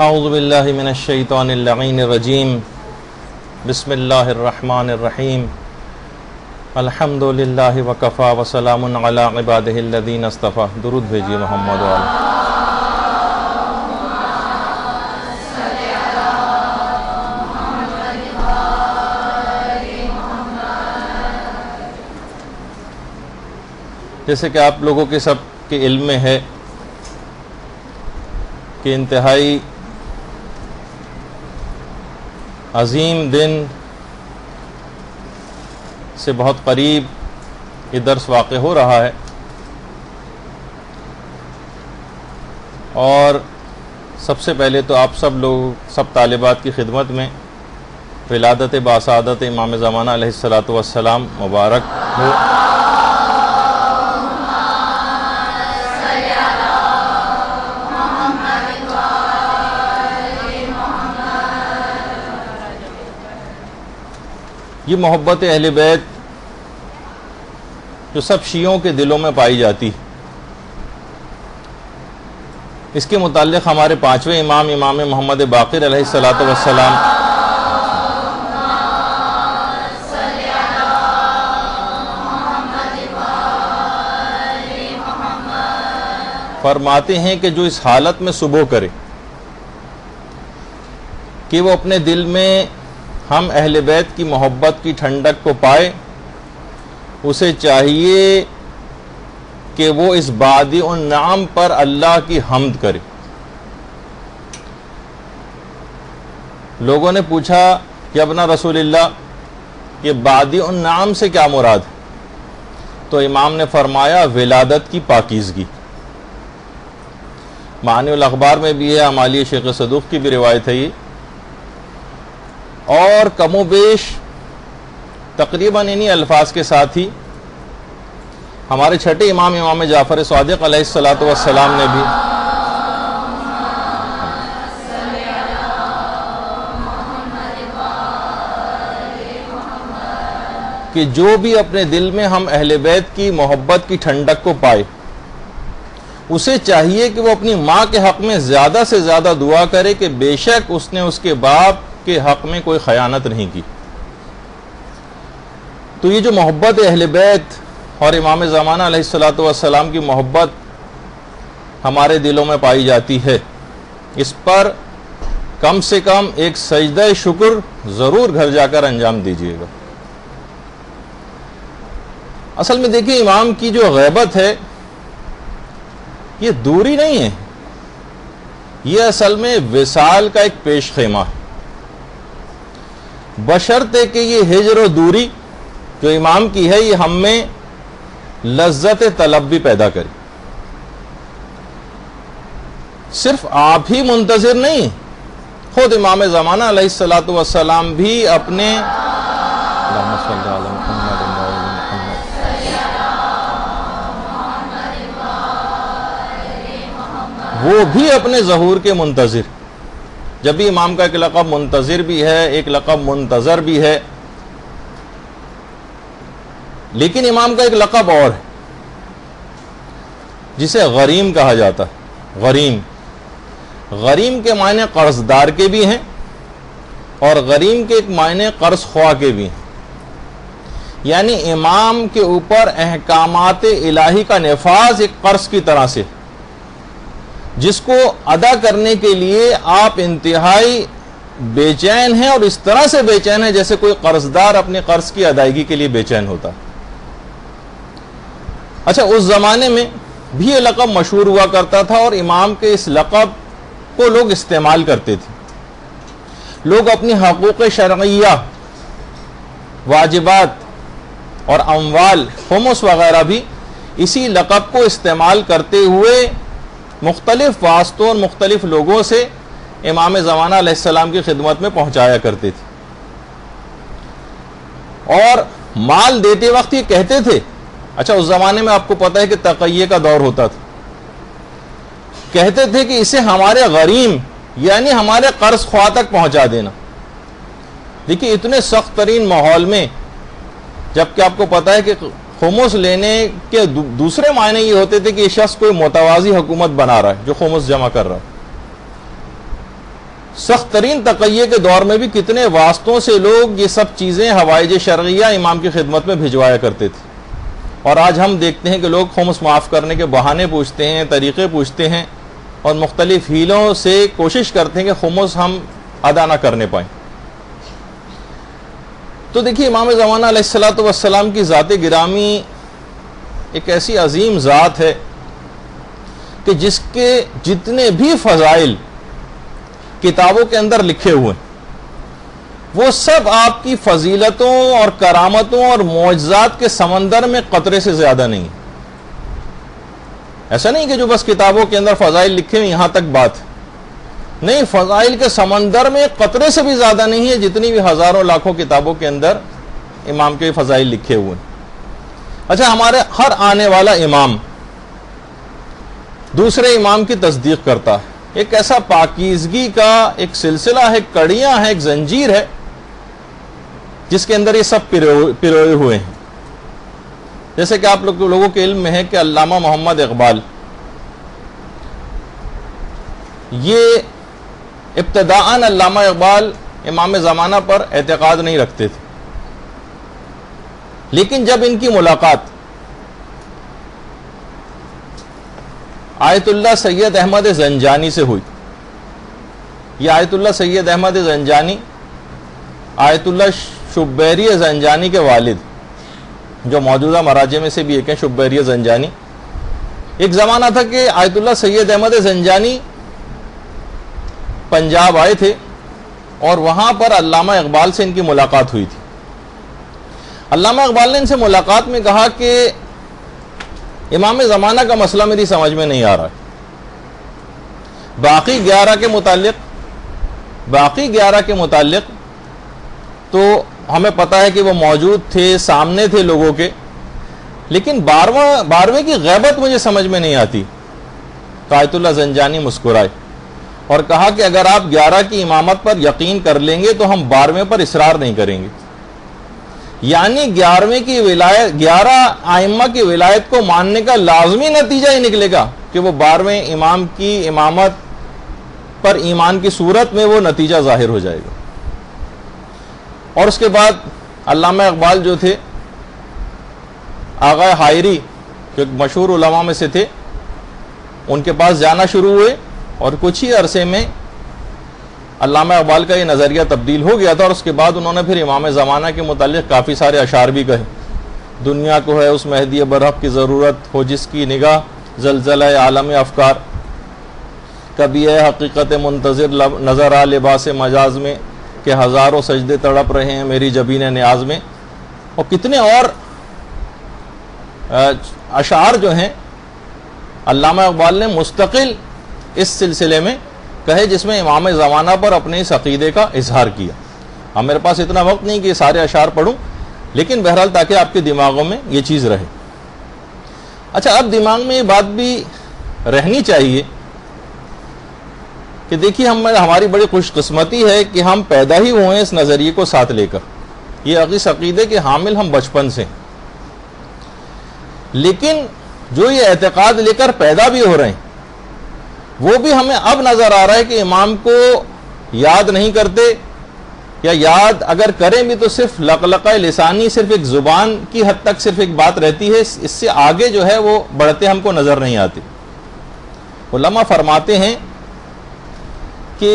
اعوذ باللہ من الشیطان اللعین الرجیم بسم اللہ الرحمن الرحیم الحمد للہ وکفا وسلام علی عبادہ الذین اصطفیٰ. درود بھیجیے محمد والے. جیسے کہ آپ لوگوں کے سب کے علم میں ہے کہ انتہائی عظیم دن سے بہت قریب یہ درس واقع ہو رہا ہے، اور سب سے پہلے تو آپ سب طالبات کی خدمت میں ولادت باسعادت امام زمانہ علیہ السلام مبارک ہو. یہ محبت اہل بیت جو سب شیعوں کے دلوں میں پائی جاتی، اس کے متعلق ہمارے پانچویں امام محمد باقر علیہ السلام فرماتے ہیں کہ جو اس حالت میں صبح کرے کہ وہ اپنے دل میں ہم اہل بیت کی محبت کی ٹھنڈک کو پائے، اسے چاہیے کہ وہ اس بادی النعم پر اللہ کی حمد کرے. لوگوں نے پوچھا کہ ابنا رسول اللہ کہ بادی النعم سے کیا مراد ہے؟ تو امام نے فرمایا ولادت کی پاکیزگی. معانی الاخبار میں بھی ہے، امالی شیخ صدوق کی بھی روایت ہے یہ، اور کم و بیش تقریباً انہی الفاظ کے ساتھ ہی ہمارے چھٹے امام جعفر صادق علیہ السلام نے بھی کہ جو بھی اپنے دل میں ہم اہل بیت کی محبت کی ٹھنڈک کو پائے، اسے چاہیے کہ وہ اپنی ماں کے حق میں زیادہ سے زیادہ دعا کرے کہ بے شک اس نے اس کے باپ کے حق میں کوئی خیانت نہیں کی. تو یہ جو محبت اہل بیت اور امام زمانہ علیہ السلام کی محبت ہمارے دلوں میں پائی جاتی ہے، اس پر کم سے کم ایک سجدہ شکر ضرور گھر جا کر انجام دیجیے گا. اصل میں دیکھیں، امام کی جو غیبت ہے یہ دوری نہیں ہے، یہ اصل میں وصال کا ایک پیش خیمہ ہے، بشرطے کہ یہ ہجر و دوری جو امام کی ہے یہ ہم میں لذت طلب بھی پیدا کرے. صرف آپ ہی منتظر نہیں، خود امام زمانہ علیہ السلام بھی اپنے وہ بھی اپنے ظہور کے منتظر. جب بھی امام کا ایک لقب منتظر بھی ہے، ایک لقب منتظر بھی ہے، لیکن امام کا ایک لقب اور ہے جسے غریم کہا جاتا ہے. غریم کے معنی قرض دار کے بھی ہیں، اور غریم کے ایک معنی قرض خواہ کے بھی ہیں. یعنی امام کے اوپر احکامات الہی کا نفاذ ایک قرض کی طرح سے، جس کو ادا کرنے کے لیے آپ انتہائی بے چین ہیں، اور اس طرح سے بے چین ہیں جیسے کوئی قرض دار اپنے قرض کی ادائیگی کے لیے بے چین ہوتا. اچھا، اس زمانے میں بھی یہ لقب مشہور ہوا کرتا تھا، اور امام کے اس لقب کو لوگ استعمال کرتے تھے. لوگ اپنی حقوق شرعیہ، واجبات اور اموال، خمس وغیرہ بھی اسی لقب کو استعمال کرتے ہوئے مختلف واسطوں اور مختلف لوگوں سے امام زمانہ علیہ السلام کی خدمت میں پہنچایا کرتے تھے. اور مال دیتے وقت یہ کہتے تھے، اچھا اس زمانے میں آپ کو پتہ ہے کہ تقیہ کا دور ہوتا تھا، کہتے تھے کہ اسے ہمارے غریم یعنی ہمارے قرض خواہ تک پہنچا دینا. دیکھیے اتنے سخت ترین ماحول میں، جبکہ آپ کو پتہ ہے کہ خمس لینے کے دوسرے معنی یہ ہوتے تھے کہ یہ شخص کوئی متوازی حکومت بنا رہا ہے جو خمس جمع کر رہا ہے. سخت ترین تقیے کے دور میں بھی کتنے واسطوں سے لوگ یہ سب چیزیں حوائج شرعیہ امام کی خدمت میں بھجوایا کرتے تھے، اور آج ہم دیکھتے ہیں کہ لوگ خمس معاف کرنے کے بہانے پوچھتے ہیں، طریقے پوچھتے ہیں، اور مختلف ہیلوں سے کوشش کرتے ہیں کہ خمس ہم ادا نہ کرنے پائیں۔ تو دیکھیے امام زمانہ علیہ الصلوۃ والسلام کی ذات گرامی ایک ایسی عظیم ذات ہے کہ جس کے جتنے بھی فضائل کتابوں کے اندر لکھے ہوئے ہیں وہ سب آپ کی فضیلتوں اور کرامتوں اور معجزات کے سمندر میں قطرے سے زیادہ نہیں۔ ایسا نہیں کہ جو بس کتابوں کے اندر فضائل لکھے ہوئے یہاں تک بات، نہیں، فضائل کے سمندر میں قطرے سے بھی زیادہ نہیں ہے جتنی بھی ہزاروں لاکھوں کتابوں کے اندر امام کے فضائل لکھے ہوئے ہیں۔ اچھا، ہمارے ہر آنے والا امام دوسرے امام کی تصدیق کرتا ہے، ایک ایسا پاکیزگی کا ایک سلسلہ ہے، کڑیاں ہے، ایک زنجیر ہے جس کے اندر یہ سب پروئے ہوئے ہیں۔ جیسے کہ آپ لوگوں کے علم میں ہے کہ علامہ محمد اقبال یہ ابتداءً علامہ اقبال امام زمانہ پر اعتقاد نہیں رکھتے تھے، لیکن جب ان کی ملاقات آیت اللہ سید احمد زنجانی سے ہوئی، یہ آیت اللہ سید احمد زنجانی آیت اللہ شبیری زنجانی کے والد، جو موجودہ مراجع میں سے بھی ایک ہیں شبیری زنجانی۔ ایک زمانہ تھا کہ آیت اللہ سید احمد زنجانی پنجاب آئے تھے اور وہاں پر علامہ اقبال سے ان کی ملاقات ہوئی تھی۔ علامہ اقبال نے ان سے ملاقات میں کہا کہ امام زمانہ کا مسئلہ میری سمجھ میں نہیں آ رہا ہے، باقی 11 کے متعلق تو ہمیں پتہ ہے کہ وہ موجود تھے، سامنے تھے لوگوں کے، لیکن 12ویں کی غیبت مجھے سمجھ میں نہیں آتی۔ تو آیت اللہ زنجانی مسکرائے اور کہا کہ اگر آپ 11 کی امامت پر یقین کر لیں گے تو ہم 12ویں پر اصرار نہیں کریں گے، یعنی 11 ائمہ کی ولایت کو ماننے کا لازمی نتیجہ ہی نکلے گا کہ وہ 12ویں امام کی امامت پر ایمان کی صورت میں وہ نتیجہ ظاہر ہو جائے گا۔ اور اس کے بعد علامہ اقبال جو تھے آغا حائری، جو ایک مشہور علماء میں سے تھے، ان کے پاس جانا شروع ہوئے اور کچھ ہی عرصے میں علامہ اقبال کا یہ نظریہ تبدیل ہو گیا تھا، اور اس کے بعد انہوں نے پھر امام زمانہ کے متعلق کافی سارے اشعار بھی کہے۔ دنیا کو ہے اس مہدی برحق کی ضرورت، ہو جس کی نگاہ زلزلہ عالم افکار، کبھی ہے حقیقت منتظر نظر آ لباس مجاز میں، کہ ہزاروں سجدے تڑپ رہے ہیں میری جبین نیاز میں۔ اور کتنے اور اشعار جو ہیں علامہ اقبال نے مستقل اس سلسلے میں کہے، جس میں امام زمانہ پر اپنے اس عقیدے کا اظہار کیا۔ اب میرے پاس اتنا وقت نہیں کہ یہ سارے اشعار پڑھوں، لیکن بہرحال تاکہ آپ کے دماغوں میں یہ چیز رہے۔ اچھا، اب دماغ میں یہ بات بھی رہنی چاہیے کہ دیکھیے ہماری بڑی خوش قسمتی ہے کہ ہم پیدا ہی ہوئے ہیں اس نظریے کو ساتھ لے کر، یہ اس عقیدے کے حامل ہم بچپن سے ہیں، لیکن جو یہ اعتقاد لے کر پیدا بھی ہو رہے ہیں وہ بھی ہمیں اب نظر آ رہا ہے کہ امام کو یاد نہیں کرتے، یا یاد اگر کریں بھی تو صرف لقلقہ لسانی، صرف ایک زبان کی حد تک صرف ایک بات رہتی ہے، اس سے آگے جو ہے وہ بڑھتے ہم کو نظر نہیں آتے۔ علماء فرماتے ہیں کہ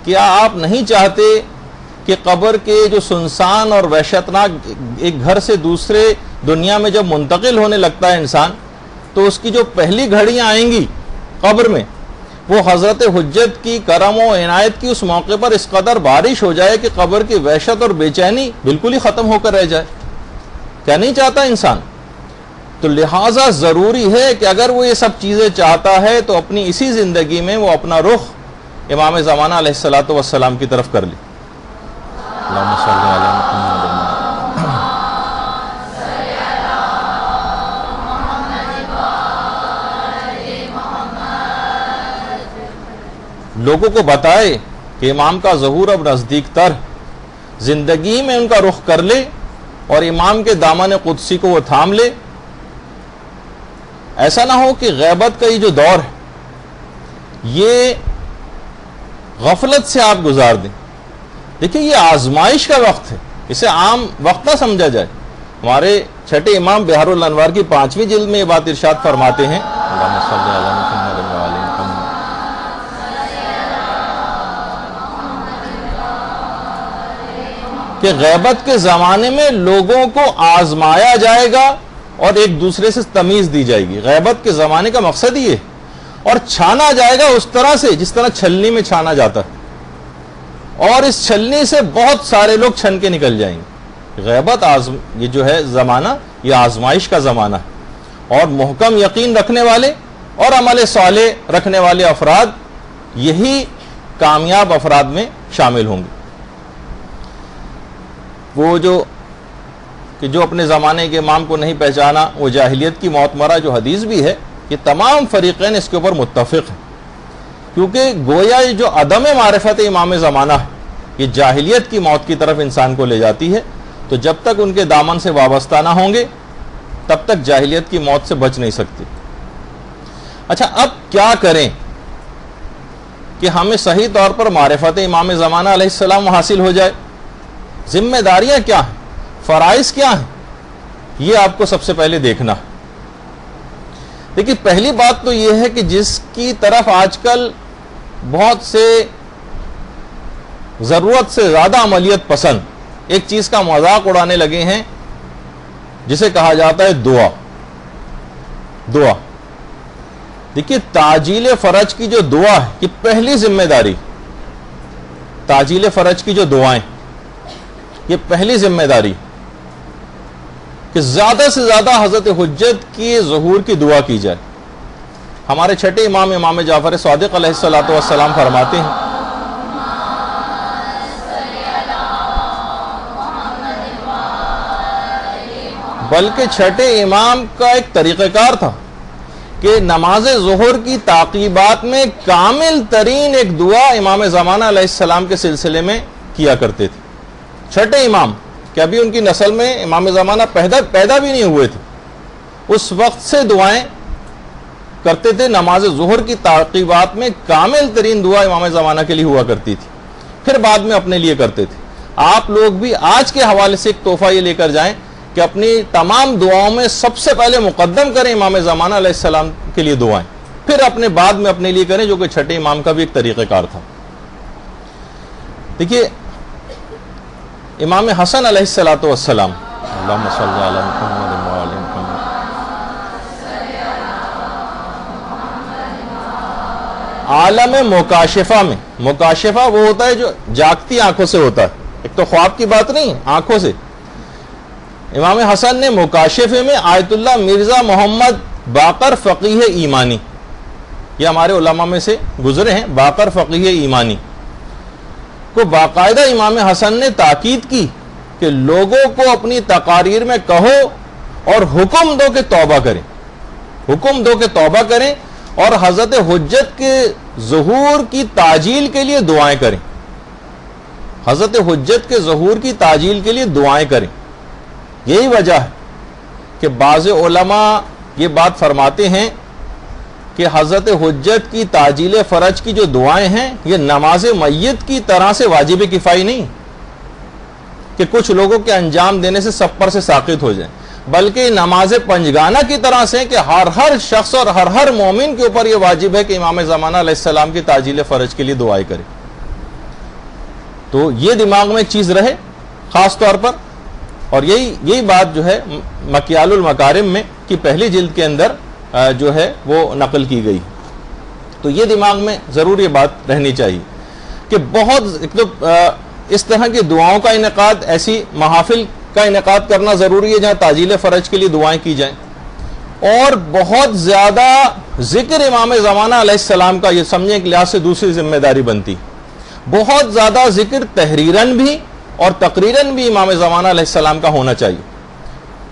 کیا آپ نہیں چاہتے کہ قبر کے جو سنسان اور وحشتناک ایک گھر سے دوسرے دنیا میں جب منتقل ہونے لگتا ہے انسان، تو اس کی جو پہلی گھڑیاں آئیں گی قبر میں، وہ حضرت حجت کی کرم و عنایت کی اس موقع پر اس قدر بارش ہو جائے کہ قبر کی وحشت اور بے چینی بالکل ہی ختم ہو کر رہ جائے۔ کیا نہیں چاہتا انسان؟ تو لہٰذا ضروری ہے کہ اگر وہ یہ سب چیزیں چاہتا ہے تو اپنی اسی زندگی میں وہ اپنا رخ امام زمانہ علیہ الصلوۃ والسلام کی طرف کر لے۔ اللہم صلی علی محمد۔ لوگوں کو بتائے کہ امام کا ظہور اب نزدیک تر، زندگی میں ان کا رخ کر لے اور امام کے دامن قدسی کو وہ تھام لے۔ ایسا نہ ہو کہ غیبت کا یہ جو دور ہے یہ غفلت سے آپ گزار دیں. دیکھیں یہ آزمائش کا وقت ہے، اسے عام وقت نہ سمجھا جائے. ہمارے چھٹے امام بہار الانوار کی 5ویں جلد میں یہ بات ارشاد فرماتے ہیں، اللہم صلی علی محمد و علی محمد، کہ غیبت کے زمانے میں لوگوں کو آزمایا جائے گا اور ایک دوسرے سے تمیز دی جائے گی. غیبت کے زمانے کا مقصد یہ ہے، اور چھانا جائے گا اس طرح سے جس طرح چھلنی میں چھانا جاتا ہے، اور اس چھلنی سے بہت سارے لوگ چھن کے نکل جائیں گے. غیبت یہ جو ہے زمانہ، یہ آزمائش کا زمانہ ہے، اور محکم یقین رکھنے والے اور عمل صالح رکھنے والے افراد یہی کامیاب افراد میں شامل ہوں گے. وہ جو اپنے زمانے کے امام کو نہیں پہچانا وہ جاہلیت کی موت مرا، جو حدیث بھی ہے، یہ تمام فریقین اس کے اوپر متفق ہیں، کیونکہ گویا یہ جو عدم معرفت امام زمانہ ہے یہ جاہلیت کی موت کی طرف انسان کو لے جاتی ہے. تو جب تک ان کے دامن سے وابستہ نہ ہوں گے تب تک جاہلیت کی موت سے بچ نہیں سکتی. اچھا، اب کیا کریں کہ ہمیں صحیح طور پر معرفت امام زمانہ علیہ السلام حاصل ہو جائے؟ ذمہ داریاں کیا ہیں، فرائض کیا ہیں، یہ آپ کو سب سے پہلے دیکھنا. دیکھیے، پہلی بات تو یہ ہے کہ جس کی طرف آج کل بہت سے ضرورت سے زیادہ عملیت پسند ایک چیز کا مذاق اڑانے لگے ہیں، جسے کہا جاتا ہے دعا. دیکھیے، تعجیل فرج کی جو دعا ہے کہ پہلی ذمہ داری، تعجیل فرج کی جو دعائیں یہ پہلی ذمہ داری کہ زیادہ سے زیادہ حضرت حجت کی ظہور کی دعا کی جائے. ہمارے چھٹے امام جعفر صادق علیہ السلام فرماتے ہیں، بلکہ چھٹے امام کا ایک طریقہ کار تھا کہ نماز ظہر کی تعقیبات میں کامل ترین ایک دعا امام زمانہ علیہ السلام کے سلسلے میں کیا کرتے تھے. چھٹے امام کہ ابھی ان کی نسل میں امام زمانہ پیدا بھی نہیں ہوئے تھے، اس وقت سے دعائیں کرتے تھے. نماز ظہر کی تعقیبات میں کامل ترین دعا امام زمانہ کے لیے ہوا کرتی تھی، پھر بعد میں اپنے لیے کرتے تھے. آپ لوگ بھی آج کے حوالے سے ایک تحفہ یہ لے کر جائیں کہ اپنی تمام دعاؤں میں سب سے پہلے مقدم کریں امام زمانہ علیہ السلام کے لیے دعائیں، پھر اپنے بعد میں اپنے لیے کریں، جو کہ چھٹے امام کا بھی ایک طریقہ کار تھا. دیکھیے، امام حسن علیہ السلام، اللہم صلی علی محمد و علی محمد، عالم مکاشفہ میں، مکاشفہ وہ ہوتا ہے جو جاگتی آنکھوں سے ہوتا ہے، ایک تو خواب کی بات نہیں، آنکھوں سے. امام حسن نے مکاشفے میں آیت اللہ مرزا محمد باقر فقیہ ایمانی، یہ ہمارے علماء میں سے گزرے ہیں، باقر فقیہ ایمانی کو باقاعدہ امام حسن نے تاکید کی کہ لوگوں کو اپنی تقاریر میں کہو اور حکم دو کہ توبہ کریں، حکم دو کہ توبہ کریں، اور حضرت حجت کے ظہور کی تعجیل کے لیے دعائیں کریں، حضرت حجت کے ظہور کی تعجیل کے لیے دعائیں کریں. یہی وجہ ہے کہ بعض علماء یہ بات فرماتے ہیں کہ حضرت حجت کی تعجیل فرج کی جو دعائیں ہیں یہ نماز میت کی طرح سے واجب کفائی نہیں کہ کچھ لوگوں کے انجام دینے سے سب پر سے ساقط ہو جائیں، بلکہ نماز پنجگانہ کی طرح سے کہ ہر شخص اور ہر مومن کے اوپر یہ واجب ہے کہ امام زمانہ علیہ السلام کی تعجیل فرج کے لیے دعائیں کرے. تو یہ دماغ میں ایک چیز رہے خاص طور پر، اور یہی بات جو ہے مکیال المکارم میں کی پہلی جلد کے اندر جو ہے وہ نقل کی گئی. تو یہ دماغ میں ضرور یہ بات رہنی چاہیے کہ بہت اس طرح کی دعاؤں کا انعقاد، ایسی محافل کا انعقاد کرنا ضروری ہے جہاں تعجیل فرج کے لیے دعائیں کی جائیں، اور بہت زیادہ ذکر امام زمانہ علیہ السلام کا یہ سمجھیں کہ لحاظ سے دوسری ذمہ داری بنتی، بہت زیادہ ذکر تحریراً بھی اور تقریراً بھی امام زمانہ علیہ السلام کا ہونا چاہیے.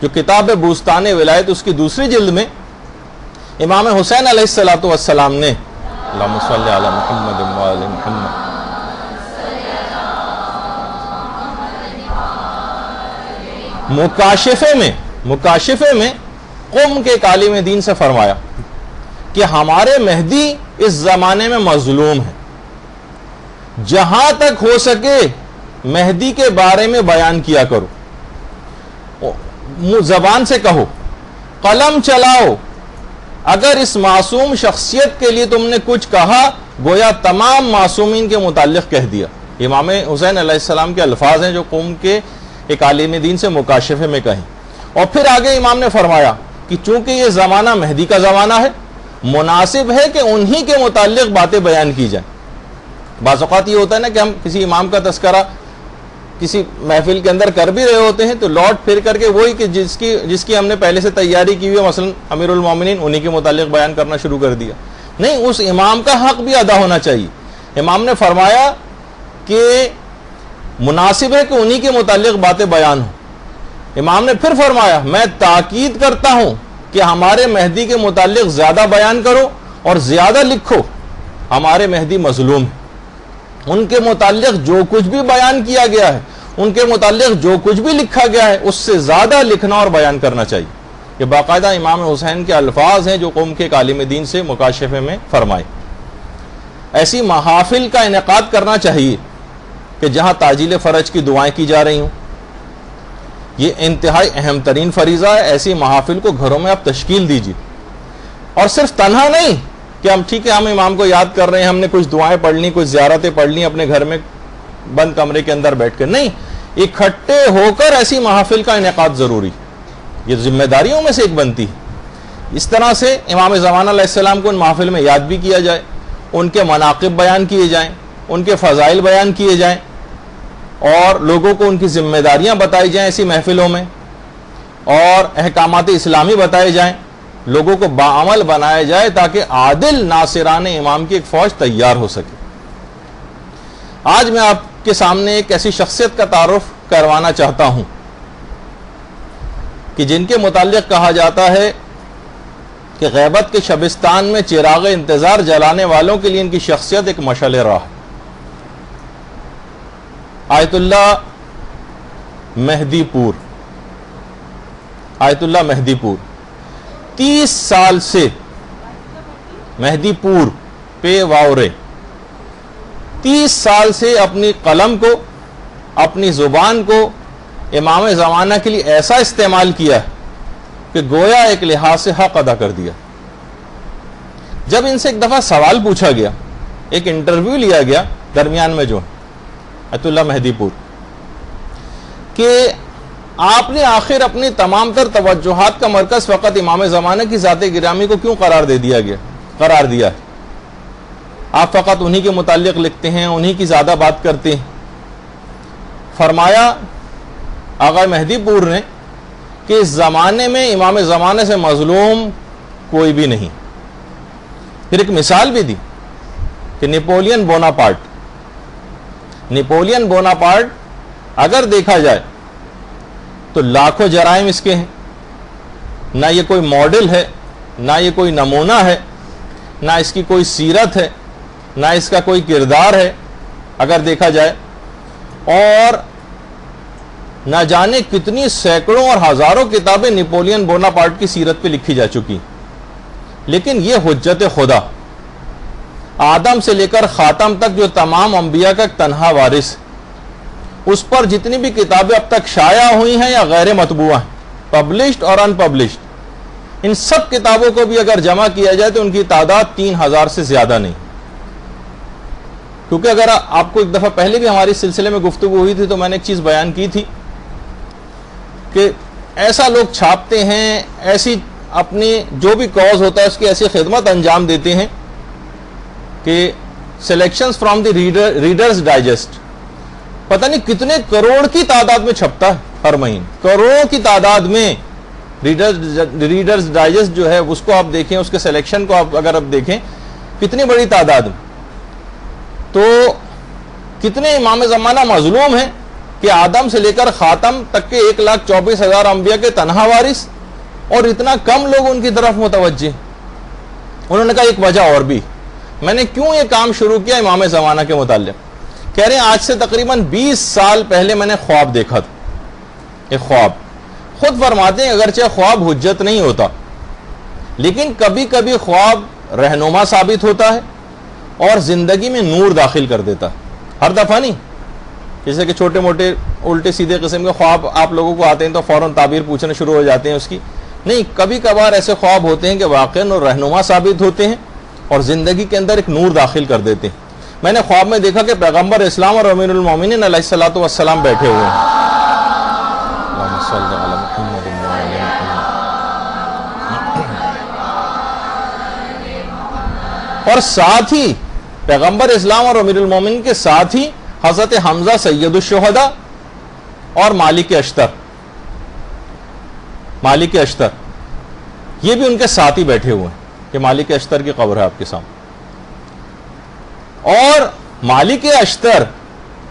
جو کتاب بوستان ولایت اس کی دوسری جلد میں امام حسین علیہ السلام نے، اللہم صلی علی محمد و علی محمد، مکاشفے میں قم کے عالم دین سے فرمایا کہ ہمارے مہدی اس زمانے میں مظلوم ہے، جہاں تک ہو سکے مہدی کے بارے میں بیان کیا کرو، زبان سے کہو، قلم چلاؤ۔ اگر اس معصوم شخصیت کے لیے تم نے کچھ کہا گویا تمام معصومین کے متعلق کہہ دیا۔ امام حسین علیہ السلام کے الفاظ ہیں جو قوم کے ایک عالم دین سے مکاشفے میں کہیں۔ اور پھر آگے امام نے فرمایا کہ چونکہ یہ زمانہ مہدی کا زمانہ ہے، مناسب ہے کہ انہی کے متعلق باتیں بیان کی جائیں۔ بعض اوقات یہ ہوتا ہے نا کہ ہم کسی امام کا تذکرہ کسی محفل کے اندر کر بھی رہے ہوتے ہیں تو لوٹ پھر کر کے وہی کہ جس کی ہم نے پہلے سے تیاری کی ہوئی ہے، مثلا امیر المومنین، انہی کے متعلق بیان کرنا شروع کر دیا۔ نہیں، اس امام کا حق بھی ادا ہونا چاہیے۔ امام نے فرمایا کہ مناسب ہے کہ انہی کے متعلق باتیں بیان ہوں۔ امام نے پھر فرمایا میں تاکید کرتا ہوں کہ ہمارے مہدی کے متعلق زیادہ بیان کرو اور زیادہ لکھو۔ ہمارے مہدی مظلوم ہیں، ان کے متعلق جو کچھ بھی بیان کیا گیا ہے، ان کے متعلق جو کچھ بھی لکھا گیا ہے، اس سے زیادہ لکھنا اور بیان کرنا چاہیے۔ یہ باقاعدہ امام حسین کے الفاظ ہیں جو قوم کے عالم دین سے مکاشفے میں فرمائے۔ ایسی محافل کا انعقاد کرنا چاہیے کہ جہاں تعجیل فرج کی دعائیں کی جا رہی ہوں۔ یہ انتہائی اہم ترین فریضہ ہے۔ ایسی محافل کو گھروں میں آپ تشکیل دیجیے، اور صرف تنہا نہیں کہ ہم ٹھیک ہے ہم امام کو یاد کر رہے ہیں، ہم نے کچھ دعائیں پڑھ لی، کچھ زیارتیں پڑھ لی اپنے گھر میں بند کمرے کے اندر بیٹھ کے، نہیں، اکٹھے ہو کر ایسی محافل کا انعقاد ضروری۔ یہ ذمہ داریوں میں سے ایک بنتی ہے۔ اس طرح سے امام زمانہ علیہ السلام کو ان محافل میں یاد بھی کیا جائے، ان کے مناقب بیان کیے جائیں، ان کے فضائل بیان کیے جائیں، اور لوگوں کو ان کی ذمہ داریاں بتائی جائیں ایسی محفلوں میں، اور احکامات اسلامی بتائے جائیں، لوگوں کو باعمل بنایا جائے تاکہ عادل ناصران امام کی ایک فوج تیار ہو سکے۔ آج میں آپ کے سامنے ایک ایسی شخصیت کا تعارف کروانا چاہتا ہوں کہ جن کے متعلق کہا جاتا ہے کہ غیبت کے شبستان میں چراغ انتظار جلانے والوں کے لیے ان کی شخصیت ایک مشعل راہ۔ آیت اللہ مہدی پور، آیت اللہ مہدی پور 30 سال سے، مہدی پور پے واورے، 30 سال سے اپنی قلم کو، اپنی زبان کو امام زمانہ کے لیے ایسا استعمال کیا کہ گویا ایک لحاظ سے حق ادا کر دیا۔ جب ان سے ایک دفعہ سوال پوچھا گیا، ایک انٹرویو لیا گیا درمیان میں جو آیت اللہ مہدی پور، کہ آپ نے آخر اپنی تمام تر توجہات کا مرکز فقط امام زمانہ کی ذات گرامی کو کیوں قرار دیا ہے؟ آپ فقط انہی کے متعلق لکھتے ہیں، انہی کی زیادہ بات کرتے ہیں۔ فرمایا آقا مہدی پور نے کہ اس زمانے میں امام زمانے سے مظلوم کوئی بھی نہیں۔ پھر ایک مثال بھی دی کہ نیپولین بوناپارٹ اگر دیکھا جائے تو لاکھوں جرائم اس کے ہیں، نہ یہ کوئی ماڈل ہے، نہ یہ کوئی نمونہ ہے، نہ اس کی کوئی سیرت ہے، نہ اس کا کوئی کردار ہے اگر دیکھا جائے، اور نہ جانے کتنی سینکڑوں اور ہزاروں کتابیں نیپولین بوناپارٹ کی سیرت پہ لکھی جا چکی، لیکن یہ حجت خدا، آدم سے لے کر خاتم تک جو تمام انبیاء کا تنہا وارث، اس پر جتنی بھی کتابیں اب تک شائع ہوئی ہیں یا غیر مطبوعہ ہیں، پبلشڈ اور ان پبلشڈ، ان سب کتابوں کو بھی اگر جمع کیا جائے تو ان کی تعداد 3000 سے زیادہ نہیں۔ کیونکہ اگر آپ کو ایک دفعہ پہلے بھی ہماری سلسلے میں گفتگو ہوئی تھی تو میں نے ایک چیز بیان کی تھی کہ ایسا لوگ چھاپتے ہیں، ایسی اپنی جو بھی کاز ہوتا ہے اس کی ایسی خدمت انجام دیتے ہیں کہ selections from the Reader's Digest پتہ نہیں کتنے کروڑ کی تعداد میں چھپتا ہے ہر مہینے، کروڑوں کی تعداد میں ریڈرز ڈائجسٹ جو ہے اس کو آپ دیکھیں، اس کے سلیکشن کو آپ اگر آپ دیکھیں کتنی بڑی تعداد میں، تو کتنے امام زمانہ مظلوم ہیں کہ آدم سے لے کر خاتم تک کے 1,24,000 انبیاء کے تنہا وارث، اور اتنا کم لوگ ان کی طرف متوجہ۔ انہوں نے کہا ایک وجہ اور بھی، میں نے کیوں یہ کام شروع کیا امام زمانہ کے متعلق، کہہ رہے ہیں آج سے تقریباً 20 سال پہلے میں نے خواب دیکھا تھا، ایک خواب، خود فرماتے ہیں اگرچہ خواب حجت نہیں ہوتا لیکن کبھی کبھی خواب رہنما ثابت ہوتا ہے اور زندگی میں نور داخل کر دیتا ہے۔ ہر دفعہ نہیں، جیسے کہ چھوٹے موٹے الٹے سیدھے قسم کے خواب آپ لوگوں کو آتے ہیں تو فوراً تعبیر پوچھنا شروع ہو جاتے ہیں اس کی. نہیں، کبھی کبھار ایسے خواب ہوتے ہیں کہ واقعاً اور رہنما ثابت ہوتے ہیں اور زندگی کے اندر ایک نور داخل کر دیتے ہیں. میں نے خواب میں دیکھا کہ پیغمبر اسلام اور امیر المومنین علیہ الصلوۃ والسلام بیٹھے ہوئے ہیں. اللہم صل علی محمد وعلی محمد. اور ساتھ ہی پیغمبر اسلام اور امیر المومنین کے ساتھ ہی حضرت حمزہ سید الشہداء اور مالک اشتر یہ بھی ان کے ساتھ ہی بیٹھے ہوئے ہیں. کہ مالک اشتر کی قبر ہے آپ کے سامنے. اور مالک اشتر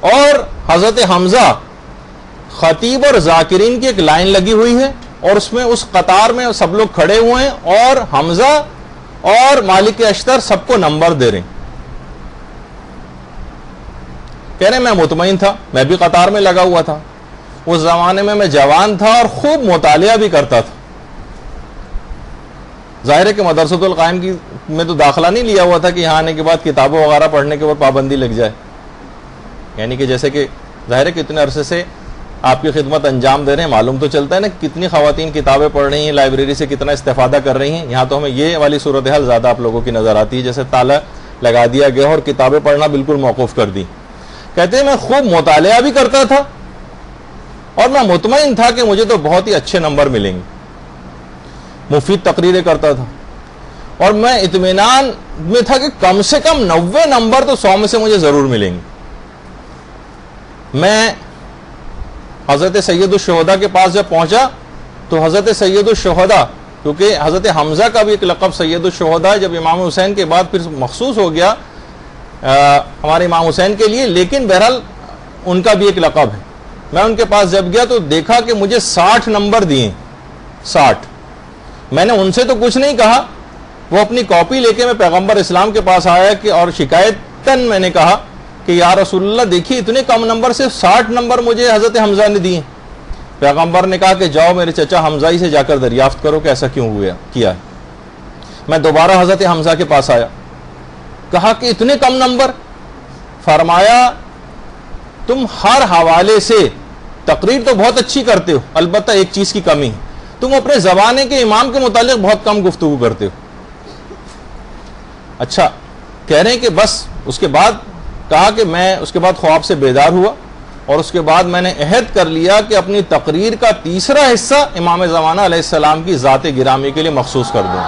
اور حضرت حمزہ خطیب اور ذاکرین کی ایک لائن لگی ہوئی ہے اور اس میں اس قطار میں سب لوگ کھڑے ہوئے ہیں اور حمزہ اور مالک اشتر سب کو نمبر دے رہے ہیں. کہہ رہے میں مطمئن تھا، میں بھی قطار میں لگا ہوا تھا. اس زمانے میں جوان تھا اور خوب مطالعہ بھی کرتا تھا. ظاہر ہے کہ مدرسۃ القائم کی میں تو داخلہ نہیں لیا ہوا تھا کہ یہاں آنے کے بعد کتابیں وغیرہ پڑھنے کے اوپر پابندی لگ جائے. یعنی کہ جیسے کہ ظاہر ہے کہ اتنے عرصے سے آپ کی خدمت انجام دے رہے ہیں، معلوم تو چلتا ہے نا کتنی خواتین کتابیں پڑھ رہی ہیں، لائبریری سے کتنا استفادہ کر رہی ہیں. یہاں تو ہمیں یہ والی صورتحال زیادہ آپ لوگوں کی نظر آتی ہے، جیسے تالا لگا دیا گیا اور کتابیں پڑھنا بالکل موقوف کر دی. کہتے ہیں میں خوب مطالعہ بھی کرتا تھا اور میں مطمئن تھا کہ مجھے تو بہت ہی اچھے نمبر ملیں گے. مفید تقریریں کرتا تھا اور میں اطمینان میں تھا کہ کم سے کم 90 نمبر تو 100 میں سے مجھے ضرور ملیں گے. میں حضرت سید الشہداء کے پاس جب پہنچا تو حضرت سید الشہداء، کیونکہ حضرت حمزہ کا بھی ایک لقب سید الشہداء جب امام حسین کے بعد پھر مخصوص ہو گیا ہمارے امام حسین کے لیے، لیکن بہرحال ان کا بھی ایک لقب ہے. میں ان کے پاس جب گیا تو دیکھا کہ مجھے 60 نمبر دیے. 60. میں نے ان سے تو کچھ نہیں کہا، وہ اپنی کاپی لے کے میں پیغمبر اسلام کے پاس آیا کہ اور شکایتاً میں نے کہا کہ یا رسول اللہ دیکھیے اتنے کم نمبر سے 60 نمبر مجھے حضرت حمزہ نے دیے. پیغمبر نے کہا کہ جاؤ میرے چچا حمزہ ہی سے جا کر دریافت کرو کہ ایسا کیوں کیا ہے. میں دوبارہ حضرت حمزہ کے پاس آیا، کہا کہ اتنے کم نمبر. فرمایا تم ہر حوالے سے تقریر تو بہت اچھی کرتے ہو، البتہ ایک چیز کی کمی ہے، تم اپنے زمانے کے امام کے متعلق بہت کم گفتگو کرتے ہو. اچھا، کہہ رہے ہیں کہ بس اس کے بعد کہا کہ میں اس کے بعد خواب سے بیدار ہوا اور اس کے بعد میں نے عہد کر لیا کہ اپنی تقریر کا تیسرا حصہ امام زمانہ علیہ السلام کی ذات گرامی کے لیے مخصوص کر دوں.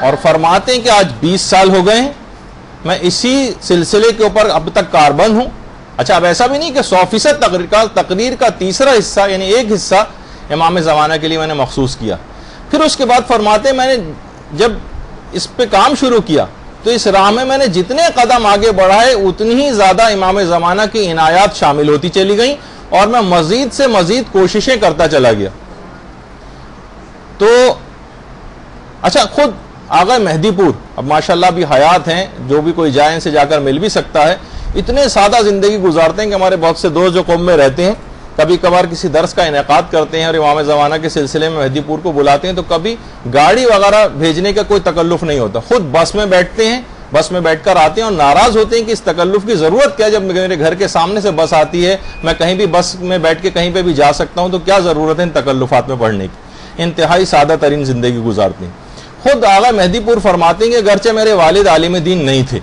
اور فرماتے ہیں کہ آج 20 سال ہو گئے ہیں میں اسی سلسلے کے اوپر اب تک کاربند ہوں. اچھا، اب ایسا بھی نہیں کہ 100% تقریر کا تیسرا حصہ یعنی ایک حصہ امام زمانہ کے لیے میں نے مخصوص کیا. پھر اس کے بعد فرماتے ہیں میں نے جب اس پہ کام شروع کیا تو اس راہ میں میں نے جتنے قدم آگے بڑھائے اتنی ہی زیادہ امام زمانہ کی عنایات شامل ہوتی چلی گئیں اور میں مزید سے مزید کوششیں کرتا چلا گیا. تو اچھا، خود آغا مہدی پور اب ماشاءاللہ بھی حیات ہیں، جو بھی کوئی جائے ان سے جا کر مل بھی سکتا ہے. اتنے سادہ زندگی گزارتے ہیں کہ ہمارے بہت سے دوست جو قوم میں رہتے ہیں کبھی کبھار کسی درس کا انعقاد کرتے ہیں اور امام زمانہ کے سلسلے میں مہدی پور کو بلاتے ہیں تو کبھی گاڑی وغیرہ بھیجنے کا کوئی تکلف نہیں ہوتا، خود بس میں بیٹھتے ہیں، بس میں بیٹھ کر آتے ہیں اور ناراض ہوتے ہیں کہ اس تکلف کی ضرورت کیا، جب میرے گھر کے سامنے سے بس آتی ہے میں کہیں بھی بس میں بیٹھ کے کہیں پہ بھی جا سکتا ہوں، تو کیا ضرورت ہے ان تکلفات میں پڑھنے کی. انتہائی سادہ ترین زندگی گزارتے ہیں. خود آغا مہدی پور فرماتے ہیں کہ گرچہ میرے والد عالم دین نہیں تھے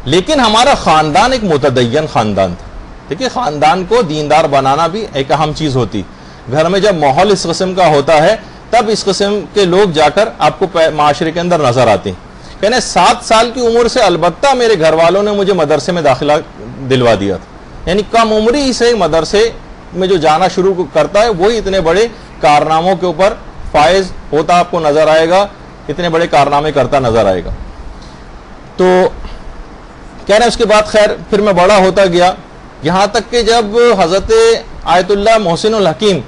لیکن ہمارا خاندان ایک متدین خاندان تھا. دیکھیے، خاندان کو دیندار بنانا بھی ایک اہم چیز ہوتی. گھر میں جب ماحول اس قسم کا ہوتا ہے تب اس قسم کے لوگ جا کر آپ کو معاشرے کے اندر نظر آتے ہیں. کہنے 7 سال کی عمر سے البتہ میرے گھر والوں نے مجھے مدرسے میں داخلہ دلوا دیا تھا. یعنی کم عمری سے مدرسے میں جو جانا شروع کرتا ہے وہی اتنے بڑے کارناموں کے اوپر فائز ہوتا آپ کو نظر آئے گا، اتنے بڑے کارنامے کرتا نظر آئے گا. تو کہہ رہے ہیں اس کے بعد خیر پھر میں بڑا ہوتا گیا، یہاں تک کہ جب حضرت آیت اللہ محسن الحکیم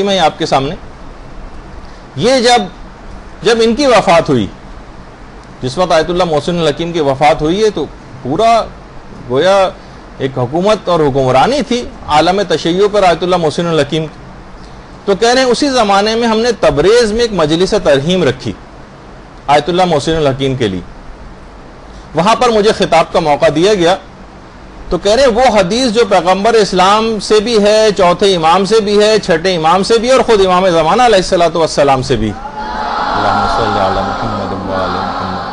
ہے آپ کے سامنے، یہ جب ان کی وفات ہوئی، جس وقت آیت اللہ محسن الحکیم کی وفات ہوئی ہے تو پورا گویا ایک حکومت اور حکمرانی تھی عالم تشیع پر آیت اللہ محسن الحکیم کی. تو کہہ رہے ہیں اسی زمانے میں ہم نے تبریز میں ایک مجلس ترہیم رکھی آیت اللہ محسن الحکیم کے لیے. وہاں پر مجھے خطاب کا موقع دیا گیا. تو کہہ رہے ہیں وہ حدیث جو پیغمبر اسلام سے بھی ہے، چوتھے امام سے بھی ہے، چھٹے امام سے بھی ہے، اور خود امام زمانہ علیہ الصلوۃ والسلام سے بھی. اللہم صلی علی محمد و علی محمد.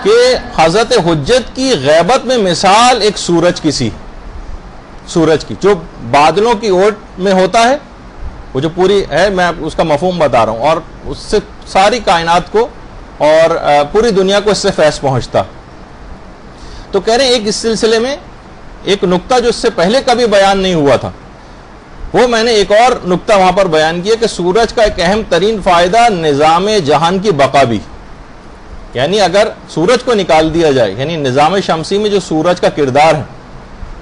کہ حضرت حجت کی غیبت میں مثال ایک سورج کی سی، سورج کی جو بادلوں کی اوٹ میں ہوتا ہے، وہ جو پوری ہے، میں اس کا مفہوم بتا رہا ہوں، اور اس سے ساری کائنات کو اور پوری دنیا کو اس سے فیض پہنچتا. تو کہہ رہے ہیں ایک اس سلسلے میں ایک نقطہ جو اس سے پہلے کبھی بیان نہیں ہوا تھا، وہ میں نے ایک اور نقطہ وہاں پر بیان کیا کہ سورج کا ایک اہم ترین فائدہ نظام جہان کی بقا بھی. یعنی اگر سورج کو نکال دیا جائے، یعنی نظام شمسی میں جو سورج کا کردار ہے،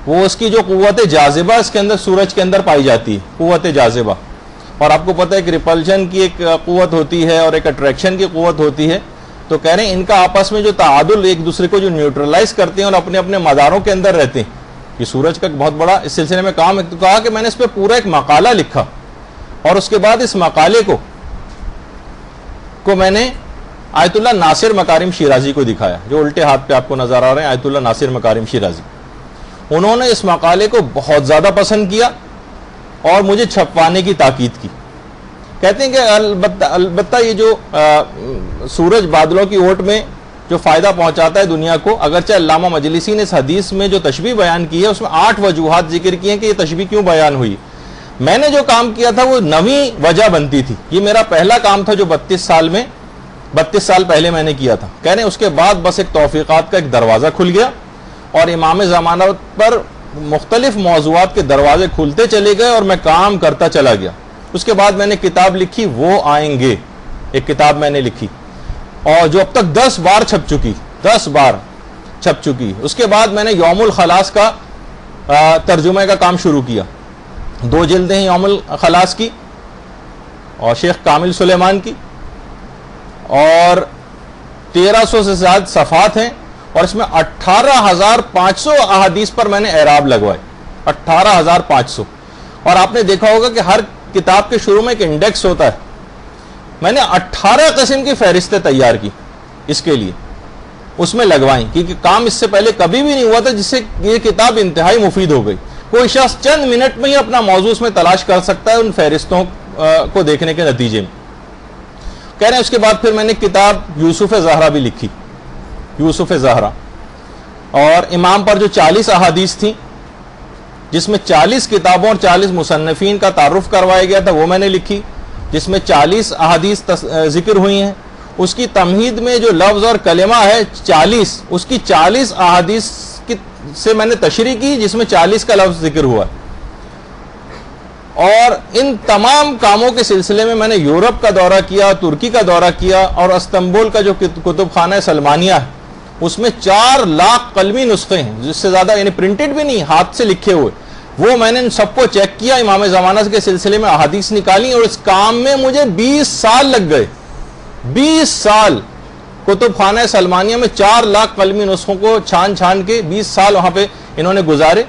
وہ اس کی جو قوت جاذبہ اس کے اندر سورج کے اندر پائی جاتی ہے، قوت جاذبہ. اور آپ کو پتہ ہے کہ ریپلشن کی ایک قوت ہوتی ہے اور ایک اٹریکشن کی قوت ہوتی ہے. تو کہہ رہے ہیں ان کا آپس میں جو تعادل، ایک دوسرے کو جو نیوٹرلائز کرتے ہیں اور اپنے اپنے مداروں کے اندر رہتے ہیں. یہ سورج کا ایک بہت بڑا اس سلسلے میں کام ہے. تو کہا کہ میں نے اس پہ پورا ایک مقالہ لکھا، اور اس کے بعد اس مقالے کو میں نے آیت اللہ ناصر مکارم شیرازی کو دکھایا، جو الٹے ہاتھ پہ آپ کو نظر آ رہے ہیں، آیت اللہ ناصر مکارم شیرازی. انہوں نے اس مقالے کو بہت زیادہ پسند کیا اور مجھے چھپوانے کی تاکید کی. کہتے ہیں کہ البتہ یہ جو سورج بادلوں کی اوٹ میں جو فائدہ پہنچاتا ہے دنیا کو، اگرچہ علامہ مجلسی نے اس حدیث میں جو تشبیہ بیان کی ہے اس میں 8 وجوہات ذکر کی ہیں کہ یہ تشبیہ کیوں بیان ہوئی. میں نے جو کام کیا تھا وہ 9ویں وجہ بنتی تھی. یہ میرا پہلا کام تھا جو 32 سال پہلے میں نے کیا تھا. کہہ رہے ہیں اس کے بعد بس ایک توفیقات کا ایک دروازہ کھل گیا اور امام زمانہ پر مختلف موضوعات کے دروازے کھلتے چلے گئے اور میں کام کرتا چلا گیا. اس کے بعد میں نے کتاب لکھی وہ آئیں گے، ایک کتاب میں نے لکھی اور جو اب تک 10 بار چھپ چکی. اس کے بعد میں نے یوم الخلاص کا ترجمہ کا کام شروع کیا. 2 جلدیں ہیں یوم الخلاص کی اور شیخ کامل سلیمان کی، اور 1300 سے زیادہ صفحات ہیں، اور اس میں 18,500 احادیث پر میں نے اعراب لگوائے. 18,500. اور آپ نے دیکھا ہوگا کہ ہر کتاب کے شروع میں ایک انڈیکس ہوتا ہے. میں نے 18 قسم کی فہرستیں تیار کی اس کے لیے، اس میں لگوائیں، کیونکہ کام اس سے پہلے کبھی بھی نہیں ہوا تھا جس سے یہ کتاب انتہائی مفید ہو گئی. کوئی شخص چند منٹ میں ہی اپنا موضوع اس میں تلاش کر سکتا ہے ان فہرستوں کو دیکھنے کے نتیجے میں. کہہ رہے ہیں اس کے بعد پھر میں نے کتاب یوسف زہرا بھی لکھی، یوسف زہرا. اور امام پر جو 40 احادیث تھیں، جس میں 40 کتابوں اور 40 مصنفین کا تعارف کروایا گیا تھا، وہ میں نے لکھی. جس میں 40 احادیث ذکر ہوئی ہیں، اس کی تمہید میں جو لفظ اور کلمہ ہے 40، اس کی 40 احادیث سے میں نے تشریح کی جس میں 40 کا لفظ ذکر ہوا. اور ان تمام کاموں کے سلسلے میں نے یورپ کا دورہ کیا، ترکی کا دورہ کیا، اور استنبول کا جو کتب خانہ سلمانیہ ہے اس میں 4 لاکھ قلمی نسخے ہیں، جس سے زیادہ، یعنی پرنٹڈ بھی نہیں، ہاتھ سے لکھے ہوئے. وہ میں نے ان سب کو چیک کیا، امام زمانہ کے سلسلے میں احادیث نکالی، اور اس کام میں مجھے 20 سال لگ گئے. 20 سال کتب خانہ سلمانیہ میں 4 لاکھ قلمی نسخوں کو چھان کے 20 سال وہاں پہ انہوں نے گزارے.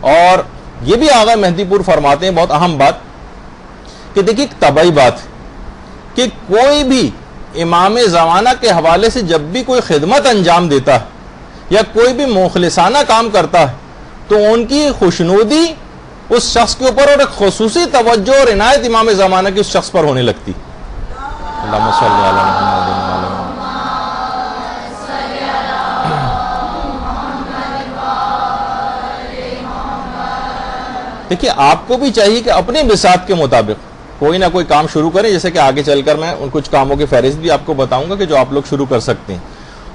اور یہ بھی آغا مہدی پور فرماتے ہیں بہت اہم بات کہ دیکھیے ایک طبعی بات ہے کہ کوئی بھی امام زمانہ کے حوالے سے جب بھی کوئی خدمت انجام دیتا ہے یا کوئی بھی مخلصانہ کام کرتا ہے تو ان کی خوشنودی اس شخص کے اوپر اور ایک خصوصی توجہ اور عنایت امام زمانہ کی اس شخص پر ہونے لگتی. اللہم صلی علی محمد. دیکھیے آپ کو بھی چاہیے کہ اپنے بساط کے مطابق کوئی نہ کوئی کام شروع کریں، جیسے کہ آگے چل کر میں ان کچھ کاموں کی فہرست بھی آپ کو بتاؤں گا کہ جو آپ لوگ شروع کر سکتے ہیں.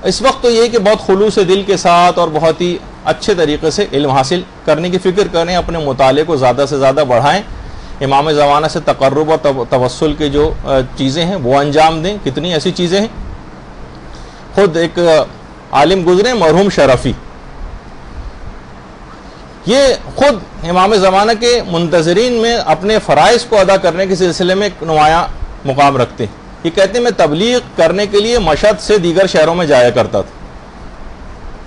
اس وقت تو یہ کہ بہت خلوص دل کے ساتھ اور بہت ہی اچھے طریقے سے علم حاصل کرنے کی فکر کریں، اپنے مطالعے کو زیادہ سے زیادہ بڑھائیں، امام زمانہ سے تقرب اور توسل کے جو چیزیں ہیں وہ انجام دیں. کتنی ایسی چیزیں ہیں. خود ایک عالم گزرے مرحوم شرفی، یہ خود امام زمانہ کے منتظرین میں اپنے فرائض کو ادا کرنے کے سلسلے میں ایک نمایاں مقام رکھتے ہیں. یہ کہتے ہیں میں تبلیغ کرنے کے لیے مشہد سے دیگر شہروں میں جایا کرتا تھا.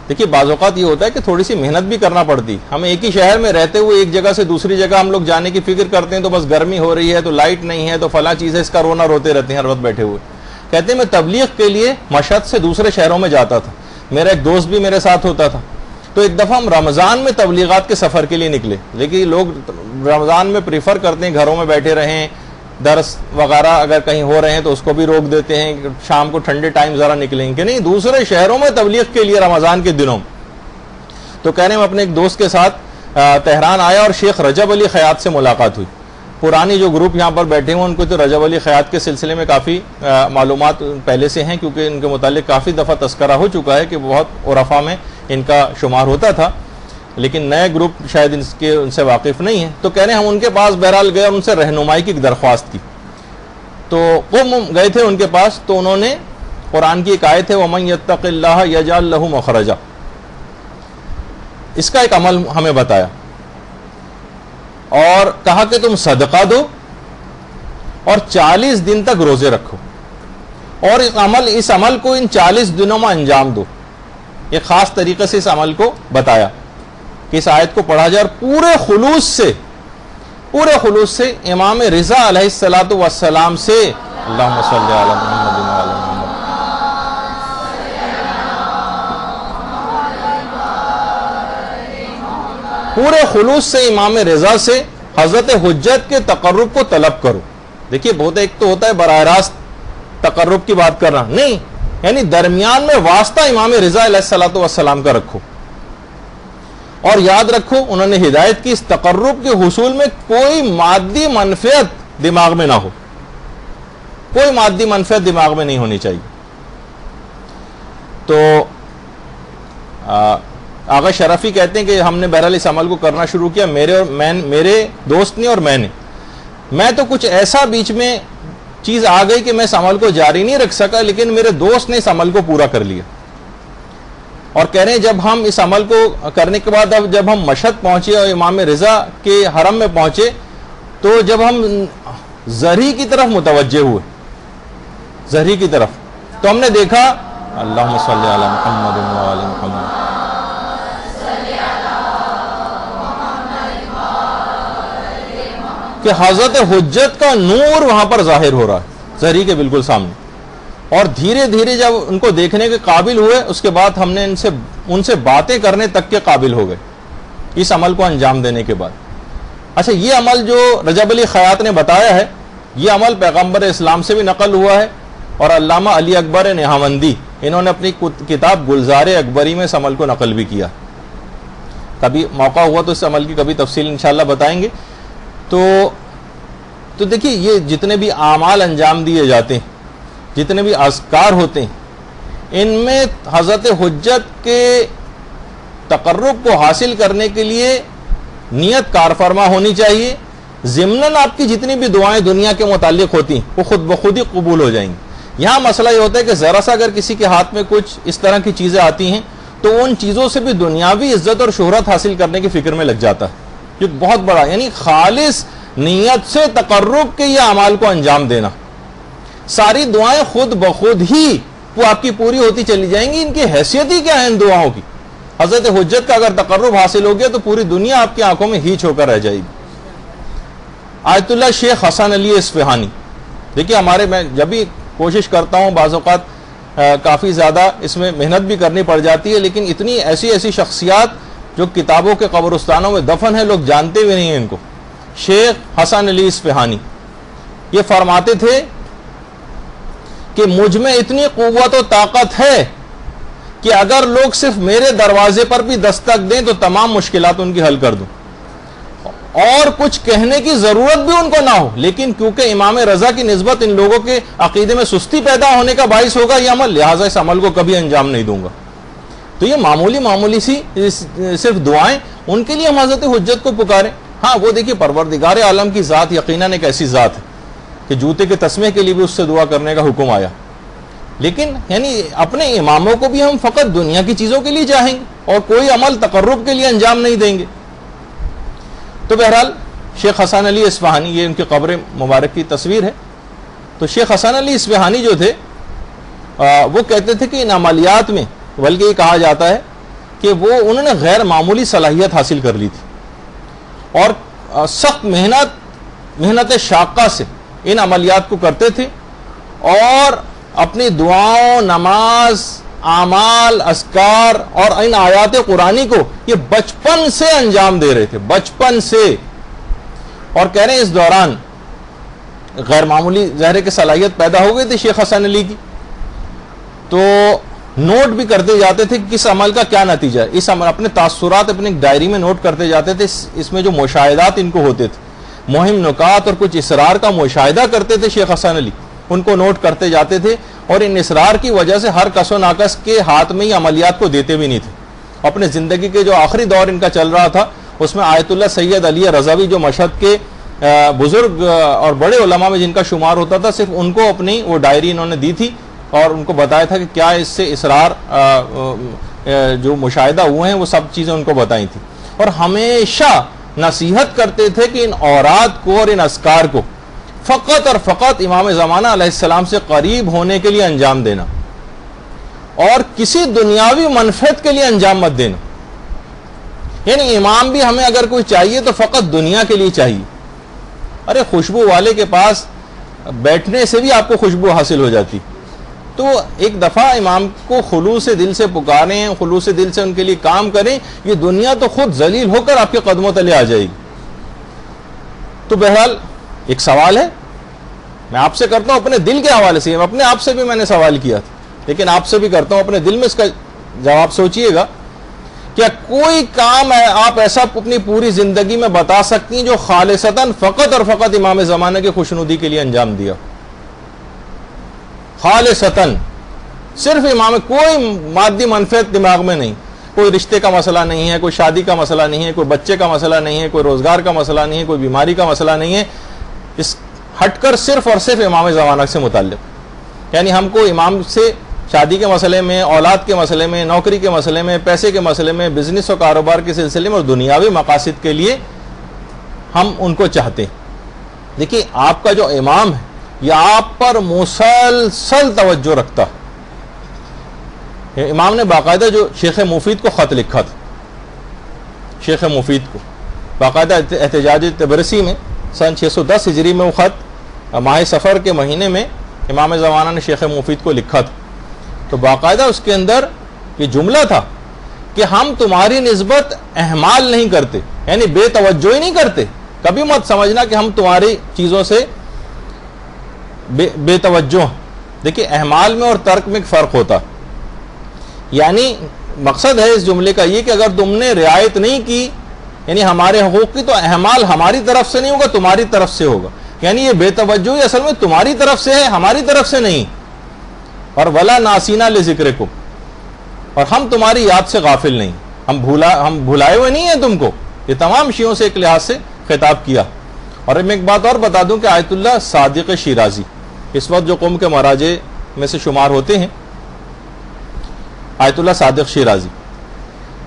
دیکھیے بعض اوقات یہ ہوتا ہے کہ تھوڑی سی محنت بھی کرنا پڑتی. ہم ایک ہی شہر میں رہتے ہوئے ایک جگہ سے دوسری جگہ ہم لوگ جانے کی فکر کرتے ہیں تو بس گرمی ہو رہی ہے تو لائٹ نہیں ہے تو فلاں چیز ہے, اس کا رونا روتے رہتے ہیں ہر وقت بیٹھے ہوئے. کہتے ہیں میں تبلیغ کے لیے مشہد سے دوسرے شہروں میں جاتا تھا. میرا ایک دوست بھی میرے ساتھ ہوتا تھا. تو ایک دفعہ ہم رمضان میں تبلیغات کے سفر کے لیے نکلے. لیکن لوگ رمضان میں پریفر کرتے ہیں گھروں میں بیٹھے رہیں, درس وغیرہ اگر کہیں ہو رہے ہیں تو اس کو بھی روک دیتے ہیں, شام کو ٹھنڈے ٹائم ذرا نکلیں کہ نہیں دوسرے شہروں میں تبلیغ کے لیے رمضان کے دنوں. تو کہہ رہے ہیں میں اپنے ایک دوست کے ساتھ تہران آیا اور شیخ رجب علی خیاط سے ملاقات ہوئی. پرانی جو گروپ یہاں پر بیٹھے ہوئے ان کو تو رجب علی خیاط کے سلسلے میں کافی معلومات پہلے سے ہیں, کیونکہ ان کے متعلق کافی دفعہ تذکرہ ہو چکا ہے کہ بہت عرفا میں ان کا شمار ہوتا تھا, لیکن نئے گروپ شاید ان سے واقف نہیں ہیں. تو کہہ رہے ہیں ہم ان کے پاس بہرحال گئے اور ان سے رہنمائی کی ایک درخواست کی. تو وہ گئے تھے ان کے پاس, تو انہوں نے قرآن کی ایک آیت ہے وَمَن يَتَّقِ اللَّهَ يَجْعَل لَهُ مَخْرَجًا, اس کا ایک عمل ہمیں بتایا اور کہا کہ تم صدقہ دو اور 40 دن تک روزے رکھو اور اس عمل کو ان 40 دنوں میں انجام دو. ایک خاص طریقے سے اس عمل کو بتایا کہ اس آیت کو پڑھا جائے اور پورے خلوص سے امام رضا علیہ الصلوۃ والسلام سے اللہم صلی علی محمد وعلی محمد پورے خلوص سے امام رضا سے حضرت حجت کے تقرب کو طلب کرو. دیکھیے بہت ایک تو ہوتا ہے براہ راست تقرب کی بات کرنا, نہیں, یعنی درمیان میں واسطہ امام رضا علیہ الصلوۃ والسلام کا رکھو. اور یاد رکھو انہوں نے ہدایت کی اس تقرب کے حصول میں کوئی مادی منفعت دماغ میں نہ ہو, کوئی مادی منفعت دماغ میں نہیں ہونی چاہیے. تو آغا شرفی کہتے ہیں کہ ہم نے بہرحال اس عمل کو کرنا شروع کیا, میرے دوست نے اور میں تو کچھ ایسا بیچ میں چیز آ گئی کہ میں اس عمل کو جاری نہیں رکھ سکا, لیکن میرے دوست نے اس عمل کو پورا کر لیا. اور کہہ رہے ہیں جب ہم اس عمل کو کرنے کے بعد اب جب ہم مشہد پہنچے اور امام رضا کے حرم میں پہنچے تو جب ہم زہری کی طرف متوجہ ہوئے, زہری کی طرف, تو ہم نے دیکھا اللہم صلی علی محمد وعلی محمد کہ حضرت حجت کا نور وہاں پر ظاہر ہو رہا ہے زہری کے بالکل سامنے. اور دھیرے دھیرے جب ان کو دیکھنے کے قابل ہوئے اس کے بعد ہم نے ان سے باتیں کرنے تک کے قابل ہو گئے اس عمل کو انجام دینے کے بعد. اچھا, یہ عمل جو رجب علی خیاط نے بتایا ہے یہ عمل پیغمبر اسلام سے بھی نقل ہوا ہے, اور علامہ علی اکبر نہاوندی انہوں نے اپنی کتاب گلزار اکبری میں اس عمل کو نقل بھی کیا. کبھی موقع ہوا تو اس عمل کی کبھی تفصیل انشاءاللہ بتائیں گے. تو دیکھیے یہ جتنے بھی اعمال انجام دیے جاتے ہیں, جتنے بھی اذکار ہوتے ہیں, ان میں حضرت حجت کے تقرب کو حاصل کرنے کے لیے نیت کار فرما ہونی چاہیے. ضمناً آپ کی جتنی بھی دعائیں دنیا کے متعلق ہوتی ہیں وہ خود بخود ہی قبول ہو جائیں گی. یہاں مسئلہ یہ ہوتا ہے کہ ذرا سا اگر کسی کے ہاتھ میں کچھ اس طرح کی چیزیں آتی ہیں تو ان چیزوں سے بھی دنیاوی عزت اور شہرت حاصل کرنے کی فکر میں لگ جاتا ہے, جو بہت بڑا, یعنی خالص نیت سے تقرب کے یہ اعمال کو انجام دینا. ساری دعائیں خود بخود ہی وہ آپ کی پوری ہوتی چلی جائیں گی. ان کی حیثیت ہی کیا ہے ان دعاؤں کی؟ حضرت حجت کا اگر تقرب حاصل ہو گیا تو پوری دنیا آپ کی آنکھوں میں ہیچ ہو کر رہ جائے گی. آیت اللہ شیخ حسن علی اصفہانی, دیکھیے میں جب بھی کوشش کرتا ہوں بعض اوقات کافی زیادہ اس میں محنت بھی کرنی پڑ جاتی ہے, لیکن اتنی ایسی شخصیات جو کتابوں کے قبرستانوں میں دفن ہیں لوگ جانتے بھی نہیں ہیں ان کو. شیخ حسن علی اصفہانی یہ فرماتے تھے کہ مجھ میں اتنی قوت و طاقت ہے کہ اگر لوگ صرف میرے دروازے پر بھی دستک دیں تو تمام مشکلات ان کی حل کر دوں, اور کچھ کہنے کی ضرورت بھی ان کو نہ ہو, لیکن کیونکہ امام رضا کی نسبت ان لوگوں کے عقیدے میں سستی پیدا ہونے کا باعث ہوگا یہ عمل, لہٰذا اس عمل کو کبھی انجام نہیں دوں گا. تو یہ معمولی سی صرف دعائیں, ان کے لیے ہم حضرت حجت کو پکاریں. ہاں وہ دیکھیے پروردگار عالم کی ذات یقیناً ایک ایسی ذات ہے کہ جوتے کے تسمے کے لیے بھی اس سے دعا کرنے کا حکم آیا, لیکن یعنی اپنے اماموں کو بھی ہم فقط دنیا کی چیزوں کے لیے چاہیں گے اور کوئی عمل تقرب کے لیے انجام نہیں دیں گے. تو بہرحال شیخ حسن علی اصفہانی, یہ ان کی قبر مبارک کی تصویر ہے, تو شیخ حسن علی اصفہانی جو تھے وہ کہتے تھے کہ ان عملیات میں بلکہ یہ کہا جاتا ہے کہ وہ انہوں نے غیر معمولی صلاحیت حاصل کر لی تھی اور سخت محنت شاقہ سے ان عملیات کو کرتے تھے اور اپنی دعاؤں، نماز، اعمال، اذکار اور ان آیات قرآنی کو یہ بچپن سے انجام دے رہے تھے، بچپن سے. اور کہہ رہے ہیں اس دوران غیر معمولی ظاہر کی صلاحیت پیدا ہو گئی تھی شیخ حسن علی کی، تو نوٹ بھی کرتے جاتے تھے کہ کس عمل کا کیا نتیجہ ہے. اس عمل اپنے تاثرات اپنی ڈائری میں نوٹ کرتے جاتے تھے. اس میں جو مشاہدات ان کو ہوتے تھے، مہم نکات اور کچھ اسرار کا مشاہدہ کرتے تھے شیخ حسن علی، ان کو نوٹ کرتے جاتے تھے اور ان اسرار کی وجہ سے ہر کس و ناقص کے ہاتھ میں ہی عملیات کو دیتے بھی نہیں تھے. اپنے زندگی کے جو آخری دور ان کا چل رہا تھا اس میں آیت اللہ سید علی رضوی جو مشہد کے بزرگ اور بڑے علماء میں جن کا شمار ہوتا تھا، صرف ان کو اپنی وہ ڈائری انہوں نے دی تھی اور ان کو بتایا تھا کہ کیا اس سے اسرار جو مشاہدہ ہوئے ہیں وہ سب چیزیں ان کو بتائی تھی. اور ہمیشہ نصیحت کرتے تھے کہ ان اوراد کو اور ان اذکار کو فقط اور فقط امام زمانہ علیہ السلام سے قریب ہونے کے لیے انجام دینا اور کسی دنیاوی منفعت کے لیے انجام مت دینا. یعنی امام بھی ہمیں اگر کوئی چاہیے تو فقط دنیا کے لیے چاہیے. ارے خوشبو والے کے پاس بیٹھنے سے بھی آپ کو خوشبو حاصل ہو جاتی. تو ایک دفعہ امام کو خلوص دل سے پکاریں، خلوص دل سے ان کے لیے کام کریں، یہ دنیا تو خود ذلیل ہو کر آپ کے قدموں تلے آ جائے گی. تو بہرحال ایک سوال ہے میں آپ سے کرتا ہوں اپنے دل کے حوالے سے، اپنے آپ سے بھی میں نے سوال کیا تھا لیکن آپ سے بھی کرتا ہوں اپنے دل میں اس کا جواب سوچئے گا. کیا کوئی کام ہے آپ ایسا اپنی پوری زندگی میں بتا سکتی ہیں جو خالصتاً فقط اور فقط امام زمانہ کی خوشنودی کے لیے انجام دیا؟ خالصتاً صرف امام، کوئی مادی منفعت دماغ میں نہیں، کوئی رشتے کا مسئلہ نہیں ہے، کوئی شادی کا مسئلہ نہیں ہے، کوئی بچے کا مسئلہ نہیں ہے، کوئی روزگار کا مسئلہ نہیں ہے، کوئی بیماری کا مسئلہ نہیں ہے، اس ہٹ کر صرف اور صرف امام زمانہ سے متعلق. یعنی ہم کو امام سے شادی کے مسئلے میں، اولاد کے مسئلے میں، نوکری کے مسئلے میں، پیسے کے مسئلے میں، بزنس و کاروبار کے سلسلے میں اور دنیاوی مقاصد کے لیے ہم ان کو چاہتے ہیں. دیکھیے آپ کا جو امام ہے یہ آپ پر مسلسل توجہ رکھتا ہے. امام نے باقاعدہ جو شیخ مفید کو خط لکھا تھا، شیخ مفید کو باقاعدہ احتجاج تبرسی میں سن 610 ہجری میں وہ خط ماہ سفر کے مہینے میں امام زمانہ نے شیخ مفید کو لکھا تھا. تو باقاعدہ اس کے اندر یہ جملہ تھا کہ ہم تمہاری نسبت اہمال نہیں کرتے، یعنی بے توجہی نہیں کرتے. کبھی مت سمجھنا کہ ہم تمہاری چیزوں سے بے توجہ. دیکھیں اہمال میں اور ترک میں ایک فرق ہوتا، یعنی مقصد ہے اس جملے کا یہ کہ اگر تم نے رعایت نہیں کی یعنی ہمارے حقوق کی، تو اہمال ہماری طرف سے نہیں ہوگا، تمہاری طرف سے ہوگا. یعنی یہ بے توجہی اصل میں تمہاری طرف سے ہے، ہماری طرف سے نہیں. اور ولا ناسینا لذکرکم، اور ہم تمہاری یاد سے غافل نہیں، ہم بھلائے ہوئے نہیں ہیں تم کو. یہ تمام شیعوں سے ایک لحاظ سے خطاب کیا. اور میں ایک بات اور بتا دوں کہ آیت اللہ صادق شیرازی اس وقت جو قوم کے مراجع میں سے شمار ہوتے ہیں، آیت اللہ صادق شیرازی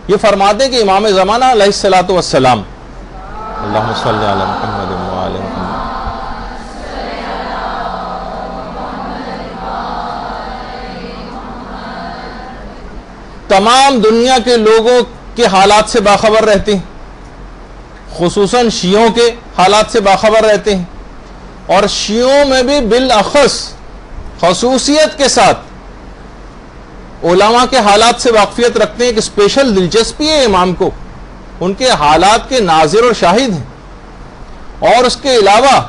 یہ فرماتے ہیں کہ امام زمانہ علیہ الصلوۃ والسلام، اللہم صلی علی محمد وعلی محمد، تمام دنیا کے لوگوں کے حالات سے باخبر رہتے ہیں، خصوصاً شیعوں کے حالات سے باخبر رہتے ہیں، اور شیعوں میں بھی بالاخص خصوصیت کے ساتھ علماء کے حالات سے واقفیت رکھتے ہیں. ایک اسپیشل دلچسپی ہے امام کو، ان کے حالات کے ناظر اور شاہد ہیں. اور اس کے علاوہ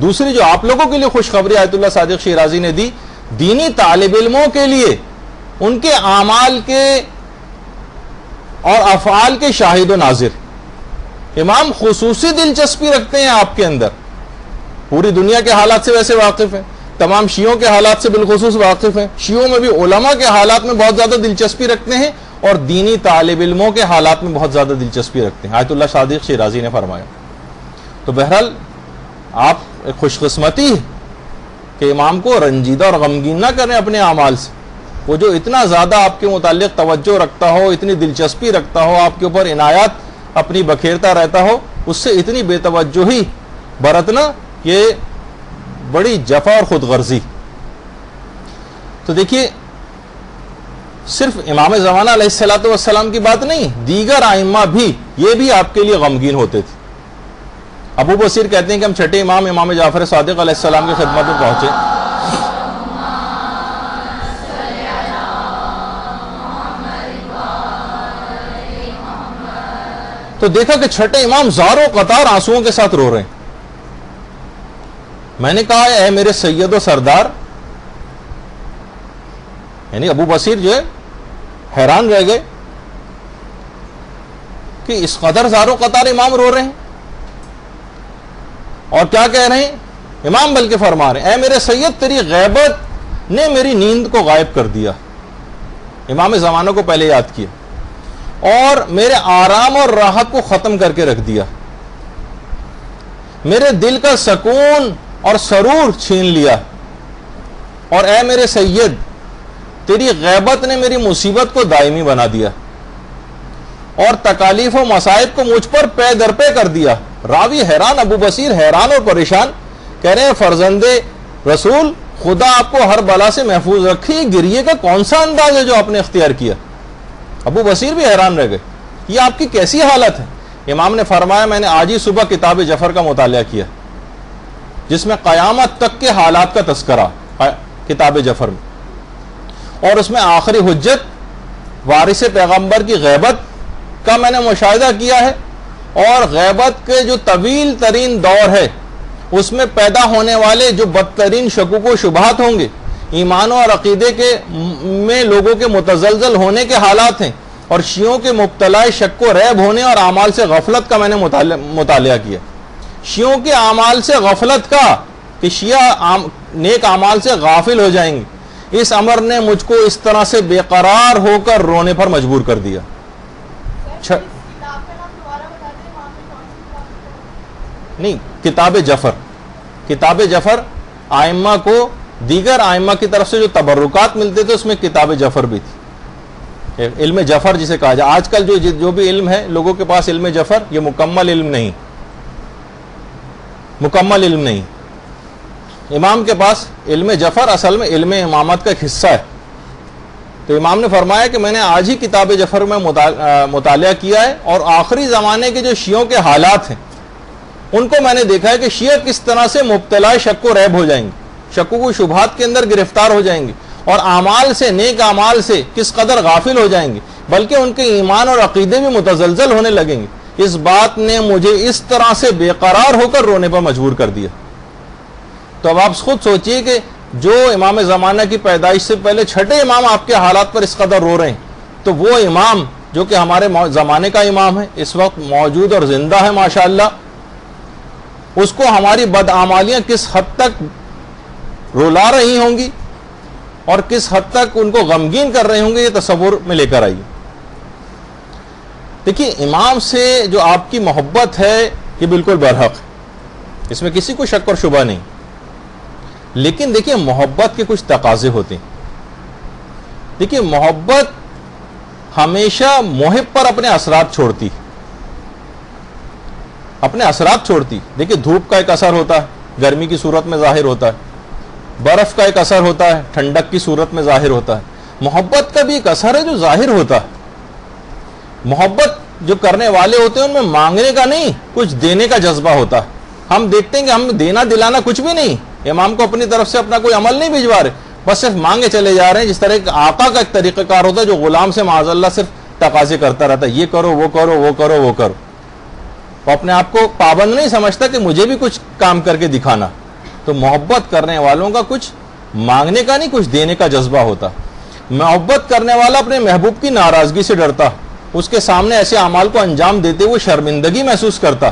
دوسری جو آپ لوگوں کے لیے خوشخبری آیت اللہ صادق شیرازی نے دی، دینی طالب علموں کے لیے ان کے اعمال کے اور افعال کے شاہد و ناظر. امام خصوصی دلچسپی رکھتے ہیں آپ کے اندر، پوری دنیا کے حالات سے ویسے واقف ہیں، تمام شیعوں کے حالات سے بالخصوص واقف ہیں، شیعوں میں بھی علماء کے حالات میں بہت زیادہ دلچسپی رکھتے ہیں اور دینی طالب علموں کے حالات میں بہت زیادہ دلچسپی رکھتے ہیں، آیت اللہ صادق شیرازی نے فرمایا. تو بہرحال آپ ایک خوش قسمتی ہے کہ امام کو رنجیدہ اور غمگین نہ کریں اپنے اعمال سے. وہ جو اتنا زیادہ آپ کے متعلق توجہ رکھتا ہو، اتنی دلچسپی رکھتا ہو، آپ کے اوپر عنایات اپنی بکھیرتا رہتا ہو، اس سے اتنی بے توجہی برتنا کہ بڑی جفا اور خود غرضی. تو دیکھیے صرف امام زمانہ علیہ الصلوۃ والسلام کی بات نہیں، دیگر ائمہ بھی یہ بھی آپ کے لیے غمگین ہوتے تھے. ابو بصیر کہتے ہیں کہ ہم چھٹے امام امام جعفر صادق علیہ السلام کی خدمت میں پہنچے. تو دیکھا کہ چھٹے امام زاروں قطار آنسوؤں کے ساتھ رو رہے ہیں. میں نے کہا اے میرے سید و سردار، یعنی ابو بصیر جو ہے حیران رہ گئے کہ اس قدر زاروں قطار امام رو رہے ہیں. اور کیا کہہ رہے ہیں امام؟ بلکہ فرما رہے ہیں اے میرے سید، تیری غیبت نے میری نیند کو غائب کر دیا. امام زمانہ کو پہلے یاد کیا اور میرے آرام اور راحت کو ختم کر کے رکھ دیا. میرے دل کا سکون اور سرور چھین لیا. اور اے میرے سید، تیری غیبت نے میری مصیبت کو دائمی بنا دیا اور تکالیف و مصائب کو مجھ پر پے در پے کر دیا. راوی حیران، ابو بصیر حیران اور پریشان، کہہ رہے ہیں فرزند رسول، خدا آپ کو ہر بلا سے محفوظ رکھے. گریے کا کون سا انداز ہے جو آپ نے اختیار کیا؟ ابو بصیر بھی حیران رہ گئے، یہ آپ کی کیسی حالت ہے؟ امام نے فرمایا میں نے آج ہی صبح کتاب جفر کا مطالعہ کیا جس میں قیامت تک کے حالات کا تذکرہ کتاب جفر میں، اور اس میں آخری حجت وارث پیغمبر کی غیبت کا میں نے مشاہدہ کیا ہے. اور غیبت کے جو طویل ترین دور ہے اس میں پیدا ہونے والے جو بدترین شکوک و شبہات ہوں گے، ایمان اور عقیدے کے میں لوگوں کے متزلزل ہونے کے حالات ہیں، اور شیعوں کے مبتلا شک و ریب ہونے اور اعمال سے غفلت کا میں نے مطالعہ کیا. شیعوں کے اعمال سے غفلت کا، کہ شیعہ نیک اعمال سے غافل ہو جائیں گے، اس امر نے مجھ کو اس طرح سے بے قرار ہو کر رونے پر مجبور کر دیا. نہیں، کتاب جفر، کتاب جفر آئمہ کو دیگر آئمہ کی طرف سے جو تبرکات ملتے تھے اس میں کتاب جفر بھی تھی. علم جفر جسے کہا جائے، آج کل جو بھی علم ہے لوگوں کے پاس علم جفر، یہ مکمل علم نہیں، مکمل علم نہیں. امام کے پاس علم جفر اصل میں علم امامت کا ایک حصہ ہے. تو امام نے فرمایا کہ میں نے آج ہی کتاب جفر میں مطالعہ کیا ہے، اور آخری زمانے کے جو شیعوں کے حالات ہیں ان کو میں نے دیکھا ہے کہ شیعہ کس طرح سے مبتلا شک و ریب ہو جائیں گے، شکوک و شبہات کے اندر گرفتار ہو جائیں گے، اور اعمال سے، نیک اعمال سے کس قدر غافل ہو جائیں گے، بلکہ ان کے ایمان اور عقیدے بھی متزلزل ہونے لگیں گے. اس بات نے مجھے اس طرح سے بے قرار ہو کر رونے پر مجبور کر دیا. تو اب آپ خود سوچئے کہ جو امام زمانہ کی پیدائش سے پہلے چھٹے امام آپ کے حالات پر اس قدر رو رہے ہیں، تو وہ امام جو کہ ہمارے زمانے کا امام ہے، اس وقت موجود اور زندہ ہے ماشاءاللہ، اس کو ہماری بدعمالیاں کس حد تک رلا رہی ہوں گی اور کس حد تک ان کو غمگین کر رہے ہوں گے، یہ تصور میں لے کر آئیے. دیکھیے امام سے جو آپ کی محبت ہے یہ بالکل برحق ہے، اس میں کسی کو شک اور شبہ نہیں. لیکن دیکھیے محبت کے کچھ تقاضے ہوتے ہیں. دیکھیے محبت ہمیشہ محب پر اپنے اثرات چھوڑتی، اپنے اثرات چھوڑتی. دیکھیے دھوپ کا ایک اثر ہوتا ہے، گرمی کی صورت میں ظاہر ہوتا ہے. برف کا ایک اثر ہوتا ہے، ٹھنڈک کی صورت میں ظاہر ہوتا ہے. محبت کا بھی ایک اثر ہے جو ظاہر ہوتا ہے. محبت جو کرنے والے ہوتے ہیں ان میں مانگنے کا نہیں، کچھ دینے کا جذبہ ہوتا ہے. ہم دیکھتے ہیں کہ ہم دینا دلانا کچھ بھی نہیں، امام کو اپنی طرف سے اپنا کوئی عمل نہیں بھجوا رہے، بس صرف مانگے چلے جا رہے ہیں. جس طرح ایک آقا کا ایک طریقہ کار ہوتا ہے جو غلام سے معاذ اللہ صرف تقاضے کرتا رہتا ہے، یہ کرو وہ کرو وہ کرو وہ کرو، وہ اپنے آپ کو پابند نہیں سمجھتا کہ مجھے بھی کچھ کام کر کے دکھانا. تو محبت کرنے والوں کا کچھ مانگنے کا نہیں، کچھ دینے کا جذبہ ہوتا. محبت کرنے والا اپنے محبوب کی ناراضگی سے ڈرتا، اس کے سامنے ایسے اعمال کو انجام دیتے ہوئے شرمندگی محسوس کرتا.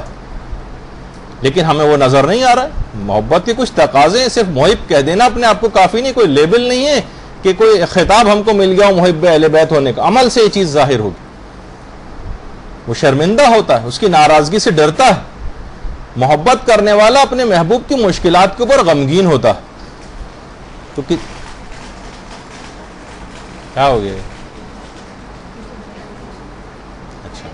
لیکن ہمیں وہ نظر نہیں آ رہا ہے. محبت کے کچھ تقاضے ہیں، صرف محب کہہ دینا اپنے آپ کو کافی نہیں، کوئی لیبل نہیں ہے کہ کوئی خطاب ہم کو مل گیا محب اہل بیت ہونے کا. عمل سے یہ چیز ظاہر ہوگی. وہ شرمندہ ہوتا ہے، اس کی ناراضگی سے ڈرتا ہے. محبت کرنے والا اپنے محبوب کی مشکلات کے اوپر غمگین ہوتا ہے. تو کیا ہو گیا؟ اچھا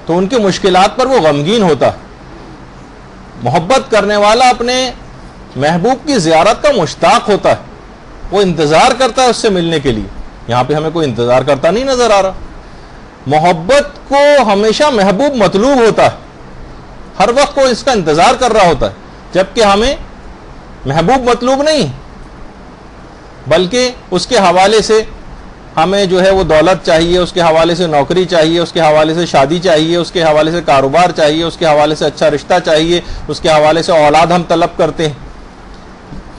تو ان کی مشکلات پر وہ غمگین ہوتا ہے. محبت کرنے والا اپنے محبوب کی زیارت کا مشتاق ہوتا ہے, وہ انتظار کرتا ہے اس سے ملنے کے لیے. یہاں پہ ہمیں کوئی انتظار کرتا نہیں نظر آ رہا. محبت کو ہمیشہ محبوب مطلوب ہوتا ہے, ہر وقت وہ اس کا انتظار کر رہا ہوتا ہے, جبکہ ہمیں محبوب مطلوب نہیں, بلکہ اس کے حوالے سے ہمیں جو ہے وہ دولت چاہیے, اس کے حوالے سے نوکری چاہیے, اس کے حوالے سے شادی چاہیے, اس کے حوالے سے کاروبار چاہیے, اس کے حوالے سے اچھا رشتہ چاہیے, اس کے حوالے سے اولاد ہم طلب کرتے ہیں.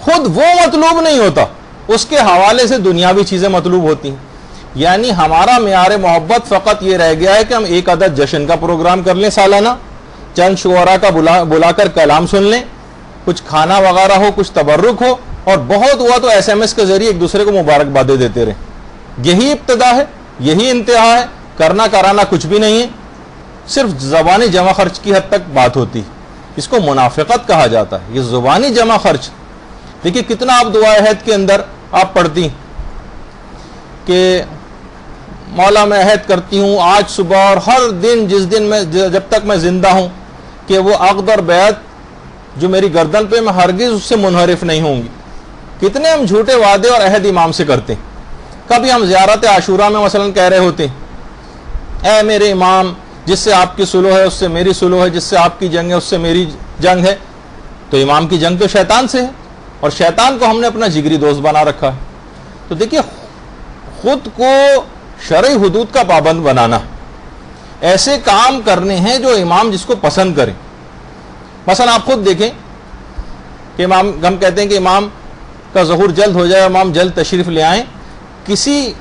خود وہ مطلوب نہیں ہوتا, اس کے حوالے سے دنیاوی چیزیں مطلوب ہوتی ہیں. یعنی ہمارا معیار محبت فقط یہ رہ گیا ہے کہ ہم ایک عدد جشن کا پروگرام کر لیں سالانہ, چند شعراء کا بلا کر کلام سن لیں, کچھ کھانا وغیرہ ہو, کچھ تبرک ہو, اور بہت ہوا تو SMS کے ذریعے ایک دوسرے کو مبارکبادیں دیتے رہیں. یہی ابتدا ہے, یہی انتہا ہے. کرنا کرانا کچھ بھی نہیں ہے, صرف زبانی جمع خرچ کی حد تک بات ہوتی ہے. اس کو منافقت کہا جاتا ہے, یہ زبانی جمع خرچ. دیکھیے کتنا آپ دعائے عہد کے اندر آپ پڑھتی کہ مولا میں عہد کرتی ہوں آج صبح اور ہر دن, جس دن میں جب تک میں زندہ ہوں, کہ وہ عقد اور بیعت جو میری گردن پہ, میں ہرگز اس سے منحرف نہیں ہوں گی. کتنے ہم جھوٹے وعدے اور عہد امام سے کرتے ہیں. کبھی ہم زیارت عاشورہ میں مثلا کہہ رہے ہوتے ہیں اے میرے امام, جس سے آپ کی سلو ہے اس سے میری سلو ہے, جس سے آپ کی جنگ ہے اس سے میری جنگ ہے. تو امام کی جنگ تو شیطان سے ہے, اور شیطان کو ہم نے اپنا جگری دوست بنا رکھا ہے. تو دیکھیے خود کو شرعی حدود کا پابند بنانا, ایسے کام کرنے ہیں جو امام جس کو پسند کریں. مثلا آپ خود دیکھیں کہ امام, ہم کہتے ہیں کہ امام کا ظہور جلد ہو جائے, امام جلد تشریف لے آئیں. کسی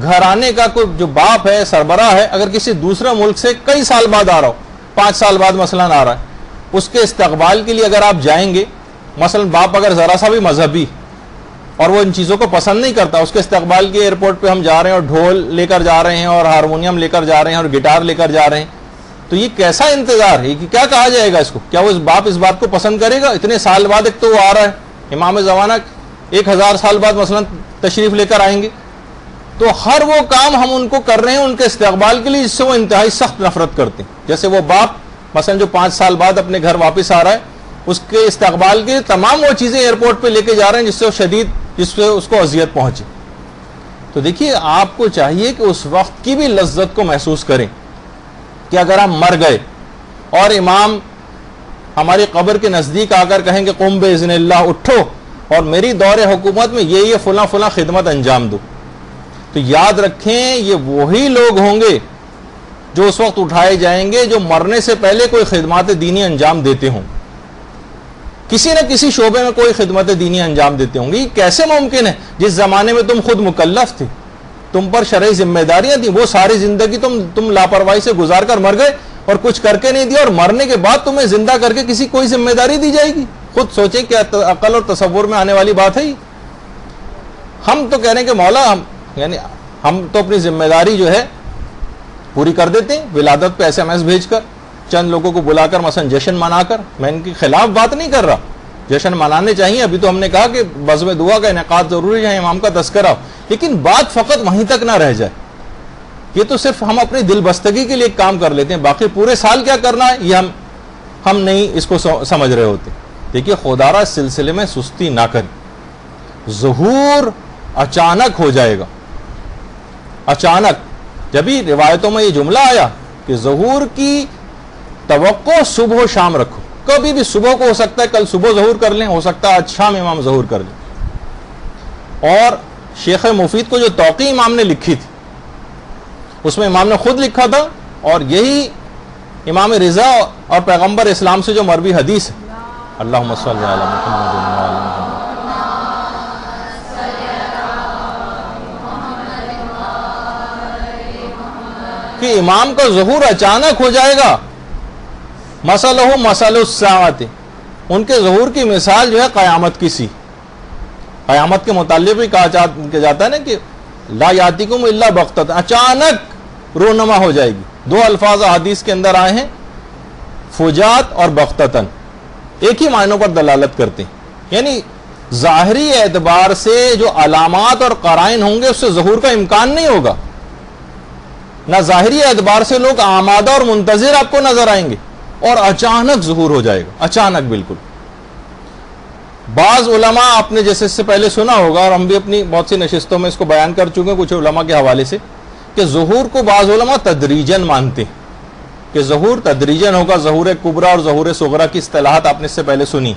گھرانے کا کوئی جو باپ ہے, سربراہ ہے, اگر کسی دوسرے ملک سے کئی سال بعد آ رہا ہو, 5 سال بعد مثلا آ رہا ہے, اس کے استقبال کے لیے اگر آپ جائیں گے, مثلا باپ اگر ذرا سا بھی مذہبی اور وہ ان چیزوں کو پسند نہیں کرتا, اس کے استقبال کے ایئرپورٹ پہ ہم جا رہے ہیں اور ڈھول لے کر جا رہے ہیں اور ہارمونیم لے کر جا رہے ہیں اور گٹار لے کر جا رہے ہیں, تو یہ کیسا انتظار ہے, کہ کیا کہا جائے گا اس کو؟ کیا وہ باپ اس بات کو پسند کرے گا؟ اتنے سال بعد ایک تو وہ آ رہا ہے, امام زمانہ 1000 سال بعد مثلا تشریف لے کر آئیں گے, تو ہر وہ کام ہم ان کو کر رہے ہیں ان کے استقبال کے لیے جس سے وہ انتہائی سخت نفرت کرتے ہیں. جیسے وہ باپ مثلا جو 5 سال بعد اپنے گھر واپس آ رہا ہے, اس کے استقبال کے لیے تمام وہ چیزیں ایئرپورٹ پہ لے کے جا رہے ہیں جس سے وہ شدید, جس سے اس کو اذیت پہنچے. تو دیکھیے آپ کو چاہیے کہ اس وقت کی بھی لذت کو محسوس کریں کہ اگر ہم مر گئے اور امام ہماری قبر کے نزدیک آ کر کہیں کہ قم باذن اللہ, اٹھو اور میری دور حکومت میں یہ فلاں فلاں خدمت انجام دو, تو یاد رکھیں یہ وہی لوگ ہوں گے جو اس وقت اٹھائے جائیں گے جو مرنے سے پہلے کوئی خدمات دینی انجام دیتے ہوں, کسی نہ کسی شعبے میں کوئی خدمت دینی انجام دیتے ہوں گے. یہ کیسے ممکن ہے جس زمانے میں تم خود مکلف تھے, تم پر شرعی ذمہ داریاں تھیں, وہ ساری زندگی تم لاپرواہی سے گزار کر مر گئے اور کچھ کر کے نہیں دیا, اور مرنے کے بعد تمہیں زندہ کر کے کسی کوئی ذمہ داری دی جائے گی؟ خود سوچیں کیا عقل اور تصور میں آنے والی بات ہے یہ. ہم تو کہہ رہے ہیں کہ مولا یعنی ہم تو اپنی ذمہ داری جو ہے پوری کر دیتے ہیں, ولادت پہ SMS بھیج کر, چند لوگوں کو بلا کر مثلا جشن منا کر. میں ان کے خلاف بات نہیں کر رہا, جشن منانے چاہیے. ابھی تو ہم نے کہا کہ بزم دعا کا انعقاد ضروری ہے, امام کا تذکرہ, لیکن بات فقط وہیں تک نہ رہ جائے. یہ تو صرف ہم اپنی دل بستگی کے لیے ایک کام کر لیتے ہیں, باقی پورے سال کیا کرنا ہے یہ ہم نہیں اس کو سمجھ رہے ہوتے. دیکھیے خودارہ اس سلسلے میں سستی نہ کریں. ظہور اچانک ہو جائے گا, اچانک. جبھی روایتوں میں یہ جملہ آیا کہ ظہور کی توقع صبح و شام رکھو, کبھی بھی صبح کو ہو سکتا ہے کل صبح ظہور کر لیں, ہو سکتا ہے آج شام امام ظہور کر لیں. اور شیخ مفید کو جو توقع امام نے لکھی تھی اس میں امام نے خود لکھا تھا, اور یہی امام رضا اور پیغمبر اسلام سے جو مروی حدیث ہے, اللہم صلی علی محمد و علی محمد, کہ امام کا ظہور اچانک ہو جائے گا. مسئلہ مسئلہ الساعت, ان کے ظہور کی مثال جو ہے قیامت کی سی. قیامت کے متعلق بھی کہا جاتا ہے نا کہ لا یاتیکم الا بغتۃ, اچانک رونما ہو جائے گی. 2 الفاظ حدیث کے اندر آئے ہیں, فجات اور بغتتاً, ایک ہی معنوں پر دلالت کرتے ہیں. یعنی ظاہری اعتبار سے جو علامات اور قرائن ہوں گے اس سے ظہور کا امکان نہیں ہوگا. نہ ظاہری اعتبار سے لوگ آمادہ اور منتظر آپ کو نظر آئیں گے، اور اچانک ظہور ہو جائے گا، اچانک بالکل۔ بعض علماء آپ نے جیسے اس سے پہلے سنا ہوگا، اور ہم بھی اپنی بہت سی نشستوں میں اس کو بیان کر چکے ہیں کچھ علماء کے حوالے سے، کہ ظہور کو بعض علماء تدریجن مانتے ہیں کہ ظہور تدریجن ہوگا، ظہور کبریٰ اور ظہور صغریٰ کی اصطلاحات آپ نے اس سے پہلے سنی۔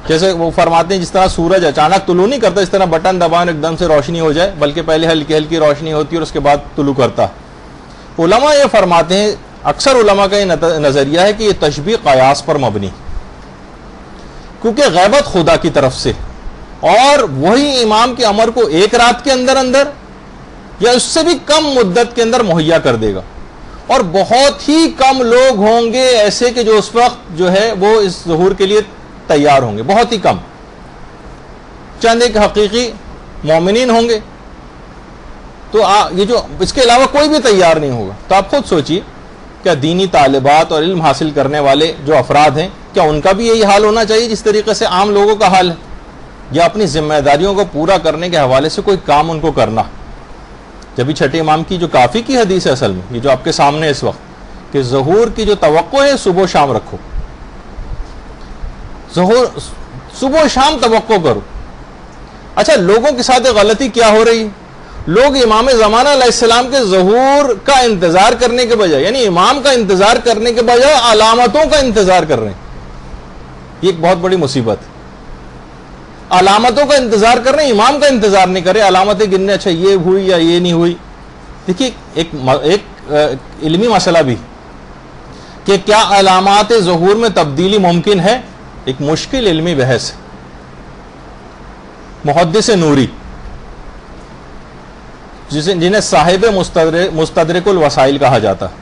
جیسے وہ فرماتے ہیں جس طرح سورج اچانک طلوع نہیں کرتا، اس طرح بٹن دبائیں ایک دم سے روشنی ہو جائے، بلکہ پہلے ہلکی ہلکی روشنی ہوتی ہے اور اس کے بعد طلوع کرتا۔ علماء یہ فرماتے ہیں، اکثر علماء کا یہ نظریہ ہے کہ یہ تشبیہ قیاس پر مبنی، کیونکہ غیبت خدا کی طرف سے، اور وہی امام کے امر کو ایک رات کے اندر اندر یا اس سے بھی کم مدت کے اندر مہیا کر دے گا، اور بہت ہی کم لوگ ہوں گے ایسے کہ جو اس وقت جو ہے وہ اس ظہور کے لیے تیار ہوں گے، بہت ہی کم، چند ایک حقیقی مومنین ہوں گے، تو یہ جو اس کے علاوہ کوئی بھی تیار نہیں ہوگا۔ تو آپ خود سوچئے، کیا دینی طالبات اور علم حاصل کرنے والے جو افراد ہیں، کیا ان کا بھی یہی حال ہونا چاہیے جس طریقے سے عام لوگوں کا حال ہے، یا اپنی ذمہ داریوں کو پورا کرنے کے حوالے سے کوئی کام ان کو کرنا؟ جبھی چھٹے امام کی جو کافی کی حدیث ہے اصل میں، یہ جو آپ کے سامنے ہے اس وقت، کہ ظہور کی جو توقع ہے صبح و شام رکھو، ظہور صبح و شام توقع کرو۔ اچھا، لوگوں کے ساتھ غلطی کیا ہو رہی ہے؟ لوگ امام زمانہ علیہ السلام کے ظہور کا انتظار کرنے کے بجائے، یعنی امام کا انتظار کرنے کے بجائے علامتوں کا انتظار کر رہے ہیں۔ یہ ایک بہت بڑی مصیبت ہے۔ علامتوں کا انتظار کر رہے ہیں، امام کا انتظار نہیں کر رہے، علامتیں گننے، اچھا یہ ہوئی یا یہ نہیں ہوئی۔ دیکھیے ایک علمی مسئلہ بھی کہ کیا علامات ظہور میں تبدیلی ممکن ہے، ایک مشکل علمی بحث ہے۔ محدث نوری جنہیں صاحب مستدرک الوسائل کہا جاتا ہے،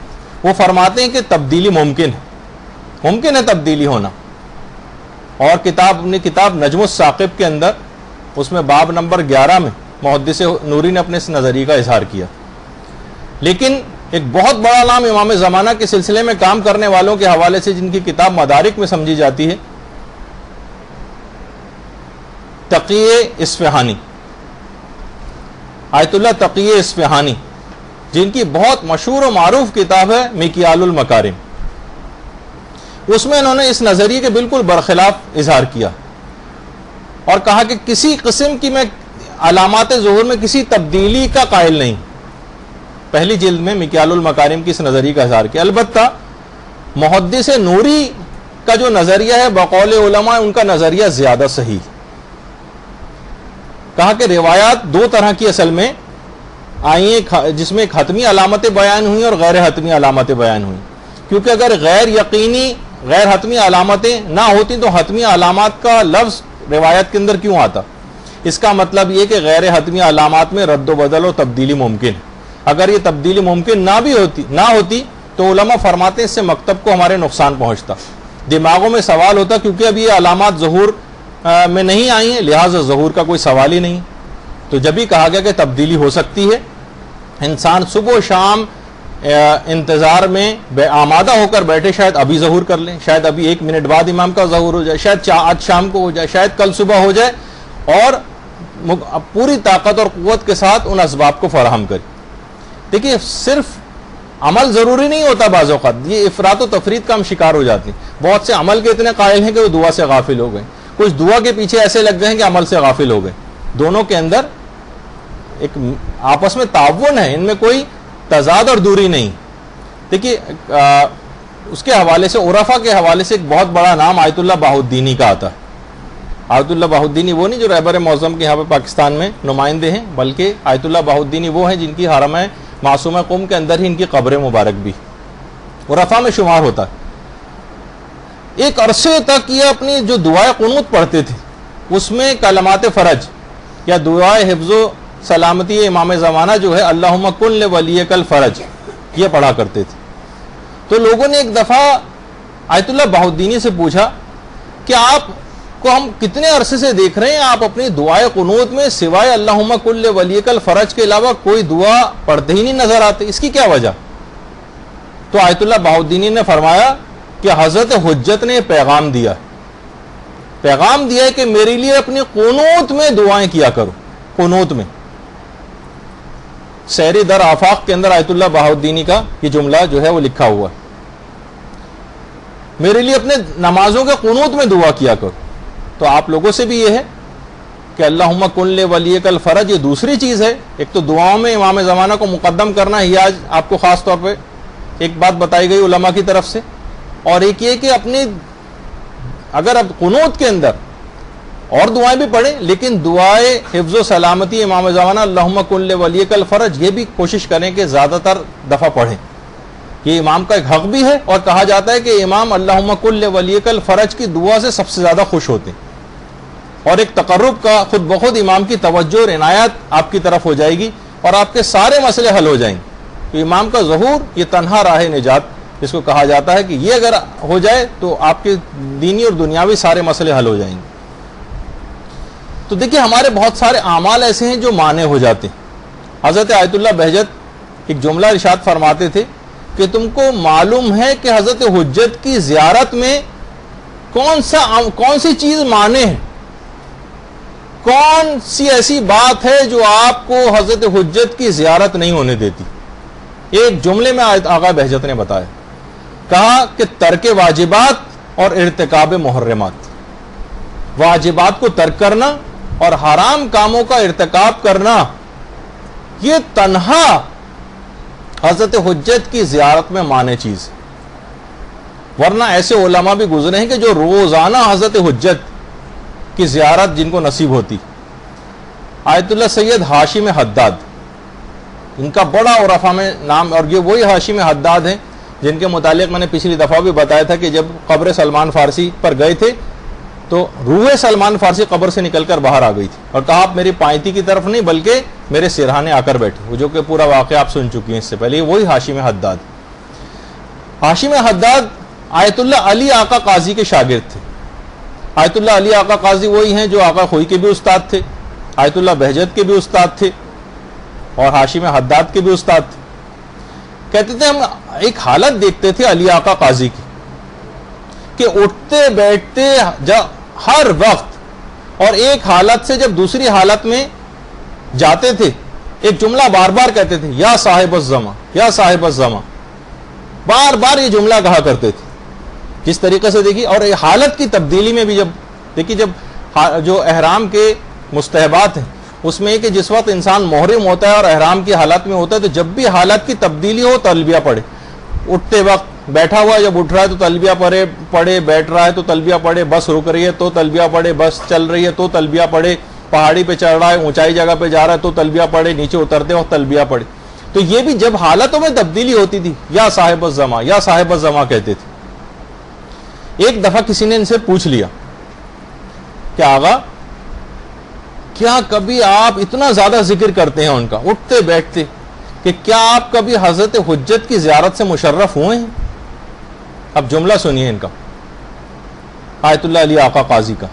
وہ فرماتے ہیں کہ تبدیلی ممکن ہے تبدیلی ہونا، اور اپنی کتاب نجم الثاقب کے اندر اس میں باب نمبر 11 میں محدث نوری نے اپنے اس نظریے کا اظہار کیا۔ لیکن ایک بہت بڑا نام امام زمانہ کے سلسلے میں کام کرنے والوں کے حوالے سے جن کی کتاب مدارک میں سمجھی جاتی ہے، تقی اصفہانی، آیت اللہ تقی اصفہانی، جن کی بہت مشہور و معروف کتاب ہے مکیال المکارم، اس میں انہوں نے اس نظریے کے بالکل برخلاف اظہار کیا اور کہا کہ کسی قسم کی میں علامات ظہور میں کسی تبدیلی کا قائل نہیں۔ پہلی جلد میں مکیال المکارم کی اس نظریے کا اظہار کیا۔ البتہ محدث نوری کا جو نظریہ ہے بقول علماء ان کا نظریہ زیادہ صحیح، کہا کہ روایات دو طرح کی اصل میں آئی ہیں، جس میں ایک حتمی علامتیں بیان ہوئی اور غیر حتمی علامتیں بیان ہوئی، کیونکہ اگر غیر یقینی غیر حتمی علامتیں نہ ہوتی تو حتمی علامات کا لفظ روایت کے اندر کیوں آتا؟ اس کا مطلب یہ کہ غیر حتمی علامات میں رد و بدل و تبدیلی ممکن ہے۔ اگر یہ تبدیلی ممکن نہ ہوتی تو علماء فرماتے ہیں اس سے مکتب کو ہمارے نقصان پہنچتا، دماغوں میں سوال ہوتا، کیونکہ اب یہ علامات ظہور میں نہیں آئی ہیں، لہٰذا ظہور کا کوئی سوال ہی نہیں۔ تو جب ہی کہا گیا کہ تبدیلی ہو سکتی ہے، انسان صبح و شام انتظار میں آمادہ ہو کر بیٹھے، شاید ابھی ظہور کر لیں، شاید ابھی 1 منٹ بعد امام کا ظہور ہو جائے، شاید آج شام کو ہو جائے، شاید کل صبح ہو جائے، اور پوری طاقت اور قوت کے ساتھ ان اسباب کو فراہم کرے۔ دیکھیے صرف عمل ضروری نہیں ہوتا، بعض اوقات یہ افراط و تفرید کا ہم شکار ہو جاتے ہیں۔ بہت سے عمل کے اتنے قائل ہیں کہ وہ دعا سے غافل ہو گئے، کچھ دعا کے پیچھے ایسے لگ گئے ہیں کہ عمل سے غافل ہو گئے۔ دونوں کے اندر ایک آپس میں تعاون ہے، ان میں کوئی تضاد اور دوری نہیں۔ دیکھیے اس کے حوالے سے، عرفا کے حوالے سے ایک بہت بڑا نام آیت اللہ بہاؤالدینی کا آتا ہے۔ آیت اللہ بہاؤالدینی وہ نہیں جو رہبر معظم کے یہاں پہ پاکستان میں نمائندے ہیں، بلکہ آیت اللہ بہاؤالدینی وہ ہیں جن کی حرم معصومہ قم کے اندر ہی ان کی قبر مبارک بھی عرفا میں شمار ہوتا ہے۔ ایک عرصے تک یہ اپنی جو دعائے قنوت پڑھتے تھے، اس میں کلمات فرج یا دعائے حفظ و سلامتی امام زمانہ جو ہے اللہم کن لولیک الفرج، یہ پڑھا کرتے تھے۔ تو لوگوں نے ایک دفعہ آیت اللہ بہاؤالدینی سے پوچھا کہ آپ کو ہم کتنے عرصے سے دیکھ رہے ہیں، آپ اپنی دعائے قنوت میں سوائے اللہم کن لولیک الفرج کے علاوہ کوئی دعا پڑھتے ہی نہیں نظر آتے، اس کی کیا وجہ؟ تو آیت اللہ بہاؤالدینی نے فرمایا کہ حضرت حجت نے پیغام دیا ہے کہ میرے لیے اپنی قنوت میں دعائیں کیا کرو، قنوت میں۔ سیری در آفاق کے اندر آیت اللہ بہاؤالدینی کا یہ جملہ جو ہے وہ لکھا ہوا ہے، میرے لیے اپنے نمازوں کے قنوت میں دعا کیا کرو۔ تو آپ لوگوں سے بھی یہ ہے کہ اللہم کن لولیک الفرج، یہ دوسری چیز ہے۔ ایک تو دعاؤں میں امام زمانہ کو مقدم کرنا، یہ آج آپ کو خاص طور پہ ایک بات بتائی گئی علماء کی طرف سے، اور ایک یہ کہ اپنی اگر اب قنوت کے اندر اور دعائیں بھی پڑھیں، لیکن دعائے حفظ و سلامتی امام زمانہ اللہم کن لولیک الفرج یہ بھی کوشش کریں کہ زیادہ تر دفعہ پڑھیں۔ یہ امام کا ایک حق بھی ہے، اور کہا جاتا ہے کہ امام اللہم کن لولیک الفرج کی دعا سے سب سے زیادہ خوش ہوتے ہیں، اور ایک تقرب کا خود بخود امام کی توجہ اور عنایت آپ کی طرف ہو جائے گی، اور آپ کے سارے مسئلے حل ہو جائیں گے۔ تو امام کا ظہور یہ تنہا راہ نجات جس کو کہا جاتا ہے کہ یہ اگر ہو جائے تو آپ کے دینی اور دنیاوی سارے مسئلے حل ہو جائیں گے۔ تو دیکھیے ہمارے بہت سارے اعمال ایسے ہیں جو مانع ہو جاتے ہیں۔ حضرت آیت اللہ بہجت ایک جملہ ارشاد فرماتے تھے کہ تم کو معلوم ہے کہ حضرت حجت کی زیارت میں کون سی چیز مانع ہے، کون سی ایسی بات ہے جو آپ کو حضرت حجت کی زیارت نہیں ہونے دیتی؟ ایک جملے میں آقا بہجت نے بتایا، کہا کہ ترک واجبات اور ارتکاب محرمات، واجبات کو ترک کرنا اور حرام کاموں کا ارتکاب کرنا یہ تنہا حضرت حجت کی زیارت میں مانع چیز ہے۔ ورنہ ایسے علماء بھی گزرے ہیں کہ جو روزانہ حضرت حجت کی زیارت جن کو نصیب ہوتی۔ آیت اللہ سید ہاشم حداد، ان کا بڑا عرفا میں نام، اور یہ وہی ہاشم حداد ہیں جن کے متعلق میں نے پچھلی دفعہ بھی بتایا تھا کہ جب قبر سلمان فارسی پر گئے تھے تو روح سلمان فارسی قبر سے نکل کر باہر آ گئی تھی، اور کہا آپ میری پائنتی کی طرف نہیں بلکہ میرے سرہانے آ کر بیٹھے، وہ جو کہ پورا واقعہ آپ سن چکی ہیں اس سے پہلے۔ وہی ہاشم حداد، ہاشم حداد آیت اللہ علی آقا قاضی کے شاگرد تھے۔ آیت اللہ علی آقا قاضی وہی ہیں جو آقا خوئی کے بھی استاد تھے، آیت اللہ بہجت کے بھی استاد تھے، اور ہاشم حداد کے بھی استاد تھے۔ کہتے تھے ہم ایک حالت دیکھتے تھے علی آقا قاضی کی کہ اٹھتے بیٹھتے ہر وقت، اور ایک حالت سے جب دوسری حالت میں جاتے تھے ایک جملہ بار بار کہتے تھے، یا صاحب الزماں، یا صاحب الزماں، بار بار یہ جملہ کہا کرتے تھے۔ جس طریقے سے دیکھیے، اور حالت کی تبدیلی میں بھی جب دیکھیے، جب جو احرام کے مستحبات ہیں اس میں کہ جس وقت انسان محرم ہوتا ہے اور احرام کی حالت میں ہوتا ہے تو جب بھی حالت کی تبدیلی ہو تلبیہ پڑھے، اٹھتے وقت بیٹھا ہوا جب اٹھ رہا ہے تو تلبیہ پڑھے، بیٹھ رہا ہے تو تلبیہ پڑھے، بس رک رہی ہے تو تلبیہ پڑھے، بس چل رہی ہے تو تلبیہ پڑھے، پہاڑی پہ چڑھ رہا ہے، اونچائی جگہ پہ جا رہا ہے تو تلبیہ پڑھے، نیچے اترتے وقت تلبیہ پڑھے۔ تو یہ بھی جب حالتوں میں تبدیلی ہوتی تھی یا صاحب الزماں، یا صاحب الزماں کہتے تھے۔ ایک دفعہ کسی نے ان سے پوچھ لیا کہ آغا کیا کبھی آپ اتنا زیادہ ذکر کرتے ہیں ان کا اٹھتے بیٹھتے کہ کیا آپ کبھی حضرت حجت کی زیارت سے مشرف ہوئے ہیں؟ اب جملہ سنیے ان کا، آیت اللہ علی آقا قاضی کا،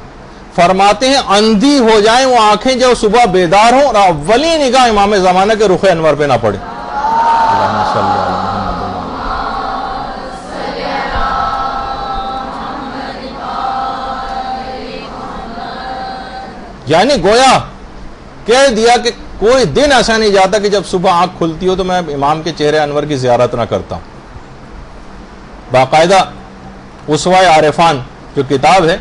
فرماتے ہیں اندھی ہو جائیں وہ آنکھیں جو صبح بیدار ہوں اور اولی نگاہ امام زمانہ کے رخ انور پہ نہ پڑے۔ اللہم صلی علی یعنی گویا کہہ دیا کہ کوئی دن ایسا نہیں جاتا کہ جب صبح آنکھ کھلتی ہو تو میں امام کے چہرے انور کی زیارت نہ کرتا ہوں۔ باقاعدہ اسوہ عارفان جو کتاب ہے،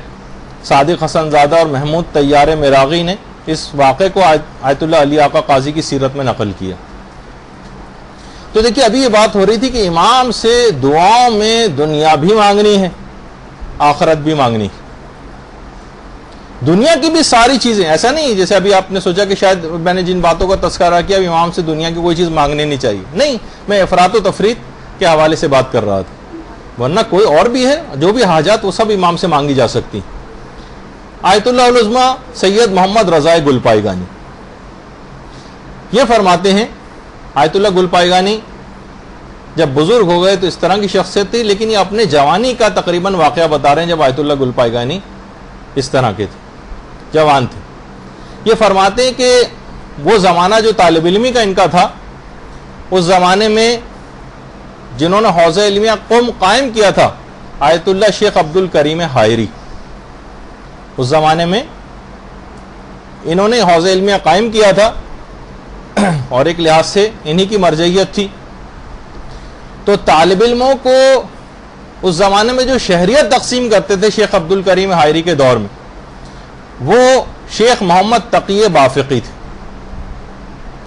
صادق حسن زادہ اور محمود طیار مراغی نے اس واقعے کو آیت اللہ علی آقا قاضی کی سیرت میں نقل کیا۔ تو دیکھیے ابھی یہ بات ہو رہی تھی کہ امام سے دعاؤں میں دنیا بھی مانگنی ہے، آخرت بھی مانگنی ہے، دنیا کی بھی ساری چیزیں۔ ایسا نہیں جیسے ابھی آپ نے سوچا کہ شاید میں نے جن باتوں کا تذکرہ کیا امام سے دنیا کی کوئی چیز مانگنی نہیں چاہیے، نہیں، میں افراط و تفریط کے حوالے سے بات کر رہا تھا، ورنہ کوئی اور بھی ہے جو بھی حاجات وہ سب امام سے مانگی جا سکتی۔ آیت اللہ العظمیٰ سید محمد رضا گلپائیگانی یہ فرماتے ہیں، آیت اللہ گلپائیگانی جب بزرگ ہو گئے تو اس طرح کی شخصیت تھی، لیکن یہ اپنے جوانی کا تقریباً واقعہ بتا رہے ہیں جب آیت اللہ گلپائیگانی اس طرح کے تھے، جوان تھے۔ یہ فرماتے ہیں کہ وہ زمانہ جو طالب علمی کا ان کا تھا، اس زمانے میں جنہوں نے حوزہ علمیہ قوم قائم کیا تھا آیت اللہ شیخ عبد الکریم حائری، اس زمانے میں انہوں نے حوزہ علمیہ قائم کیا تھا، اور ایک لحاظ سے انہی کی مرجعیت تھی. تو طالب علموں کو اس زمانے میں جو شہریت تقسیم کرتے تھے شیخ عبد الکریم حائری کے دور میں، وہ شیخ محمد تقی بافقی تھے.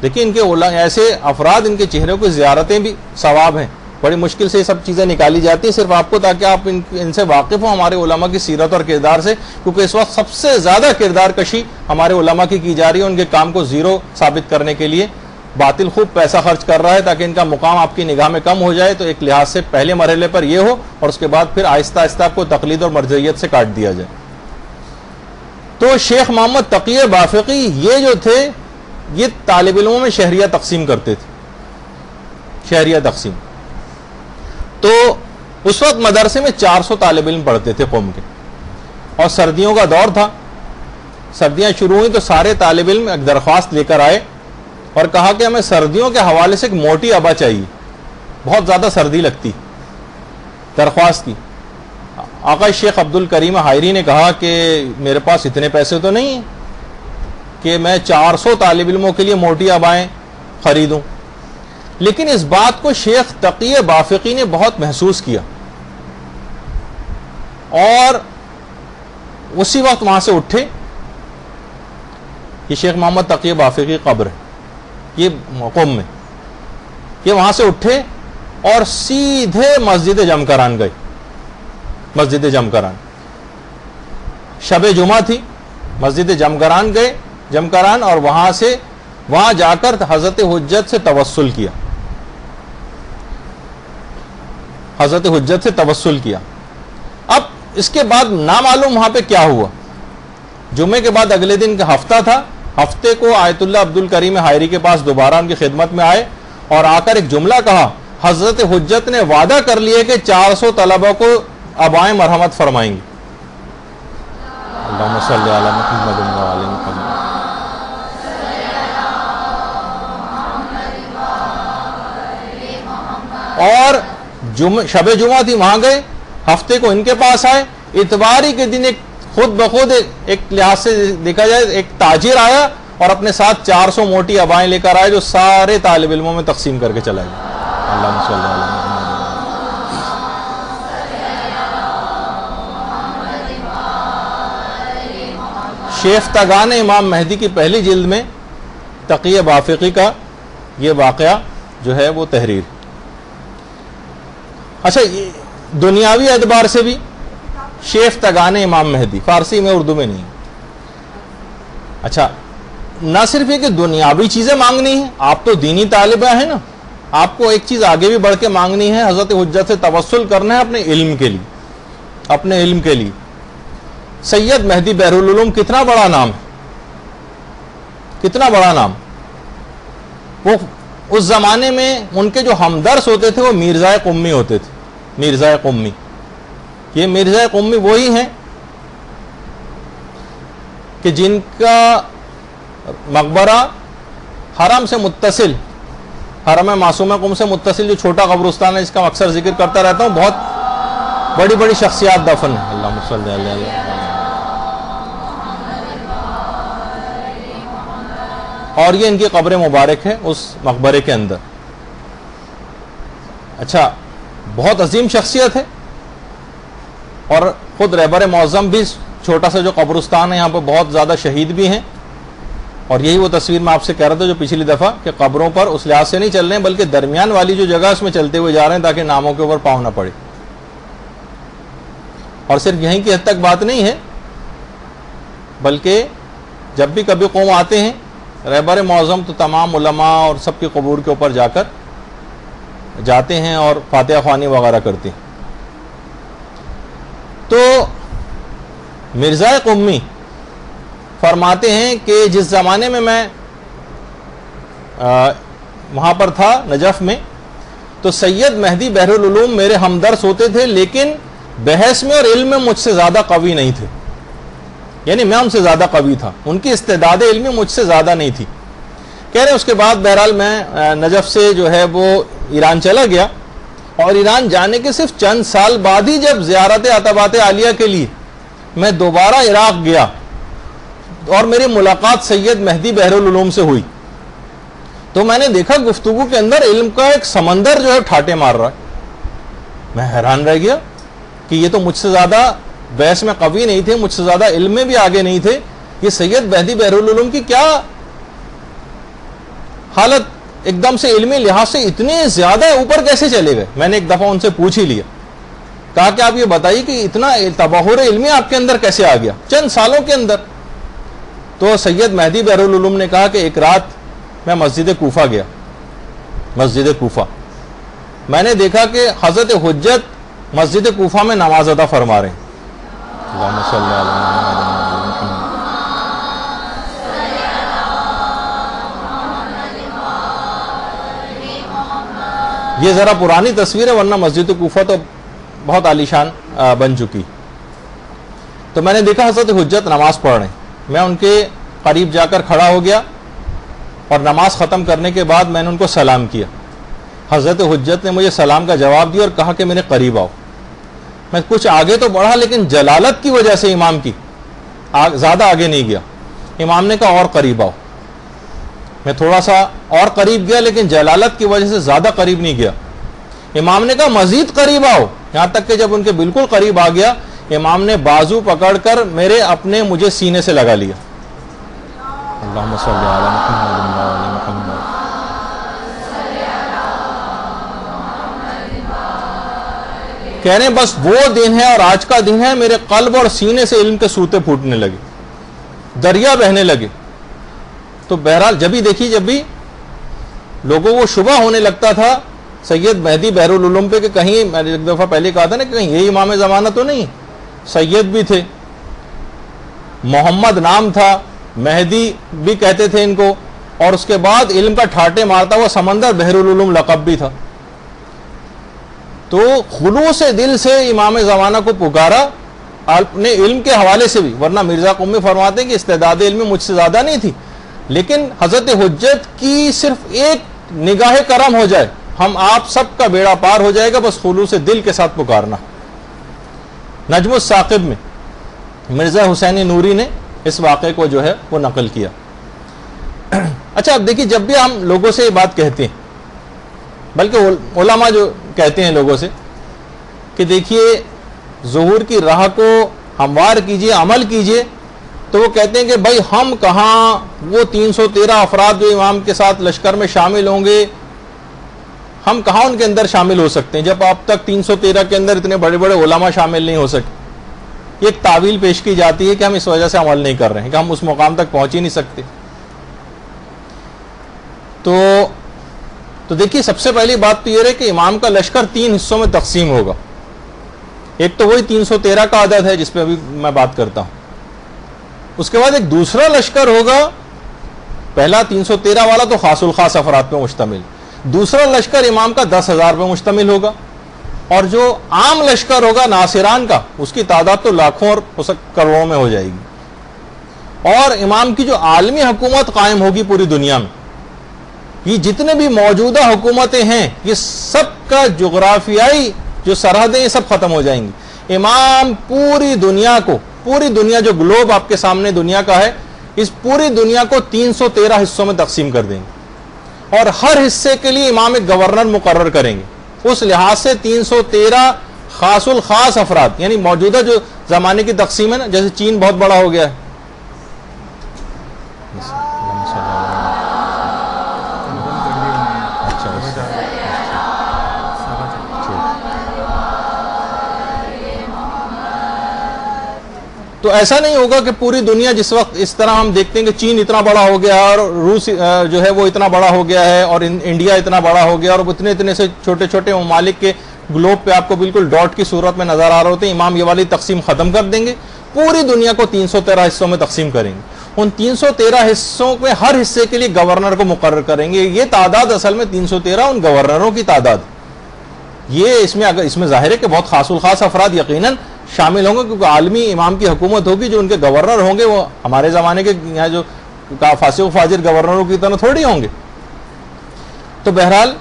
دیکھیں ان کے ایسے افراد، ان کے چہروں کی زیارتیں بھی ثواب ہیں. بڑی مشکل سے یہ سب چیزیں نکالی جاتی ہیں صرف آپ کو، تاکہ آپ ان سے واقف ہوں ہمارے علماء کی سیرت اور کردار سے، کیونکہ اس وقت سب سے زیادہ کردار کشی ہمارے علماء کی جا رہی ہے. ان کے کام کو زیرو ثابت کرنے کے لیے باطل خوب پیسہ خرچ کر رہا ہے تاکہ ان کا مقام آپ کی نگاہ میں کم ہو جائے. تو ایک لحاظ سے پہلے مرحلے پر یہ ہو، اور اس کے بعد پھر آہستہ آہستہ آپ کو تقلید اور مرجعیت سے کاٹ دیا جائے. تو شیخ محمد تقی بافقی یہ جو تھے، یہ طالب علموں میں شہریہ تقسیم کرتے تھے. شہریہ تقسیم. تو اس وقت مدرسے میں 400 طالب علم پڑھتے تھے قوم کے، اور سردیوں کا دور تھا. سردیاں شروع ہوئیں تو سارے طالب علم ایک درخواست لے کر آئے اور کہا کہ ہمیں سردیوں کے حوالے سے ایک موٹی ابا چاہیے، بہت زیادہ سردی لگتی. درخواست کی. آقا شیخ عبد الکریم حائری نے کہا کہ میرے پاس اتنے پیسے تو نہیں ہیں کہ میں 400 طالب علموں کے لیے موٹی ابائیں خریدوں. لیکن اس بات کو شیخ تقی بافقی نے بہت محسوس کیا، اور اسی وقت وہاں سے اٹھے. یہ شیخ محمد تقی بافقی قبر ہے یہ قم میں. یہ وہاں سے اٹھے اور سیدھے مسجد جمکران گئے. مسجد جمکران شب جمعہ تھی، مسجد جمکران گئے. جمکران، اور وہاں جا کر حضرت حجت سے توسل کیا. حضرت حجت سے توسل کیا. اب اس کے بعد نامعلوم وہاں پہ کیا ہوا. جمعے کے بعد اگلے دن کا ہفتہ تھا. ہفتے کو آیت اللہ عبد الکریم حائری کے پاس دوبارہ ان کی خدمت میں آئے اور آ کر ایک جملہ کہا. حضرت حجت نے وعدہ کر لیا کہ 400 طلبہ کو ابائیں مرحمت فرمائیں گی. اللہم صلی علی محمد و علی محمد. اور شب جمعہ تھی، وہاں گئے. ہفتے کو ان کے پاس آئے. اتواری کے دن ایک خود بخود ایک لحاظ سے دیکھا جائے ایک تاجر آیا اور اپنے ساتھ 400 موٹی ابائیں لے کر آئے جو سارے طالب علموں میں تقسیم کر کے چلا گیا. اللہم صلی علی محمد. شیفتگان امام مہدی کی پہلی جلد میں تقی بافقی کا یہ واقعہ جو ہے وہ تحریر. اچھا، دنیاوی اعتبار سے بھی شیفتگان امام مہدی، فارسی میں اردو میں نہیں. اچھا، نہ صرف یہ کہ دنیاوی چیزیں مانگنی ہیں، آپ تو دینی طالبہ ہیں نا، آپ کو ایک چیز آگے بھی بڑھ کے مانگنی ہے. حضرت حجت سے توسل کرنا ہے اپنے علم کے لیے. اپنے علم کے لیے سید مہدی بحرالعلوم کتنا بڑا نام ہے، کتنا بڑا نام. وہ اس زمانے میں ان کے جو ہمدرس ہوتے تھے وہ میرزا قمی ہوتے تھے. میرزا قمی، یہ مرزا قمی وہی ہیں کہ جن کا مقبرہ حرم سے متصل، حرم معصومہ قم سے متصل جو چھوٹا قبرستان ہے جس کا اکثر ذکر کرتا رہتا ہوں، بہت بڑی بڑی شخصیات دفن ہیں. اللہم صلی علی محمد. اور یہ ان کی قبر مبارک ہے اس مقبرے کے اندر. اچھا، بہت عظیم شخصیت ہے. اور خود رہبر معظم بھی چھوٹا سا جو قبرستان ہے یہاں پہ بہت زیادہ شہید بھی ہیں. اور یہی وہ تصویر میں آپ سے کہہ رہا تھا جو پچھلی دفعہ کہ قبروں پر اس لحاظ سے نہیں چل رہے ہیں بلکہ درمیان والی جو جگہ اس میں چلتے ہوئے جا رہے ہیں تاکہ ناموں کے اوپر پاؤں نہ پڑے. اور صرف یہیں کی حد تک بات نہیں ہے بلکہ جب بھی کبھی قوم آتے ہیں رہبر معظم تو تمام علماء اور سب کی قبور کے اوپر جا کر جاتے ہیں اور فاتحہ خوانی وغیرہ کرتے ہیں. تو مرزا قمی فرماتے ہیں کہ جس زمانے میں وہاں پر تھا نجف میں تو سید مہدی بحرالعلوم میرے ہمدرس ہوتے تھے لیکن بحث میں اور علم میں مجھ سے زیادہ قوی نہیں تھے. یعنی میں ان سے زیادہ قوی تھا، ان کی استعداد علمی مجھ سے زیادہ نہیں تھی. کہہ رہے اس کے بعد بہرحال میں نجف سے جو ہے وہ ایران چلا گیا اور ایران جانے کے صرف چند سال بعد ہی جب زیارت عتبات عالیہ کے لیے میں دوبارہ عراق گیا اور میری ملاقات سید مہدی بحرالعلوم سے ہوئی تو میں نے دیکھا گفتگو کے اندر علم کا ایک سمندر جو ہے ٹھاٹے مار رہا ہے. میں حیران رہ گیا کہ یہ تو مجھ سے زیادہ بحث میں قوی نہیں تھے, مجھ سے زیادہ علم میں بھی آگے نہیں تھے, یہ سید مہدی بحرالعلوم کی کیا حالت, ایک دم سے علمی لحاظ سے اتنے زیادہ اوپر کیسے چلے گئے. میں نے ایک دفعہ ان سے پوچھ ہی لیا, کہا کہ آپ یہ بتائیے کہ اتنا تبحر علمی آپ کے اندر کیسے آ گیا چند سالوں کے اندر. تو سید مہدی بحرالعلوم نے کہا کہ ایک رات میں مسجد کوفہ گیا, مسجد کوفہ میں نے دیکھا کہ حضرت حجت مسجد کوفہ میں نماز ادا فرما رہے ہیں. اللہم صلی علی محمد. یہ ذرا پرانی تصویر ہے, ورنہ مسجد کوفہ تو بہت عالیشان بن چکی. تو میں نے دیکھا حضرت حجت نماز پڑھ رہے ہیں. میں ان کے قریب جا کر کھڑا ہو گیا اور نماز ختم کرنے کے بعد میں نے ان کو سلام کیا. حضرت حجت نے مجھے سلام کا جواب دیا اور کہا کہ میرے قریب آؤ. میں کچھ آگے تو بڑھا, لیکن جلالت کی وجہ سے امام کی زیادہ آگے نہیں گیا. امام نے کہا اور قریب آؤ. میں تھوڑا سا اور قریب گیا, لیکن جلالت کی وجہ سے زیادہ قریب نہیں گیا. امام نے کہا مزید قریب آؤ, یہاں تک کہ جب ان کے بالکل قریب آ گیا, امام نے بازو پکڑ کر مجھے سینے سے لگا لیا. اللہم صلی علی محمد وعلی محمد. کہہ رہے ہیں بس وہ دن ہے اور آج کا دن ہے, میرے قلب اور سینے سے علم کے سوتے پھوٹنے لگے, دریا بہنے لگے. تو بہرحال جب بھی لوگوں کو شبہ ہونے لگتا تھا سید مہدی بحرالعلوم پہ کہ کہیں, میں نے ایک دفعہ پہلے کہا تھا نا کہ کہیں یہ امام زمانہ تو نہیں, سید بھی تھے, محمد نام تھا, مہدی بھی کہتے تھے ان کو, اور اس کے بعد علم کا ٹھاٹے مارتا ہوا سمندر بحرالعلوم لقب بھی تھا. تو خلوص دل سے امام زمانہ کو پکارا اپنے علم کے حوالے سے بھی, ورنہ مرزا قمی فرماتے ہیں کہ استعداد علمی مجھ سے زیادہ نہیں تھی, لیکن حضرت حجت کی صرف ایک نگاہ کرم ہو جائے, ہم آپ سب کا بیڑا پار ہو جائے گا, بس خلوص دل کے ساتھ پکارنا. نجم الثاقب میں مرزا حسین نوری نے اس واقعے کو جو ہے وہ نقل کیا. اچھا اب دیکھیے, جب بھی ہم لوگوں سے یہ بات کہتے ہیں, بلکہ علماء جو کہتے ہیں لوگوں سے کہ دیکھیے ظہور کی راہ کو ہموار کیجئے, عمل کیجئے, تو وہ کہتے ہیں کہ بھائی ہم کہاں وہ 313 افراد جو امام کے ساتھ لشکر میں شامل ہوں گے, ہم کہاں ان کے اندر شامل ہو سکتے ہیں جب اب تک 313 کے اندر اتنے بڑے بڑے علماء شامل نہیں ہو سکتے. یہ ایک تعویل پیش کی جاتی ہے کہ ہم اس وجہ سے عمل نہیں کر رہے ہیں کہ ہم اس مقام تک پہنچ ہی نہیں سکتے. تو دیکھیے سب سے پہلی بات تو یہ ہے کہ امام کا لشکر 3 حصوں میں تقسیم ہوگا. ایک تو وہی 313 کا عدد ہے جس پہ ابھی میں بات کرتا ہوں. اس کے بعد ایک دوسرا لشکر ہوگا, پہلا 313 والا تو خاص الخاص افراد پہ مشتمل, دوسرا لشکر امام کا 10,000 پہ مشتمل ہوگا, اور جو عام لشکر ہوگا ناصران کا, اس کی تعداد تو لاکھوں اور کروڑوں میں ہو جائے گی. اور امام کی جو عالمی حکومت قائم ہوگی پوری دنیا میں, یہ جتنے بھی موجودہ حکومتیں ہیں یہ سب کا جغرافیائی جو سرحدیں یہ سب ختم ہو جائیں گی. امام پوری دنیا جو گلوب آپ کے سامنے دنیا کا ہے, اس پوری دنیا کو 313 حصوں میں تقسیم کر دیں گے, اور ہر حصے کے لیے امام ایک گورنر مقرر کریں گے. اس لحاظ سے 313 خاص الخاص افراد, یعنی موجودہ جو زمانے کی تقسیم ہے نا, جیسے چین بہت بڑا ہو گیا ہے, تو ایسا نہیں ہوگا کہ پوری دنیا جس وقت اس طرح ہم دیکھتے ہیں کہ چین اتنا بڑا ہو گیا اور روس جو ہے وہ اتنا بڑا ہو گیا ہے اور انڈیا اتنا بڑا ہو گیا, اور اتنے سے چھوٹے چھوٹے ممالک کے گلوب پہ آپ کو بالکل ڈاٹ کی صورت میں نظر آ رہے ہوتے ہیں. امام یہ والی تقسیم ختم کر دیں گے, پوری دنیا کو 313 حصوں میں تقسیم کریں گے. ان 313 حصوں میں ہر حصے کے لیے گورنر کو مقرر کریں گے. یہ تعداد اصل میں 313 ان گورنروں کی تعداد. یہ اس میں ظاہر ہے کہ بہت خاص الخاص افراد یقیناً شامل ہوں گے, کیونکہ عالمی امام کی حکومت ہوگی. جو ان کے گورنر ہوں گے وہ ہمارے زمانے کے یہاں جو فاسق و فاجر گورنروں کی طرح تھوڑی ہوں گے. تو بہرحال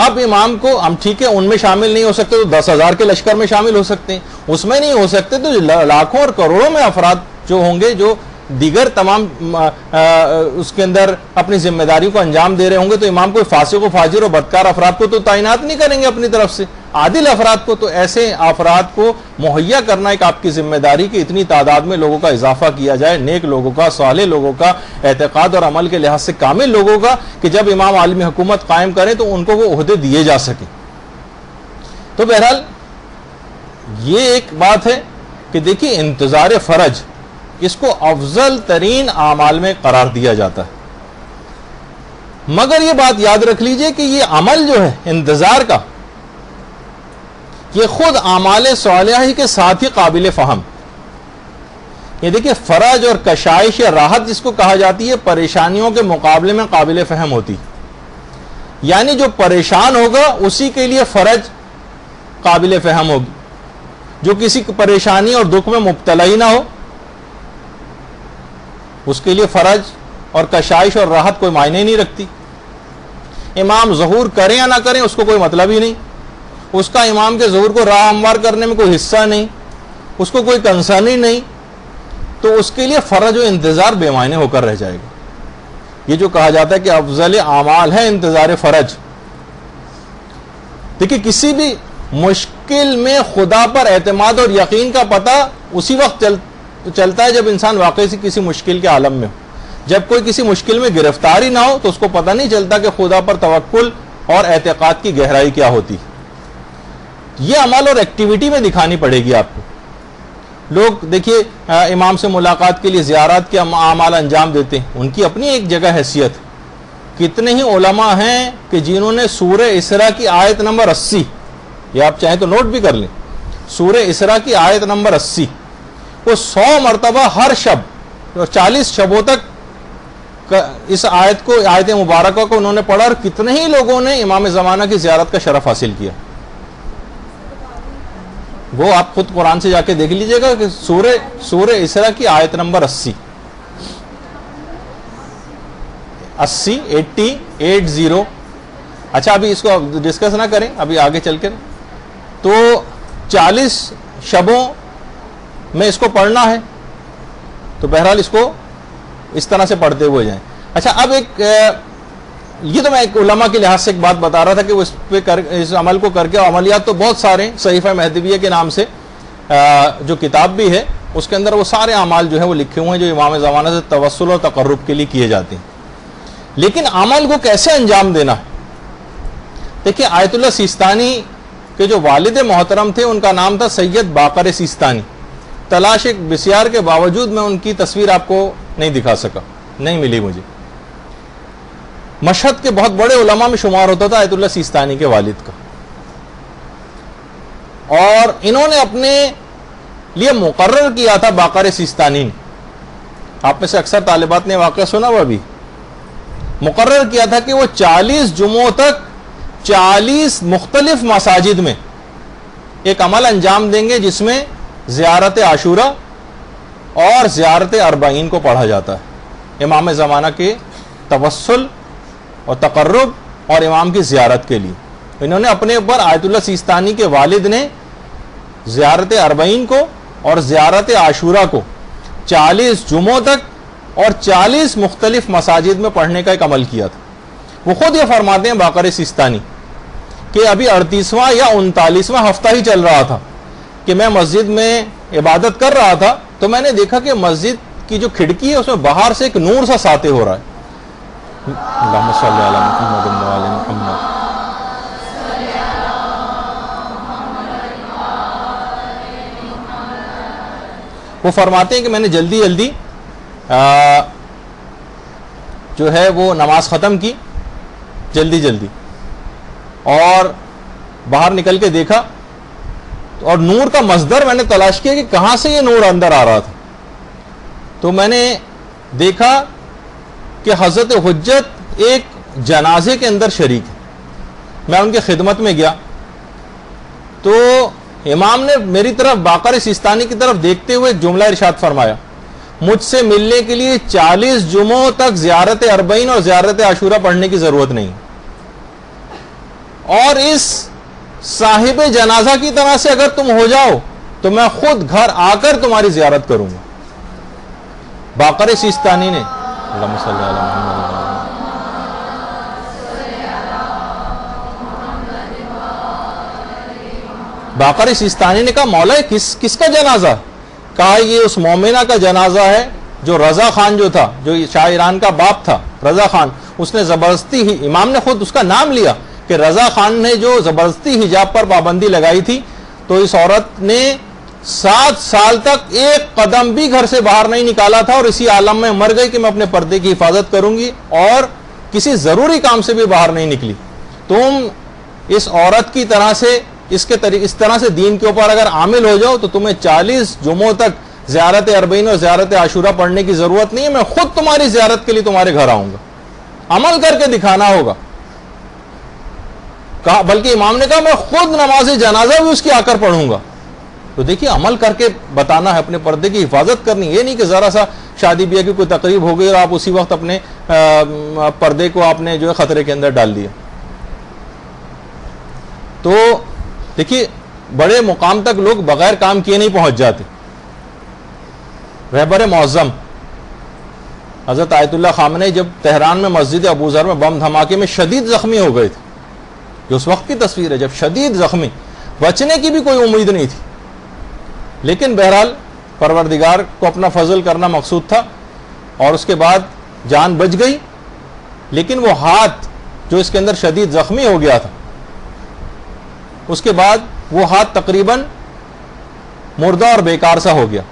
اب امام کو ہم ٹھیک ہے ان میں شامل نہیں ہو سکتے تو 10,000 کے لشکر میں شامل ہو سکتے ہیں, اس میں نہیں ہو سکتے تو لاکھوں اور کروڑوں میں افراد جو ہوں گے جو دیگر تمام اس کے اندر اپنی ذمہ داریوں کو انجام دے رہے ہوں گے تو امام کوئی فاسق و فاجر و بدکار افراد کو تو تعینات نہیں کریں گے اپنی طرف سے، عادل افراد کو. تو ایسے افراد کو مہیا کرنا ایک آپ کی ذمہ داری کہ اتنی تعداد میں لوگوں کا اضافہ کیا جائے، نیک لوگوں کا، صالح لوگوں کا، اعتقاد اور عمل کے لحاظ سے کامل لوگوں کا، کہ جب امام عالمی حکومت قائم کریں تو ان کو وہ عہدے دیے جا سکیں. تو بہرحال یہ ایک بات ہے کہ دیکھیے انتظار فرج اس کو افضل ترین اعمال میں قرار دیا جاتا ہے، مگر یہ بات یاد رکھ لیجئے کہ یہ عمل جو ہے انتظار کا، یہ خود اعمال صالحہ ہی کے ساتھ ہی قابل فہم. یہ دیکھیے فرج اور کشائش یا راحت جس کو کہا جاتی ہے پریشانیوں کے مقابلے میں قابل فہم ہوتی، یعنی جو پریشان ہوگا اسی کے لیے فرج قابل فہم ہوگی، جو کسی پریشانی اور دکھ میں مبتلا ہی نہ ہو اس کے لیے فرج اور کشائش اور راحت کوئی معنی نہیں رکھتی. امام ظہور کریں یا نہ کریں اس کو کوئی مطلب ہی نہیں، اس کا امام کے ظہور کو راہ ہموار کرنے میں کوئی حصہ نہیں، اس کو کوئی کنسرن ہی نہیں، تو اس کے لیے فرج و انتظار بے معنی ہو کر رہ جائے گا. یہ جو کہا جاتا ہے کہ افضل اعمال ہے انتظار فرج. دیکھیے کسی بھی مشکل میں خدا پر اعتماد اور یقین کا پتہ اسی وقت چلتا ہے جب انسان واقعی سے کسی مشکل کے عالم میں ہو. جب کوئی کسی مشکل میں گرفتاری نہ ہو تو اس کو پتہ نہیں چلتا کہ خدا پر توکل اور اعتقاد کی گہرائی کیا ہوتی. یہ عمل اور ایکٹیویٹی میں دکھانی پڑے گی آپ کو. لوگ دیکھیے امام سے ملاقات کے لیے زیارات کے اعمال انجام دیتے ہیں، ان کی اپنی ایک جگہ حیثیت. کتنے ہی علماء ہیں کہ جنہوں نے سورہ اسراء کی آیت نمبر 80، یہ آپ چاہیں تو نوٹ بھی کر لیں، سورہ اسراء کی آیت نمبر 80 وہ 100 مرتبہ ہر شب 40 شبوں تک اس آیت مبارکہ کو انہوں نے پڑھا، اور کتنے ہی لوگوں نے امام زمانہ کی زیارت کا شرف حاصل کیا. وہ آپ خود قرآن سے جا کے دیکھ لیجئے گا کہ سورہ اسراء کی آیت نمبر 80 80. اچھا ابھی اس کو ڈسکس نہ کریں، ابھی آگے چل کر تو 40 شبوں میں اس کو پڑھنا ہے، تو بہرحال اس کو اس طرح سے پڑھتے ہوئے جائیں. اچھا اب یہ تو میں ایک علماء کے لحاظ سے ایک بات بتا رہا تھا کہ وہ اس عمل کو کر کے، عملیات تو بہت سارے صحیفہ مہدویہ کے نام سے جو کتاب بھی ہے اس کے اندر وہ سارے اعمال جو ہے وہ لکھے ہوئے ہیں جو امام زمانہ سے توسل اور تقرب کے لیے کیے جاتے ہیں. لیکن عمل کو کیسے انجام دینا ہے؟ دیکھیے آیت اللہ سیستانی کے جو والد محترم تھے ان کا نام تھا سید باقر سیستانی. تلاش بسیار کے باوجود میں ان کی تصویر آپ کو نہیں دکھا سکا، نہیں ملی مجھے. مشہد کے بہت بڑے علماء میں شمار ہوتا تھا آیت اللہ سیستانی کے والد کا، اور انہوں نے اپنے لیے مقرر کیا تھا باقر سیستانی نے، آپ میں سے اکثر طالبات نے واقعہ سنا ہوا بھی، مقرر کیا تھا کہ وہ 40 جمعوں تک 40 مختلف مساجد میں ایک عمل انجام دیں گے جس میں زیارت عاشورہ اور زیارت اربعین کو پڑھا جاتا ہے امام زمانہ کے توسل اور تقرب اور امام کی زیارت کے لیے. انہوں نے اپنے اوپر آیت اللہ سیستانی کے والد نے زیارت اربعین کو اور زیارت عاشورہ کو 40 جمعوں تک اور 40 مختلف مساجد میں پڑھنے کا ایک عمل کیا تھا. وہ خود یہ فرماتے ہیں باقر سیستانی کہ ابھی 38واں یا 39واں ہفتہ ہی چل رہا تھا کہ میں مسجد میں عبادت کر رہا تھا تو میں نے دیکھا کہ مسجد کی جو کھڑکی ہے اس میں باہر سے ایک نور سا ساطع ہو رہا ہے. اللہم صلی علی محمد و علی محمد. وہ فرماتے ہیں کہ میں نے جلدی جو ہے وہ نماز ختم کی جلدی اور باہر نکل کے دیکھا اور نور کا مصدر میں نے تلاش کیا کہ کہاں سے یہ نور اندر آ رہا تھا. تو میں نے دیکھا کہ حضرت حجت ایک جنازے کے اندر شریک ہے. میں ان کی خدمت میں گیا تو امام نے میری طرف باقر سیستانی کی طرف دیکھتے ہوئے ایک جملہ ارشاد فرمایا، مجھ سے ملنے کے لیے 40 جمعوں تک زیارت اربعین اور زیارت عاشورہ پڑھنے کی ضرورت نہیں، اور اس صاحب جنازہ کی طرح سے اگر تم ہو جاؤ تو میں خود گھر آ کر تمہاری زیارت کروں گا. باقر سیستانی نے اللہم صلی علی محمد باقر سیستانی نے کہا مولا کس کا جنازہ؟ کہا یہ اس مومنہ کا جنازہ ہے جو رضا خان جو تھا، جو شاہ ایران کا باپ تھا رضا خان، اس نے زبردستی ہی، امام نے خود اس کا نام لیا کہ رضا خان نے جو زبردستی حجاب پر پابندی لگائی تھی، تو اس عورت نے 7 سال تک ایک قدم بھی گھر سے باہر نہیں نکالا تھا، اور اسی عالم میں مر گئی کہ میں اپنے پردے کی حفاظت کروں گی، اور کسی ضروری کام سے بھی باہر نہیں نکلی۔ تم اس عورت کی طرح سے اس طرح سے دین کے اوپر اگر عامل ہو جاؤ تو تمہیں 40 جمعوں تک زیارت اربعین اور زیارت عاشورہ پڑھنے کی ضرورت نہیں ہے، میں خود تمہاری زیارت کے لیے تمہارے گھر آؤں گا۔ عمل کر کے دکھانا ہوگا، کہا، بلکہ امام نے کہا میں خود نماز جنازہ بھی اس کی آ کر پڑھوں گا۔ تو دیکھیے عمل کر کے بتانا ہے، اپنے پردے کی حفاظت کرنی، یہ نہیں کہ ذرا سا شادی بیاہ کی کوئی تقریب ہو گئی اور آپ اسی وقت اپنے پردے کو آپ نے جو ہے خطرے کے اندر ڈال دیا۔ تو دیکھیے بڑے مقام تک لوگ بغیر کام کیے نہیں پہنچ جاتے۔ رہبر معظم حضرت آیت اللہ خامنئی جب تہران میں مسجد ابو ذر میں بم دھماکے میں شدید زخمی ہو گئے تھے، جو اس وقت کی تصویر ہے جب شدید زخمی، بچنے کی بھی کوئی امید نہیں تھی، لیکن بہرحال پروردگار کو اپنا فضل کرنا مقصود تھا اور اس کے بعد جان بچ گئی، لیکن وہ ہاتھ جو اس کے اندر شدید زخمی ہو گیا تھا، اس کے بعد وہ ہاتھ تقریباً مردہ اور بیکار سا ہو گیا،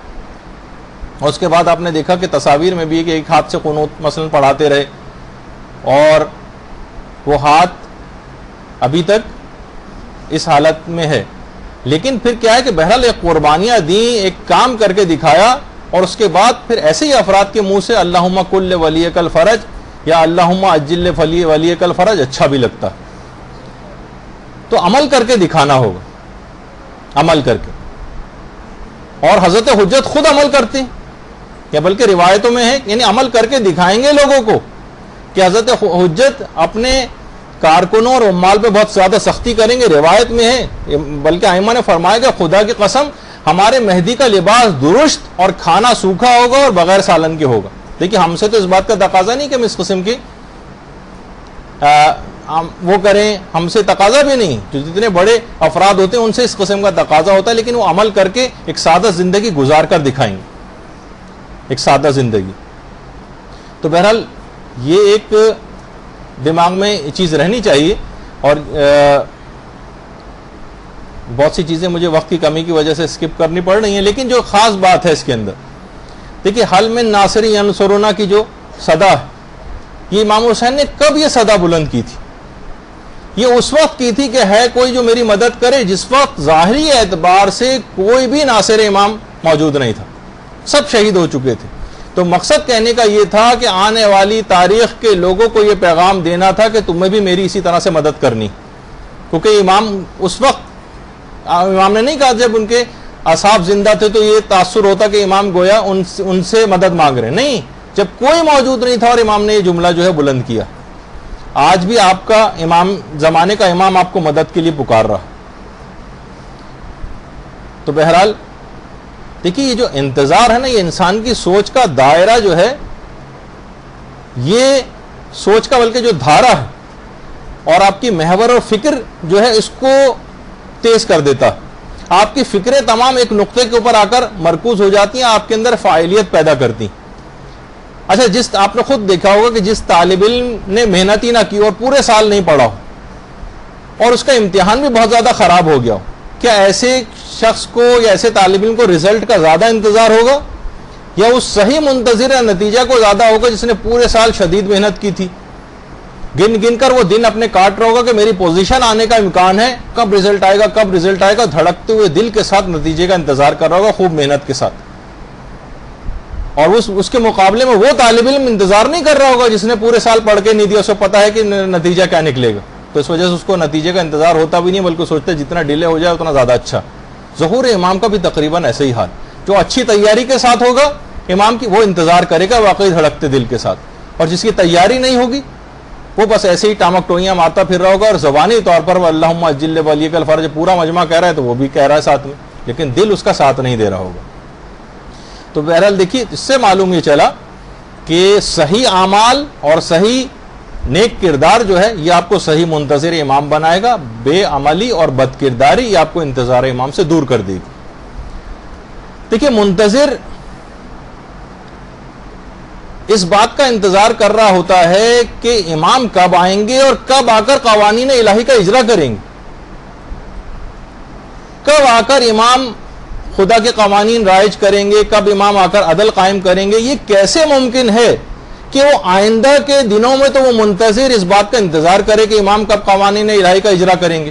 اور اس کے بعد آپ نے دیکھا کہ تصاویر میں بھی کہ ایک ہاتھ سے قنوت مثلا پڑھاتے رہے، اور وہ ہاتھ ابھی تک اس حالت میں ہے۔ لیکن پھر کیا ہے کہ بہرحال ایک قربانیاں دیں، ایک کام کر کے دکھایا، اور اس کے بعد پھر ایسے ہی افراد کے منہ سے اللہم کل ولیک الفرج یا اللہم اجل ولیک الفرج اچھا بھی لگتا۔ تو عمل کر کے دکھانا ہوگا، عمل کر کے۔ اور حضرت حجت خود عمل کرتے ہیں، یا بلکہ روایتوں میں ہے، یعنی عمل کر کے دکھائیں گے لوگوں کو کہ حضرت حجت اپنے کارکنوں اور عمال پہ بہت زیادہ سختی کریں گے۔ روایت میں ہے، بلکہ ائمہ نے فرمایا کہ خدا کی قسم ہمارے مہدی کا لباس درست اور کھانا سوکھا ہوگا اور بغیر سالن کے ہوگا۔ دیکھیے ہم سے تو اس بات کا تقاضا نہیں کہ ہم اس قسم کی وہ کریں، ہم سے تقاضا بھی نہیں، جو جتنے بڑے افراد ہوتے ہیں ان سے اس قسم کا تقاضا ہوتا ہے، لیکن وہ عمل کر کے ایک سادہ زندگی گزار کر دکھائیں گے، ایک سادہ زندگی۔ تو بہرحال یہ ایک دماغ میں یہ چیز رہنی چاہیے، اور بہت سی چیزیں مجھے وقت کی کمی کی وجہ سے اسکپ کرنی پڑ رہی ہیں، لیکن جو خاص بات ہے اس کے اندر، دیکھیے حل من ناصری ینصرنا کی جو صدا ہے، یہ امام حسین نے کب یہ صدا بلند کی تھی؟ یہ اس وقت کی تھی کہ ہے کوئی جو میری مدد کرے، جس وقت ظاہری اعتبار سے کوئی بھی ناصر امام موجود نہیں تھا، سب شہید ہو چکے تھے۔ تو مقصد کہنے کا یہ تھا کہ آنے والی تاریخ کے لوگوں کو یہ پیغام دینا تھا کہ تمہیں بھی میری اسی طرح سے مدد کرنی، کیونکہ امام اس وقت، امام نے نہیں کہا جب ان کے اصحاب زندہ تھے تو یہ تاثر ہوتا کہ امام گویا ان سے مدد مانگ رہے، نہیں، جب کوئی موجود نہیں تھا اور امام نے یہ جملہ جو ہے بلند کیا۔ آج بھی آپ کا امام، زمانے کا امام آپ کو مدد کے لیے پکار رہا۔ تو بہرحال دیکھیے یہ جو انتظار ہے نا، یہ انسان کی سوچ کا دائرہ جو ہے، یہ سوچ کا بلکہ جو دھارا ہے، اور آپ کی محور اور فکر جو ہے اس کو تیز کر دیتا۔ آپ کی فکریں تمام ایک نقطے کے اوپر آ کر مرکوز ہو جاتی ہیں، آپ کے اندر فاعلیت پیدا کرتی ہیں۔ اچھا، آپ نے خود دیکھا ہوگا کہ جس طالب علم نے محنت ہی نہ کی اور پورے سال نہیں پڑھا ہو اور اس کا امتحان بھی بہت زیادہ خراب ہو گیا ہو، کیا ایسے شخص کو یا ایسے طالب علم کو رزلٹ کا زیادہ انتظار ہوگا، یا اس صحیح منتظر نتیجہ کو زیادہ ہوگا جس نے پورے سال شدید محنت کی تھی، گن گن کر وہ دن اپنے کاٹ رہا ہوگا کہ میری پوزیشن آنے کا امکان ہے، کب رزلٹ آئے گا، کب رزلٹ آئے گا، دھڑکتے ہوئے دل کے ساتھ نتیجے کا انتظار کر رہا ہوگا، خوب محنت کے ساتھ۔ اور اس کے مقابلے میں وہ طالب علم انتظار نہیں کر رہا ہوگا جس نے پورے سال پڑھ کے نہیں دیا، اسے پتا ہے کہ نتیجہ کیا نکلے گا، تو اس وجہ سے اس کو نتیجے کا انتظار ہوتا بھی نہیں، بلکہ سوچتے جتنا ڈیلے ہو جائے اتنا زیادہ اچھا۔ ظہور امام کا بھی تقریباً ایسے ہی حال، جو اچھی تیاری کے ساتھ ہوگا امام کی، وہ انتظار کرے گا واقعی دھڑکتے دل کے ساتھ، اور جس کی تیاری نہیں ہوگی وہ بس ایسے ہی ٹامک ٹوئیاں مارتا پھر رہا ہوگا، اور زبانی طور پر اللہم اجل ولیک الفرج پورا مجمع کہہ رہا ہے تو وہ بھی کہہ رہا ہے ساتھ میں، لیکن دل اس کا ساتھ نہیں دے رہا ہوگا۔ تو بہرحال دیکھیے اس سے معلوم یہ چلا کہ صحیح اعمال اور صحیح نیک کردار جو ہے یہ آپ کو صحیح منتظر امام بنائے گا، بے عملی اور بد کرداری یہ آپ کو انتظار امام سے دور کر دے گی۔ دیکھیے منتظر اس بات کا انتظار کر رہا ہوتا ہے کہ امام کب آئیں گے اور کب آ کر قوانین الہی کا اجرا کریں گے، کب آ کر امام خدا کے قوانین رائج کریں گے، کب امام آ کر عدل قائم کریں گے۔ یہ کیسے ممکن ہے کہ وہ آئندہ کے دنوں میں تو وہ منتظر اس بات کا انتظار کرے کہ امام کب قوانین الہی کا اجرا کریں گے،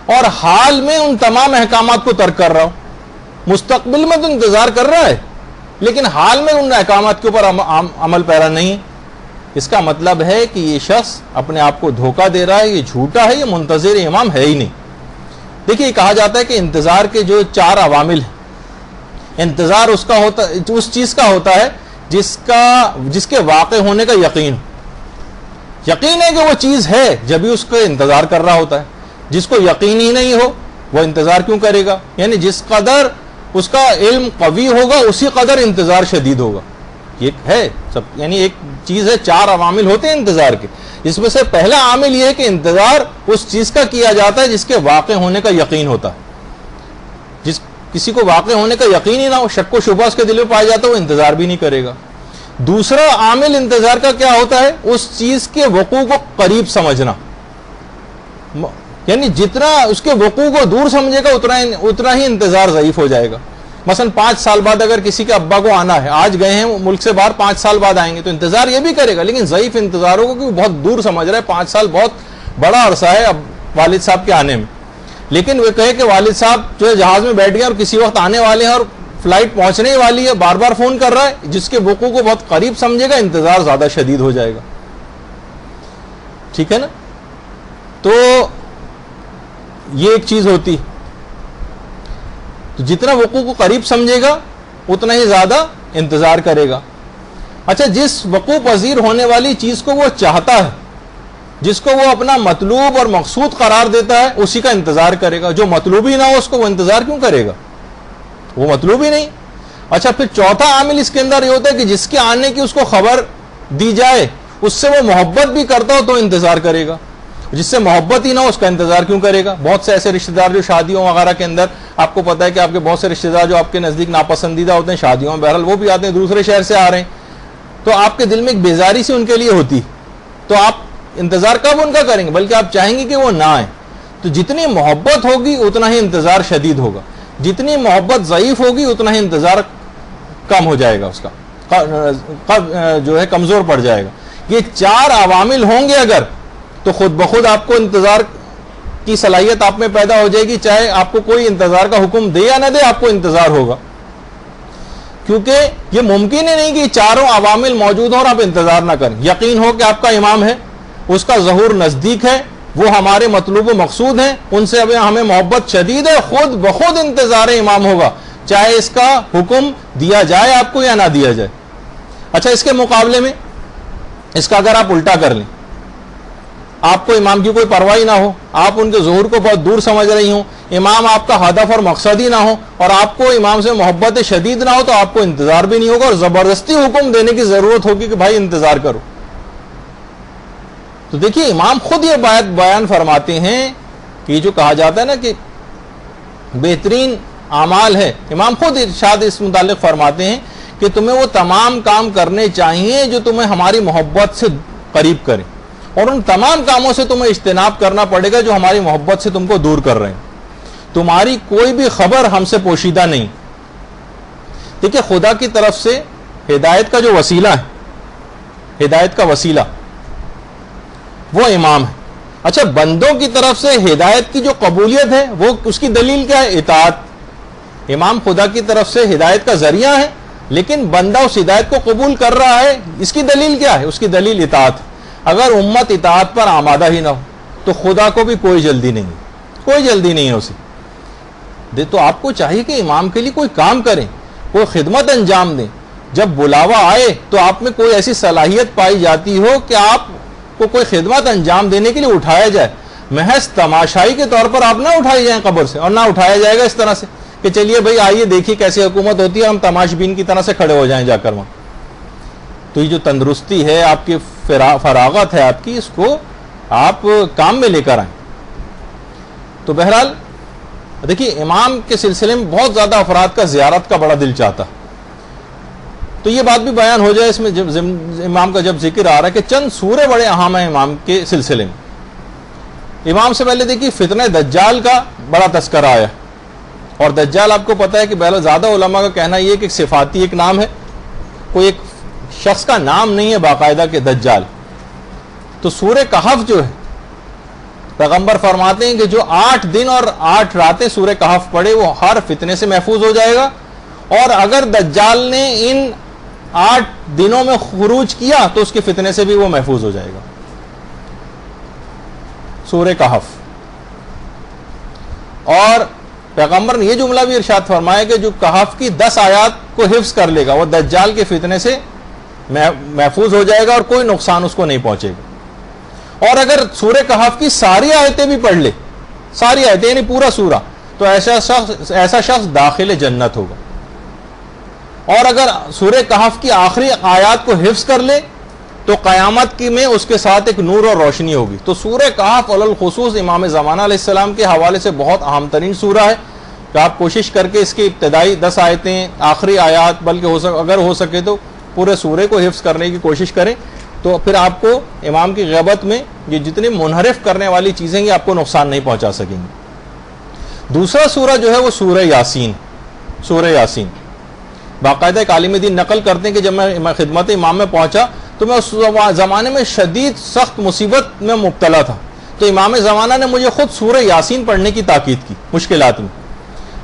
اور حال میں ان تمام احکامات کو ترک کر رہا ہو۔ مستقبل میں تو انتظار کر رہا ہے لیکن حال میں ان احکامات کے اوپر عمل پیرا نہیں ہے۔ اس کا مطلب ہے کہ یہ شخص اپنے آپ کو دھوکہ دے رہا ہے، یہ جھوٹا ہے، یہ منتظر امام ہے ہی نہیں۔ دیکھیے کہا جاتا ہے کہ انتظار کے جو 4 عوامل ہیں، انتظار اس چیز کا ہوتا ہے جس کے واقع ہونے کا یقین ہے کہ وہ چیز ہے جبھی اس کا انتظار کر رہا ہوتا ہے۔ جس کو یقین ہی نہیں ہو وہ انتظار کیوں کرے گا؟ یعنی جس قدر اس کا علم قوی ہوگا اسی قدر انتظار شدید ہوگا۔ یہ ہے یعنی ایک چیز ہے، 4 عوامل ہوتے ہیں انتظار کے، اس میں سے پہلا عامل یہ ہے کہ انتظار اس چیز کا کیا جاتا ہے جس کے واقع ہونے کا یقین ہوتا ہے۔ کسی کو واقع ہونے کا یقین ہی نہ ہو، شک و شبہ اس کے دل میں پایا جاتا ہے، وہ انتظار بھی نہیں کرے گا۔ دوسرا عامل انتظار کا کیا ہوتا ہے؟ اس چیز کے وقوع کو قریب سمجھنا، یعنی جتنا اس کے وقوع کو دور سمجھے گا اتنا ہی انتظار ضعیف ہو جائے گا۔ مثلا 5 سال بعد اگر کسی کے ابا کو آنا ہے، آج گئے ہیں ملک سے باہر، 5 سال بعد آئیں گے، تو انتظار یہ بھی کرے گا لیکن ضعیف انتظار ہوگا کہ وہ بہت دور سمجھ رہا ہے، 5 سال بہت بڑا عرصہ ہے اب والد صاحب کے آنے میں۔ لیکن وہ کہے کہ والد صاحب جو ہے جہاز میں بیٹھ گئے اور کسی وقت آنے والے ہیں اور فلائٹ پہنچنے والی ہے، بار بار فون کر رہا ہے، جس کے وقوع کو بہت قریب سمجھے گا انتظار زیادہ شدید ہو جائے گا۔ ٹھیک ہے نا؟ تو یہ ایک چیز ہوتی، تو جتنا وقوع کو قریب سمجھے گا اتنا ہی زیادہ انتظار کرے گا۔ اچھا، جس وقوع پذیر ہونے والی چیز کو وہ چاہتا ہے، جس کو وہ اپنا مطلوب اور مقصود قرار دیتا ہے، اسی کا انتظار کرے گا۔ جو مطلوب ہی نہ ہو اس کو وہ انتظار کیوں کرے گا؟ وہ مطلوب ہی نہیں۔ اچھا، پھر چوتھا عامل اس کے اندر یہ ہوتا ہے کہ جس کے آنے کی اس کو خبر دی جائے اس سے وہ محبت بھی کرتا ہو تو انتظار کرے گا، جس سے محبت ہی نہ ہو اس کا انتظار کیوں کرے گا؟ بہت سے ایسے رشتہ دار جو شادیوں وغیرہ کے اندر، آپ کو پتا ہے کہ آپ کے بہت سے رشتہ دار جو آپ کے نزدیک ناپسندیدہ ہوتے ہیں شادیوں میں، بہرحال وہ بھی آتے ہیں، دوسرے شہر سے آ رہے ہیں، تو آپ کے دل میں ایک بیزاری سی ان کے لیے ہوتی، تو آپ انتظار کب ان کا کریں گے؟ بلکہ آپ چاہیں گے کہ وہ نہ آئیں۔ تو جتنی محبت ہوگی اتنا ہی انتظار شدید ہوگا، جتنی محبت ضعیف ہوگی اتنا ہی انتظار کم ہو جائے گا، اس کا جو ہے کمزور پڑ جائے گا۔ یہ 4 عوامل ہوں گے اگر، تو خود بخود آپ کو انتظار کی صلاحیت آپ میں پیدا ہو جائے گی، چاہے آپ کو کوئی انتظار کا حکم دے یا نہ دے، آپ کو انتظار ہوگا، کیونکہ یہ ممکن ہی نہیں کہ 4 عوامل موجود ہوں اور آپ انتظار نہ کریں۔ یقین ہو کہ آپ کا امام ہے، اس کا ظہور نزدیک ہے، وہ ہمارے مطلوب و مقصود ہیں، ان سے اب ہمیں محبت شدید ہے، خود بخود انتظار امام ہوگا، چاہے اس کا حکم دیا جائے آپ کو یا نہ دیا جائے۔ اچھا، اس کے مقابلے میں اس کا اگر آپ الٹا کر لیں، آپ کو امام کی کوئی پرواہ نہ ہو، آپ ان کے ظہور کو بہت دور سمجھ رہی ہوں، امام آپ کا ہدف اور مقصد ہی نہ ہو، اور آپ کو امام سے محبت شدید نہ ہو، تو آپ کو انتظار بھی نہیں ہوگا اور زبردستی حکم دینے کی ضرورت ہوگی کہ بھائی انتظار کرو۔ تو دیکھیے امام خود یہ بات بیان فرماتے ہیں کہ یہ جو کہا جاتا ہے نا کہ بہترین اعمال ہے، امام خود ارشاد اس متعلق فرماتے ہیں کہ تمہیں وہ تمام کام کرنے چاہیے جو تمہیں ہماری محبت سے قریب کریں، اور ان تمام کاموں سے تمہیں اجتناب کرنا پڑے گا جو ہماری محبت سے تم کو دور کر رہے ہیں۔ تمہاری کوئی بھی خبر ہم سے پوشیدہ نہیں۔ دیکھیے خدا کی طرف سے ہدایت کا جو وسیلہ ہے، ہدایت کا وسیلہ وہ امام ہے۔ اچھا، بندوں کی طرف سے ہدایت کی جو قبولیت ہے وہ اس کی دلیل کیا ہے؟ اطاعت۔ امام خدا کی طرف سے ہدایت کا ذریعہ ہے لیکن بندہ اس ہدایت کو قبول کر رہا ہے، اس کی دلیل کیا ہے؟ اس کی دلیل اطاعت۔ اگر امت اطاعت پر آمادہ ہی نہ ہو تو خدا کو بھی کوئی جلدی نہیں، کوئی جلدی نہیں ہے اسے۔ تو آپ کو چاہیے کہ امام کے لیے کوئی کام کریں، کوئی خدمت انجام دیں، جب بلاوا آئے تو آپ میں کوئی ایسی صلاحیت پائی جاتی ہو کہ آپ کو کوئی خدمت انجام دینے کے لیے اٹھایا جائے۔ محض تماشائی کے طور پر آپ نہ اٹھائی جائیں قبر سے، اور نہ اٹھایا جائے گا اس طرح سے کہ چلیے بھائی آئیے دیکھیے کیسی حکومت ہوتی ہے, ہم تماش بین کی طرح سے کھڑے ہو جائیں جا کر وہاں. تو یہ جو تندرستی ہے آپ کی, فراغت ہے آپ کی, اس کو آپ کام میں لے کر آئیں. تو بہرحال دیکھیے امام کے سلسلے میں بہت زیادہ افراد کا زیارت کا بڑا دل چاہتا. تو یہ بات بھی بیان ہو جائے اس میں, جب امام کا جب ذکر آ رہا ہے کہ چند سورے بڑے اہم ہیں امام کے سلسلے میں. امام سے پہلے دیکھیے فتنہ دجال کا بڑا تذکرہ آیا, اور دجال آپ کو پتہ ہے کہ بہرحال زیادہ علماء کا کہنا یہ کہ ایک صفاتی ایک نام ہے, کوئی ایک شخص کا نام نہیں ہے باقاعدہ کہ دجال. تو سورہ کہف جو ہے پیغمبر فرماتے ہیں کہ جو 8 دن اور 8 راتیں سورہ کہف پڑھے وہ ہر فتنے سے محفوظ ہو جائے گا, اور اگر دجال نے ان 8 دنوں میں خروج کیا تو اس کے فتنے سے بھی وہ محفوظ ہو جائے گا. سورہ کہف. اور پیغمبر نے یہ جملہ بھی ارشاد فرمایا کہ جو کہف کی 10 آیات کو حفظ کر لے گا وہ دجال کے فتنے سے محفوظ ہو جائے گا اور کوئی نقصان اس کو نہیں پہنچے گا. اور اگر سورہ کہف کی ساری آیتیں بھی پڑھ لے, ساری آیتیں یعنی پورا سورہ, تو ایسا شخص داخل جنت ہوگا. اور اگر سورہ کہف کی آخری آیات کو حفظ کر لے تو قیامت کی میں اس کے ساتھ ایک نور اور روشنی ہوگی. تو سورہ کہف علی الخصوص امام زمانہ علیہ السلام کے حوالے سے بہت اہم ترین سورہ ہے, کہ آپ کوشش کر کے اس کی ابتدائی 10 آیتیں, آخری آیات, بلکہ اگر ہو سکے تو پورے سورے کو حفظ کرنے کی کوشش کریں, تو پھر آپ کو امام کی غیبت میں یہ جتنی منحرف کرنے والی چیزیں یہ آپ کو نقصان نہیں پہنچا سکیں گی. دوسرا سورہ جو ہے وہ سورہ یاسین. سورہ یاسین باقاعدہ ایک عالم دین نقل کرتے ہیں کہ جب میں خدمت امام میں پہنچا تو میں اس زمانے میں شدید سخت مصیبت میں مبتلا تھا, تو امام زمانہ نے مجھے خود سورہ یاسین پڑھنے کی تاکید کی مشکلات میں.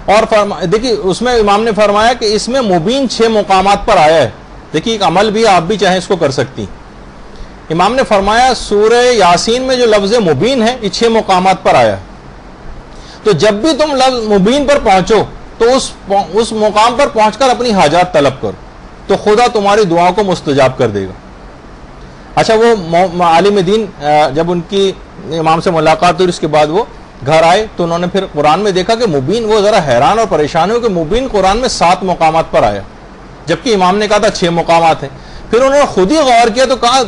اور دیکھیے اس میں امام نے فرمایا کہ اس میں مبین 6 مقامات پر آیا ہے. دیکھیے ایک عمل بھی آپ بھی چاہیں اس کو کر سکتی. امام نے فرمایا سورہ یاسین میں جو لفظ مبین ہے یہ 6 مقامات پر آیا ہے. تو جب بھی تم لفظ مبین پر پہنچو تو اس مقام پر پہنچ کر اپنی حاجات طلب کرو, تو خدا تمہاری دعاؤں کو مستجاب کر دے گا. اچھا وہ عالم دین جب ان کی امام سے ملاقات ہوئی اس کے بعد وہ گھر آئے تو انہوں نے پھر قرآن میں دیکھا کہ مبین, وہ ذرا حیران اور پریشان ہو کہ مبین قرآن میں 7 مقامات پر آیا, جبکہ امام نے کہا تھا 6 مقامات ہیں. پھر انہوں نے خود ہی غور کیا تو کہا,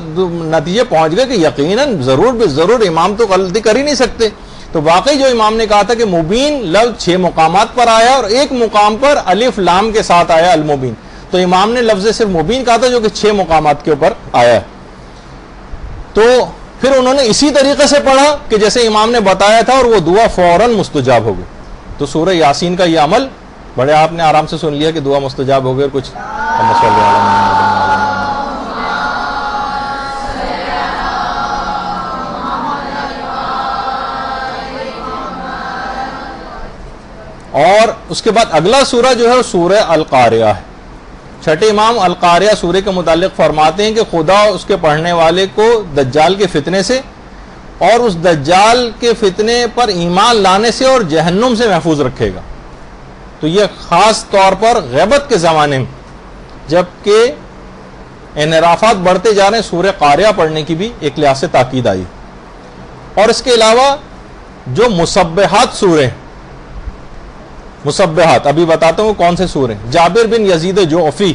نتیجے پہنچ گئے کہ یقیناً ضرور امام تو غلطی کر ہی نہیں سکتے. تو واقعی جو امام نے کہا تھا کہ مبین لفظ 6 مقامات پر آیا اور ایک مقام پر الف لام کے ساتھ آیا المبین, تو امام نے لفظ صرف مبین کہا تھا جو کہ 6 مقامات کے اوپر آیا ہے. تو پھر انہوں نے اسی طریقے سے پڑھا کہ جیسے امام نے بتایا تھا اور وہ دعا فوراً مستجاب ہو گئی. تو سورہ یاسین کا یہ عمل بڑے آپ نے آرام سے سن لیا کہ دعا مستجاب ہو گئی, اور کچھ اور اس کے بعد اگلا سورہ جو ہے وہ سورہ القاریہ ہے. چھٹے امام القاریہ سورہ کے متعلق فرماتے ہیں کہ خدا اس کے پڑھنے والے کو دجال کے فتنے سے اور اس دجال کے فتنے پر ایمان لانے سے اور جہنم سے محفوظ رکھے گا. تو یہ خاص طور پر غیبت کے زمانے میں جبکہ انحرافات بڑھتے جا رہے ہیں سورہ قاریہ پڑھنے کی بھی ایک لحاظ سے تاکید آئی. اور اس کے علاوہ جو مسبحات سورہ, مسبحات ابھی بتاتا ہوں کون سے سورے. جابر بن یزید جعفی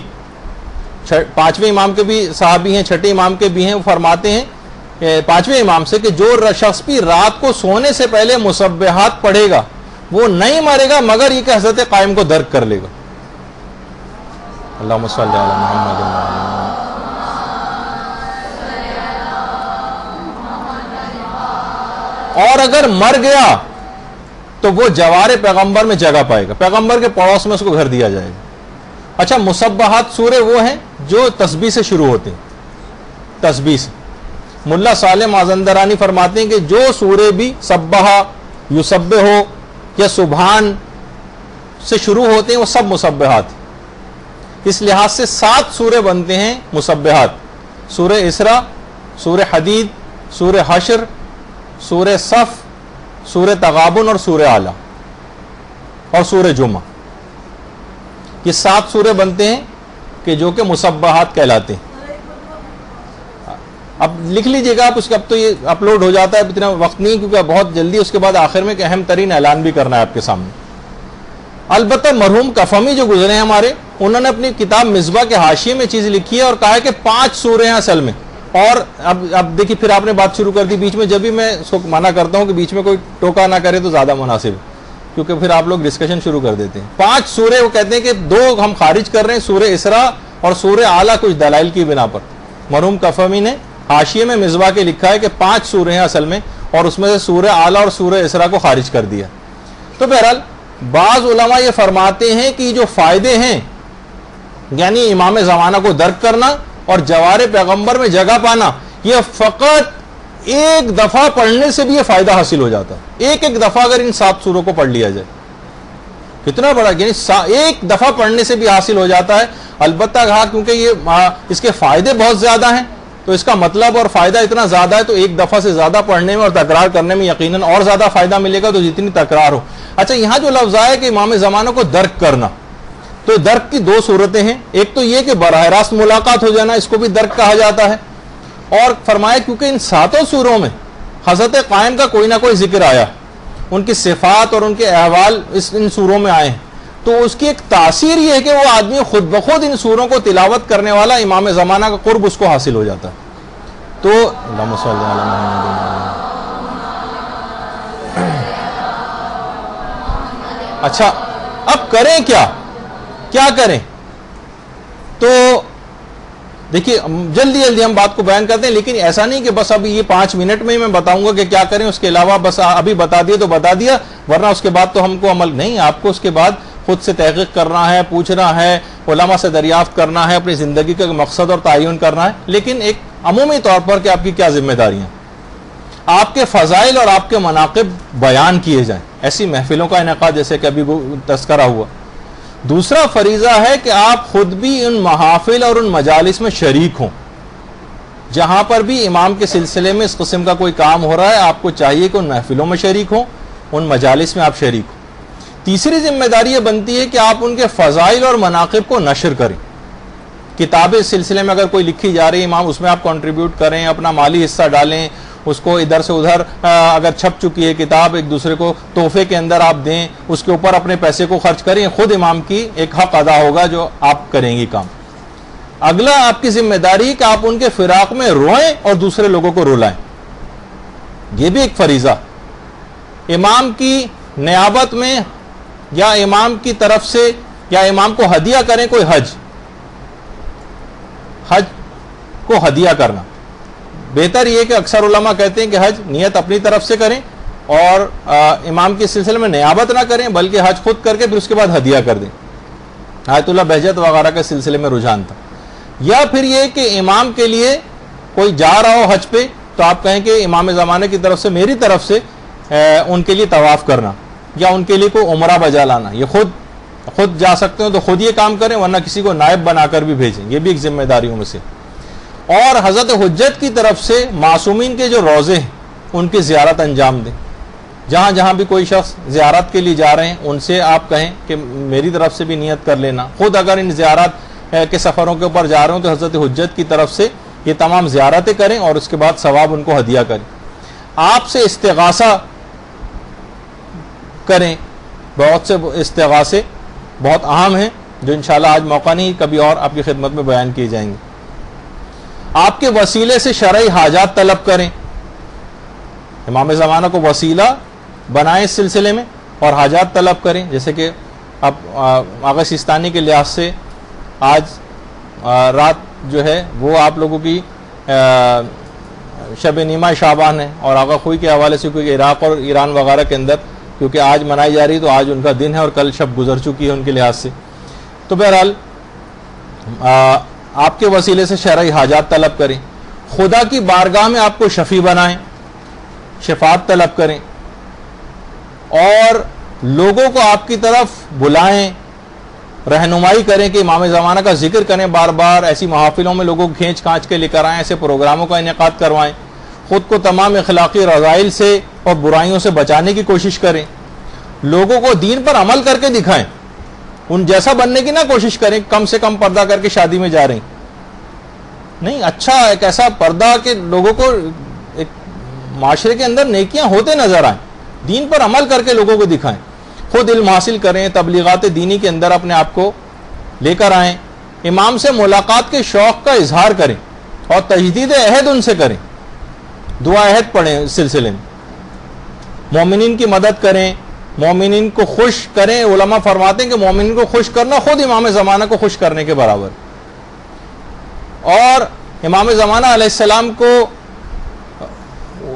5ویں امام کے بھی صحابی ہیں, 6ٹھے امام کے بھی ہیں, وہ فرماتے ہیں 5ویں امام سے کہ جو شخص بھی رات کو سونے سے پہلے مسبحات پڑھے گا وہ نہیں مرے گا مگر یہ کہ حضرت قائم کو درک کر لے گا. اللہم صلی علی محمد. اور اگر مر گیا تو وہ جوار پیغمبر میں جگہ پائے گا, پیغمبر کے پڑوس میں اس کو گھر دیا جائے گا. اچھا مسبحات سورے وہ ہیں جو تسبیح سے شروع ہوتے ہیں, تسبیح سے. ملا صالح مازندرانی فرماتے ہیں کہ جو سورے بھی سبحہ, یسبح ہو یا سبحان سے شروع ہوتے ہیں وہ سب مسبحات. اس لحاظ سے 7 سورے بنتے ہیں مسبحات. سورہ اسراء, سورہ حدید, سورہ حشر, سورہ صف, سورہ تغابن اور سورہ اعلیٰ اور سورہ جمعہ. یہ 7 سورے بنتے ہیں کہ جو کہ مسبحات کہلاتے ہیں. اب لکھ لیجئے گا آپ, اس کا اب تو یہ اپلوڈ ہو جاتا ہے, اتنا وقت نہیں کیونکہ بہت جلدی اس کے بعد آخر میں ایک اہم ترین اعلان بھی کرنا ہے آپ کے سامنے. البتہ مرحوم کفمی جو گزرے ہیں ہمارے، انہوں نے اپنی کتاب مصباح کے حاشیے میں چیز لکھی ہے اور کہا ہے کہ 5 سورے ہیں اصل میں. اور اب دیکھیے پھر آپ نے بات شروع کر دی بیچ میں. جب بھی میں اس کو منع کرتا ہوں کہ بیچ میں کوئی ٹوکا نہ کرے تو زیادہ مناسب ہے، کیونکہ پھر آپ لوگ ڈسکشن شروع کر دیتے ہیں. 5 سورے وہ کہتے ہیں کہ 2 ہم خارج کر رہے ہیں، سورہ اسراء اور سورہ اعلیٰ، کچھ دلائل کی بنا پر. مرحوم کفمی نے حاشیے میں مصباح کے لکھا ہے کہ 5 سورے ہیں اصل میں، اور اس میں سے سورہ اعلیٰ اور سورہ اسراء کو خارج کر دیا. تو بہرحال بعض علماء یہ فرماتے ہیں کہ جو فائدے ہیں، یعنی امام زمانہ کو درک کرنا اور جوار پیغمبر میں جگہ پانا، یہ فقط ایک دفعہ پڑھنے سے بھی یہ فائدہ حاصل ہو جاتا ہے. ایک دفعہ اگر ان 7 سوروں کو پڑھ لیا جائے، کتنا بڑا، یعنی ایک دفعہ پڑھنے سے بھی حاصل ہو جاتا ہے. البتہ کہا کیونکہ یہ اس کے فائدے بہت زیادہ ہیں، تو اس کا مطلب اور فائدہ اتنا زیادہ ہے تو ایک دفعہ سے زیادہ پڑھنے میں اور تکرار کرنے میں یقیناً اور زیادہ فائدہ ملے گا، تو جتنی تکرار ہو. اچھا، یہاں جو لفظ آیا کہ امام زمانہ کو درک کرنا، تو درک کی 2 صورتیں ہیں. ایک تو یہ کہ براہ راست ملاقات ہو جانا، اس کو بھی درک کہا جاتا ہے. اور فرمایا کیونکہ ان 7 سوروں میں حضرت قائم کا کوئی نہ کوئی ذکر آیا، ان کی صفات اور ان کے احوال ان سوروں میں آئے ہیں، تو اس کی ایک تاثیر یہ ہے کہ وہ آدمی خود بخود ان سوروں کو تلاوت کرنے والا امام زمانہ کا قرب اس کو حاصل ہو جاتا ہے. تو اللہم صلی علی محمد. اچھا، اب کریں کیا کریں؟ تو دیکھیے جلدی ہم بات کو بیان کرتے ہیں، لیکن ایسا نہیں کہ بس ابھی یہ 5 منٹ میں ہی میں بتاؤں گا کہ کیا کریں، اس کے علاوہ بس ابھی بتا دیا تو بتا دیا، ورنہ اس کے بعد تو ہم کو عمل نہیں. آپ کو اس کے بعد خود سے تحقیق کرنا ہے، پوچھنا ہے، علماء سے دریافت کرنا ہے، اپنی زندگی کا مقصد اور تعین کرنا ہے. لیکن ایک عمومی طور پر کہ آپ کی کیا ذمہ داریاں، آپ کے فضائل اور آپ کے مناقب بیان کیے جائیں، ایسی محفلوں کا انعقاد جیسے کہ ابھی تذکرہ ہوا. دوسرا فریضہ ہے کہ آپ خود بھی ان محافل اور ان مجالس میں شریک ہوں. جہاں پر بھی امام کے سلسلے میں اس قسم کا کوئی کام ہو رہا ہے، آپ کو چاہیے کہ ان محفلوں میں شریک ہوں، ان مجالس میں آپ شریک ہوں. تیسری ذمہ داری یہ بنتی ہے کہ آپ ان کے فضائل اور مناقب کو نشر کریں. کتاب اس سلسلے میں اگر کوئی لکھی جا رہی ہے امام، اس میں آپ کنٹریبیوٹ کریں، اپنا مالی حصہ ڈالیں، اس کو ادھر سے ادھر اگر چھپ چکی ہے کتاب ایک دوسرے کو تحفے کے اندر آپ دیں، اس کے اوپر اپنے پیسے کو خرچ کریں. خود امام کی ایک حق ادا ہوگا جو آپ کریں گی کام. اگلا آپ کی ذمہ داری کہ آپ ان کے فراق میں روئیں اور دوسرے لوگوں کو رلائیں. یہ بھی ایک فریضہ. امام کی نیابت میں یا امام کی طرف سے یا امام کو ہدیہ کریں کوئی حج کو ہدیہ کرنا. بہتر یہ کہ اکثر علماء کہتے ہیں کہ حج نیت اپنی طرف سے کریں اور امام کے سلسلے میں نیابت نہ کریں، بلکہ حج خود کر کے پھر اس کے بعد ہدیہ کر دیں. آیت اللہ بہجت وغیرہ کے سلسلے میں رجحان تھا. یا پھر یہ کہ امام کے لیے کوئی جا رہا ہو حج پہ تو آپ کہیں کہ امام زمانے کی طرف سے میری طرف سے ان کے لیے طواف کرنا یا ان کے لیے کوئی عمرہ بجا لانا. یہ خود جا سکتے ہو تو خود یہ کام کریں، ورنہ کسی کو نائب بنا کر بھی بھیجیں. یہ بھی ایک ذمہ داریوں میں سے. اور حضرت حجت کی طرف سے معصومین کے جو روزے ہیں ان کی زیارت انجام دیں. جہاں بھی کوئی شخص زیارت کے لیے جا رہے ہیں ان سے آپ کہیں کہ میری طرف سے بھی نیت کر لینا. خود اگر ان زیارت کے سفروں کے اوپر جا رہے ہوں تو حضرت حجت کی طرف سے یہ تمام زیارتیں کریں اور اس کے بعد ثواب ان کو ہدیہ کریں. آپ سے استغاثہ کریں. بہت سے استغاثے بہت اہم ہیں جو انشاءاللہ آج موقع نہیں کبھی اور آپ کی خدمت میں بیان کیے جائیں گے. آپ کے وسیلے سے شرعی حاجات طلب کریں. امام زمانہ کو وسیلہ بنائیں اس سلسلے میں اور حاجات طلب کریں. جیسے کہ اب آغا سیستانی کے لحاظ سے آج رات جو ہے وہ آپ لوگوں کی شب نیمہ شعبان ہے، اور آغا خوئی کے حوالے سے کیونکہ عراق اور ایران وغیرہ کے اندر کیونکہ آج منائی جا رہی تو آج ان کا دن ہے اور کل شب گزر چکی ہے ان کے لحاظ سے. تو بہرحال آپ کے وسیلے سے شرعی حاجات طلب کریں. خدا کی بارگاہ میں آپ کو شفیع بنائیں، شفاعت طلب کریں، اور لوگوں کو آپ کی طرف بلائیں، رہنمائی کریں کہ امام زمانہ کا ذکر کریں بار بار. ایسی محافلوں میں لوگوں کو کھینچ کھانچ کے لے کر آئیں، ایسے پروگراموں کا انعقاد کروائیں. خود کو تمام اخلاقی رذائل سے اور برائیوں سے بچانے کی کوشش کریں. لوگوں کو دین پر عمل کر کے دکھائیں. ان جیسا بننے کی نہ کوشش کریں کم سے کم پردہ کر کے شادی میں جا رہے ہیں. نہیں، اچھا ایک ایسا پردہ کہ لوگوں کو ایک معاشرے کے اندر نیکیاں ہوتے نظر آئیں. دین پر عمل کر کے لوگوں کو دکھائیں. خود علم حاصل کریں، تبلیغات دینی کے اندر اپنے آپ کو لے کر آئیں، امام سے ملاقات کے شوق کا اظہار کریں اور تجدید عہد ان سے کریں، دعا عہد پڑھیں اس سلسلے میں، مومنین کی مدد کریں، مومنین کو خوش کریں۔ علماء فرماتے ہیں کہ مومنین کو خوش کرنا خود امام زمانہ کو خوش کرنے کے برابر، اور امام زمانہ علیہ السلام کو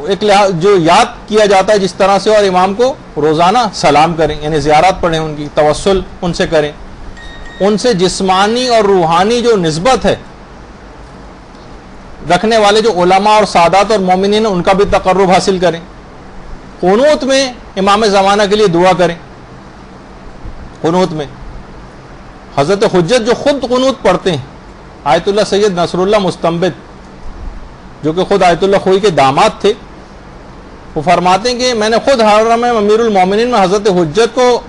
ایک جو یاد کیا جاتا ہے جس طرح سے، اور امام کو روزانہ سلام کریں، یعنی زیارات پڑھیں، ان کی توسل ان سے کریں، ان سے جسمانی اور روحانی جو نسبت ہے رکھنے والے جو علماء اور سادات اور مومنین ہیں ان کا بھی تقرب حاصل کریں، قنوت میں امام زمانہ کے لیے دعا کریں۔ قنوت میں حضرت حجت جو خود قنوت پڑھتے ہیں، آیت اللہ سید نصر اللہ مستنبت جو کہ خود آیت اللہ خوئی کے داماد تھے، وہ فرماتے ہیں کہ میں نے خود حرم میں امیر المومنین میں حضرت حجت کو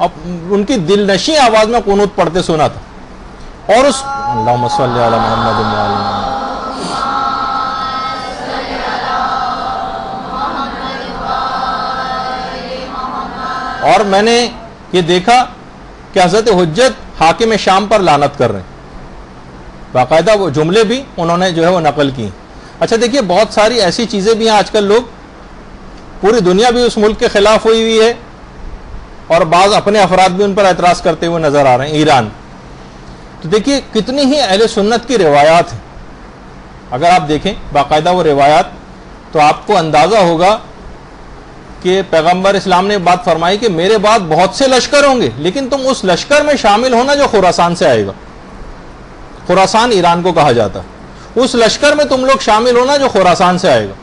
ان کی دل نشیں آواز میں قنوت پڑھتے سنا تھا، اور اس اللہم صلی علی محمد و علی محمد، اور میں نے یہ دیکھا کہ حضرت حجت حاکم شام پر لعنت کر رہے ہیں، باقاعدہ وہ جملے بھی انہوں نے جو ہے وہ نقل کی۔ اچھا دیکھیے، بہت ساری ایسی چیزیں بھی ہیں، آج کل لوگ پوری دنیا بھی اس ملک کے خلاف ہوئی ہوئی ہے، اور بعض اپنے افراد بھی ان پر اعتراض کرتے ہوئے نظر آ رہے ہیں، ایران۔ تو دیکھیے کتنی ہی اہل سنت کی روایات ہیں، اگر آپ دیکھیں باقاعدہ وہ روایات تو آپ کو اندازہ ہوگا کہ پیغمبر اسلام نے بات فرمائی کہ میرے بعد بہت سے لشکر ہوں گے، لیکن تم اس لشکر میں شامل ہونا جو خراسان سے آئے گا۔ خراسان ایران کو کہا جاتا ہے، اس لشکر میں تم لوگ شامل ہونا جو خراسان سے آئے گا۔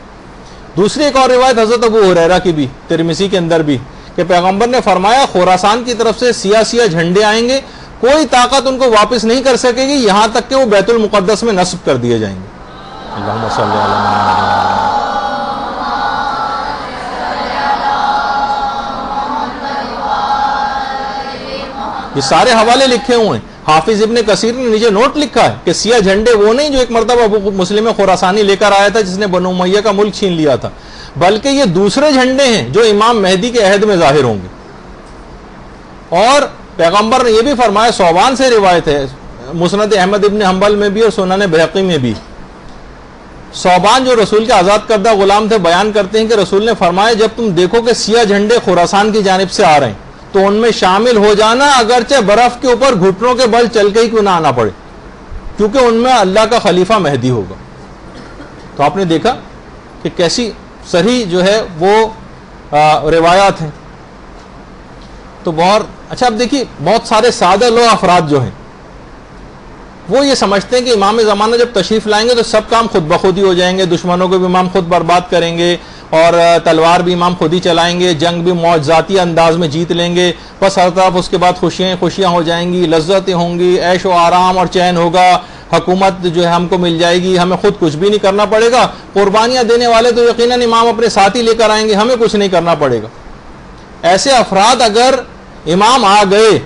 دوسری ایک اور روایت حضرت ابو ہریرہ کی بھی، ترمذی کے اندر بھی، کہ پیغمبر نے فرمایا خراسان کی طرف سے سیاہ سیاہ جھنڈے آئیں گے، کوئی طاقت ان کو واپس نہیں کر سکے گی یہاں تک کہ وہ بیت المقدس میں نصب کر دیے جائیں گے۔ اللہم صلی علی محمد۔ یہ سارے حوالے لکھے ہوئے ہیں، حافظ ابن کثیر نے نیچے نوٹ لکھا ہے کہ سیاہ جھنڈے وہ نہیں جو ایک مرتبہ ابو مسلم خراسانی لے کر آیا تھا جس نے بنو امیہ کا ملک چھین لیا تھا، بلکہ یہ دوسرے جھنڈے ہیں جو امام مہدی کے عہد میں ظاہر ہوں گے۔ اور پیغمبر نے یہ بھی فرمایا، صوبان سے روایت ہے، مسند احمد ابن حنبل میں بھی اور سنن بہقی میں بھی، صوبان جو رسول کے آزاد کردہ غلام تھے بیان کرتے ہیں کہ رسول نے فرمایا جب تم دیکھو کہ سیاہ جھنڈے خراسان کی جانب سے آ رہے ہیں تو ان میں شامل ہو جانا، اگرچہ برف کے اوپر گھٹنوں کے بل چل کے ہی کیوں نہ آنا پڑے، کیونکہ ان میں اللہ کا خلیفہ مہدی ہوگا۔ تو آپ نے دیکھا کہ کیسی صحیح جو ہے وہ روایات ہیں۔ تو بہت اچھا، اب دیکھیے بہت سارے سادہ لوگ افراد جو ہیں وہ یہ سمجھتے ہیں کہ امام زمانہ جب تشریف لائیں گے تو سب کام خود بخود ہی ہو جائیں گے، دشمنوں کو بھی امام خود برباد کریں گے، اور تلوار بھی امام خود ہی چلائیں گے، جنگ بھی معجزاتی انداز میں جیت لیں گے، بس ہر طرف اس کے بعد خوشیاں ہو جائیں گی، لذتیں ہوں گی، عیش و آرام اور چین ہوگا، حکومت جو ہے ہم کو مل جائے گی، ہمیں خود کچھ بھی نہیں کرنا پڑے گا، قربانیاں دینے والے تو یقیناً امام اپنے ساتھ ہی لے کر آئیں گے، ہمیں کچھ نہیں کرنا پڑے گا۔ ایسے افراد اگر امام آ گئے،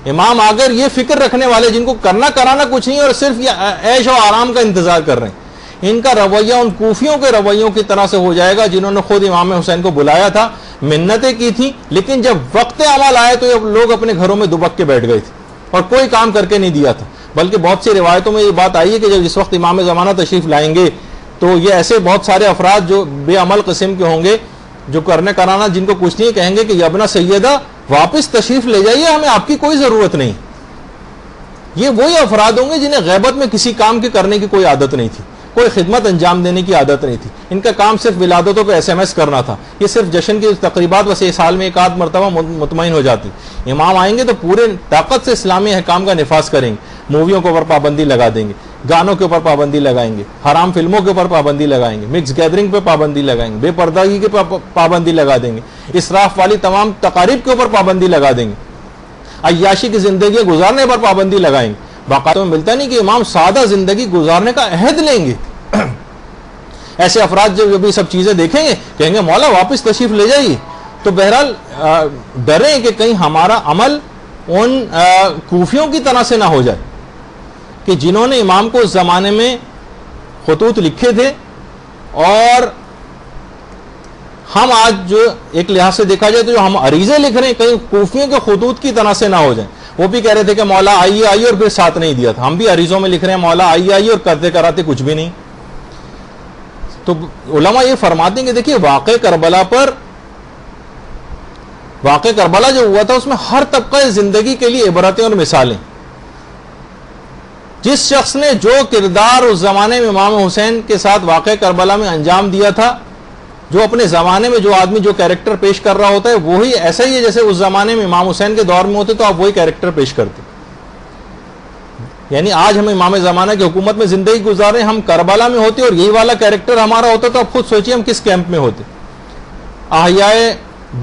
یہ فکر رکھنے والے جن کو کرنا کرانا کچھ نہیں اور صرف یہ عیش و آرام کا انتظار کر رہے ہیں، ان کا رویہ ان کوفیوں کے رویوں کی طرح سے ہو جائے گا جنہوں نے خود امام حسین کو بلایا تھا، منتیں کی تھیں، لیکن جب وقت عمل آئے تو لوگ اپنے گھروں میں دبک کے بیٹھ گئے تھے اور کوئی کام کر کے نہیں دیا تھا۔ بلکہ بہت سی روایتوں میں یہ بات آئی ہے کہ جب جس وقت امام زمانہ تشریف لائیں گے تو یہ ایسے بہت سارے افراد جو بے عمل قسم کے ہوں گے، جو کرنے کرانا جن کو کچھ نہیں، کہیں گے کہ یبنا سیدہ واپس تشریف لے جائیے، ہمیں آپ کی کوئی ضرورت نہیں۔ یہ وہی افراد ہوں گے جنہیں غیبت میں کسی کام کے کرنے کی کوئی عادت نہیں تھی، کوئی خدمت انجام دینے کی عادت نہیں تھی، ان کا کام صرف ولادتوں پہ SMS کرنا تھا، یہ صرف جشن کی تقریبات بس ایک سال میں ایک آدھ مرتبہ مطمئن ہو جاتی۔ امام آئیں گے تو پورے طاقت سے اسلامی احکام کا نفاذ کریں گے، موویوں کے اوپر پابندی لگا دیں گے، گانوں کے اوپر پابندی لگائیں گے، حرام فلموں کے اوپر پابندی لگائیں گے، مکس گیدرنگ پہ پابندی لگائیں گے، بے پردگی کے پابندی لگا دیں گے، اسراف والی تمام تقاریب کے اوپر پابندی لگا دیں گے، عیاشی کی زندگی گزارنے پر پابندی لگائیں گے۔ باقاعدہ میں ملتا نہیں کہ امام سادہ زندگی گزارنے کا عہد لیں گے۔ ایسے افراد جو بھی سب چیزیں دیکھیں گے کہیں گے مولا واپس تشریف لے جائیے۔ تو بہرحال ڈریں کہ کہیں ہمارا عمل ان کوفیوں کی طرح سے نہ ہو جائے کہ جنہوں نے امام کو اس زمانے میں خطوط لکھے تھے اور ہم آج جو ایک لحاظ سے دیکھا جائے تو جو ہم عریضے لکھ رہے ہیں کہیں کوفیوں کے خطوط کی طرح سے نہ ہو جائیں. وہ بھی کہہ رہے تھے کہ مولا آئیے آئیے اور پھر ساتھ نہیں دیا تھا. ہم بھی عریضوں میں لکھ رہے ہیں مولا آئیے آئیے اور کرتے کراتے کچھ بھی نہیں. تو علماء یہ فرماتے ہیں کہ دیکھیے واقع کربلا جو ہوا تھا اس میں ہر طبقہ زندگی کے لیے عبرتیں اور مثالیں. جس شخص نے جو کردار اس زمانے میں امام حسین کے ساتھ واقع کربلا میں انجام دیا تھا, جو اپنے زمانے میں جو آدمی جو کیریکٹر پیش کر رہا ہوتا ہے وہی ایسا ہی ہے جیسے اس زمانے میں امام حسین کے دور میں ہوتے تو آپ وہی کیریکٹر پیش کرتے. یعنی آج ہم امام زمانہ کی حکومت میں زندگی گزار رہے ہیں, ہم کربلا میں ہوتے اور یہی والا کیریکٹر ہمارا ہوتا تو آپ خود سوچیے ہم کس کیمپ میں ہوتے. احیاء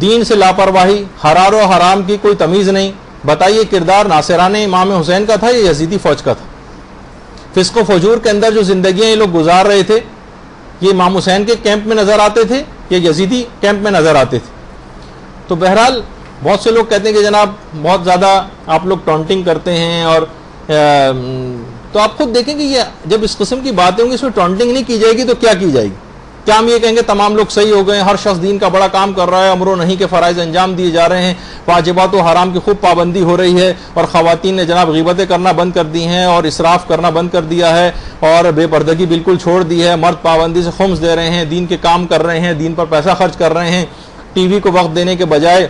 دین سے لاپرواہی, حلال و حرام کی کوئی تمیز نہیں. بتائیے کردار ناصران امام حسین کا تھا یا یزیدی فوج کا تھا؟ فسق و فجور کے اندر جو زندگیاں یہ لوگ گزار رہے تھے یہ امام حسین کے کیمپ میں نظر آتے تھے یا یزیدی کیمپ میں نظر آتے تھے؟ تو بہرحال بہت سے لوگ کہتے ہیں کہ جناب بہت زیادہ آپ لوگ ٹونٹنگ کرتے ہیں, اور تو آپ خود دیکھیں کہ یہ جب اس قسم کی باتیں ہوں گی اس میں ٹونٹنگ نہیں کی جائے گی تو کیا کی جائے گی؟ کیا ہم یہ کہیں گے تمام لوگ صحیح ہو گئے, ہر شخص دین کا بڑا کام کر رہا ہے, امر و نہی کے فرائض انجام دیے جا رہے ہیں, واجبات و حرام کی خوب پابندی ہو رہی ہے, اور خواتین نے جناب غیبتیں کرنا بند کر دی ہیں اور اسراف کرنا بند کر دیا ہے اور بے پردگی بالکل چھوڑ دی ہے, مرد پابندی سے خمس دے رہے ہیں, دین کے کام کر رہے ہیں, دین پر پیسہ خرچ کر رہے ہیں, ٹی وی کو وقت دینے کے بجائے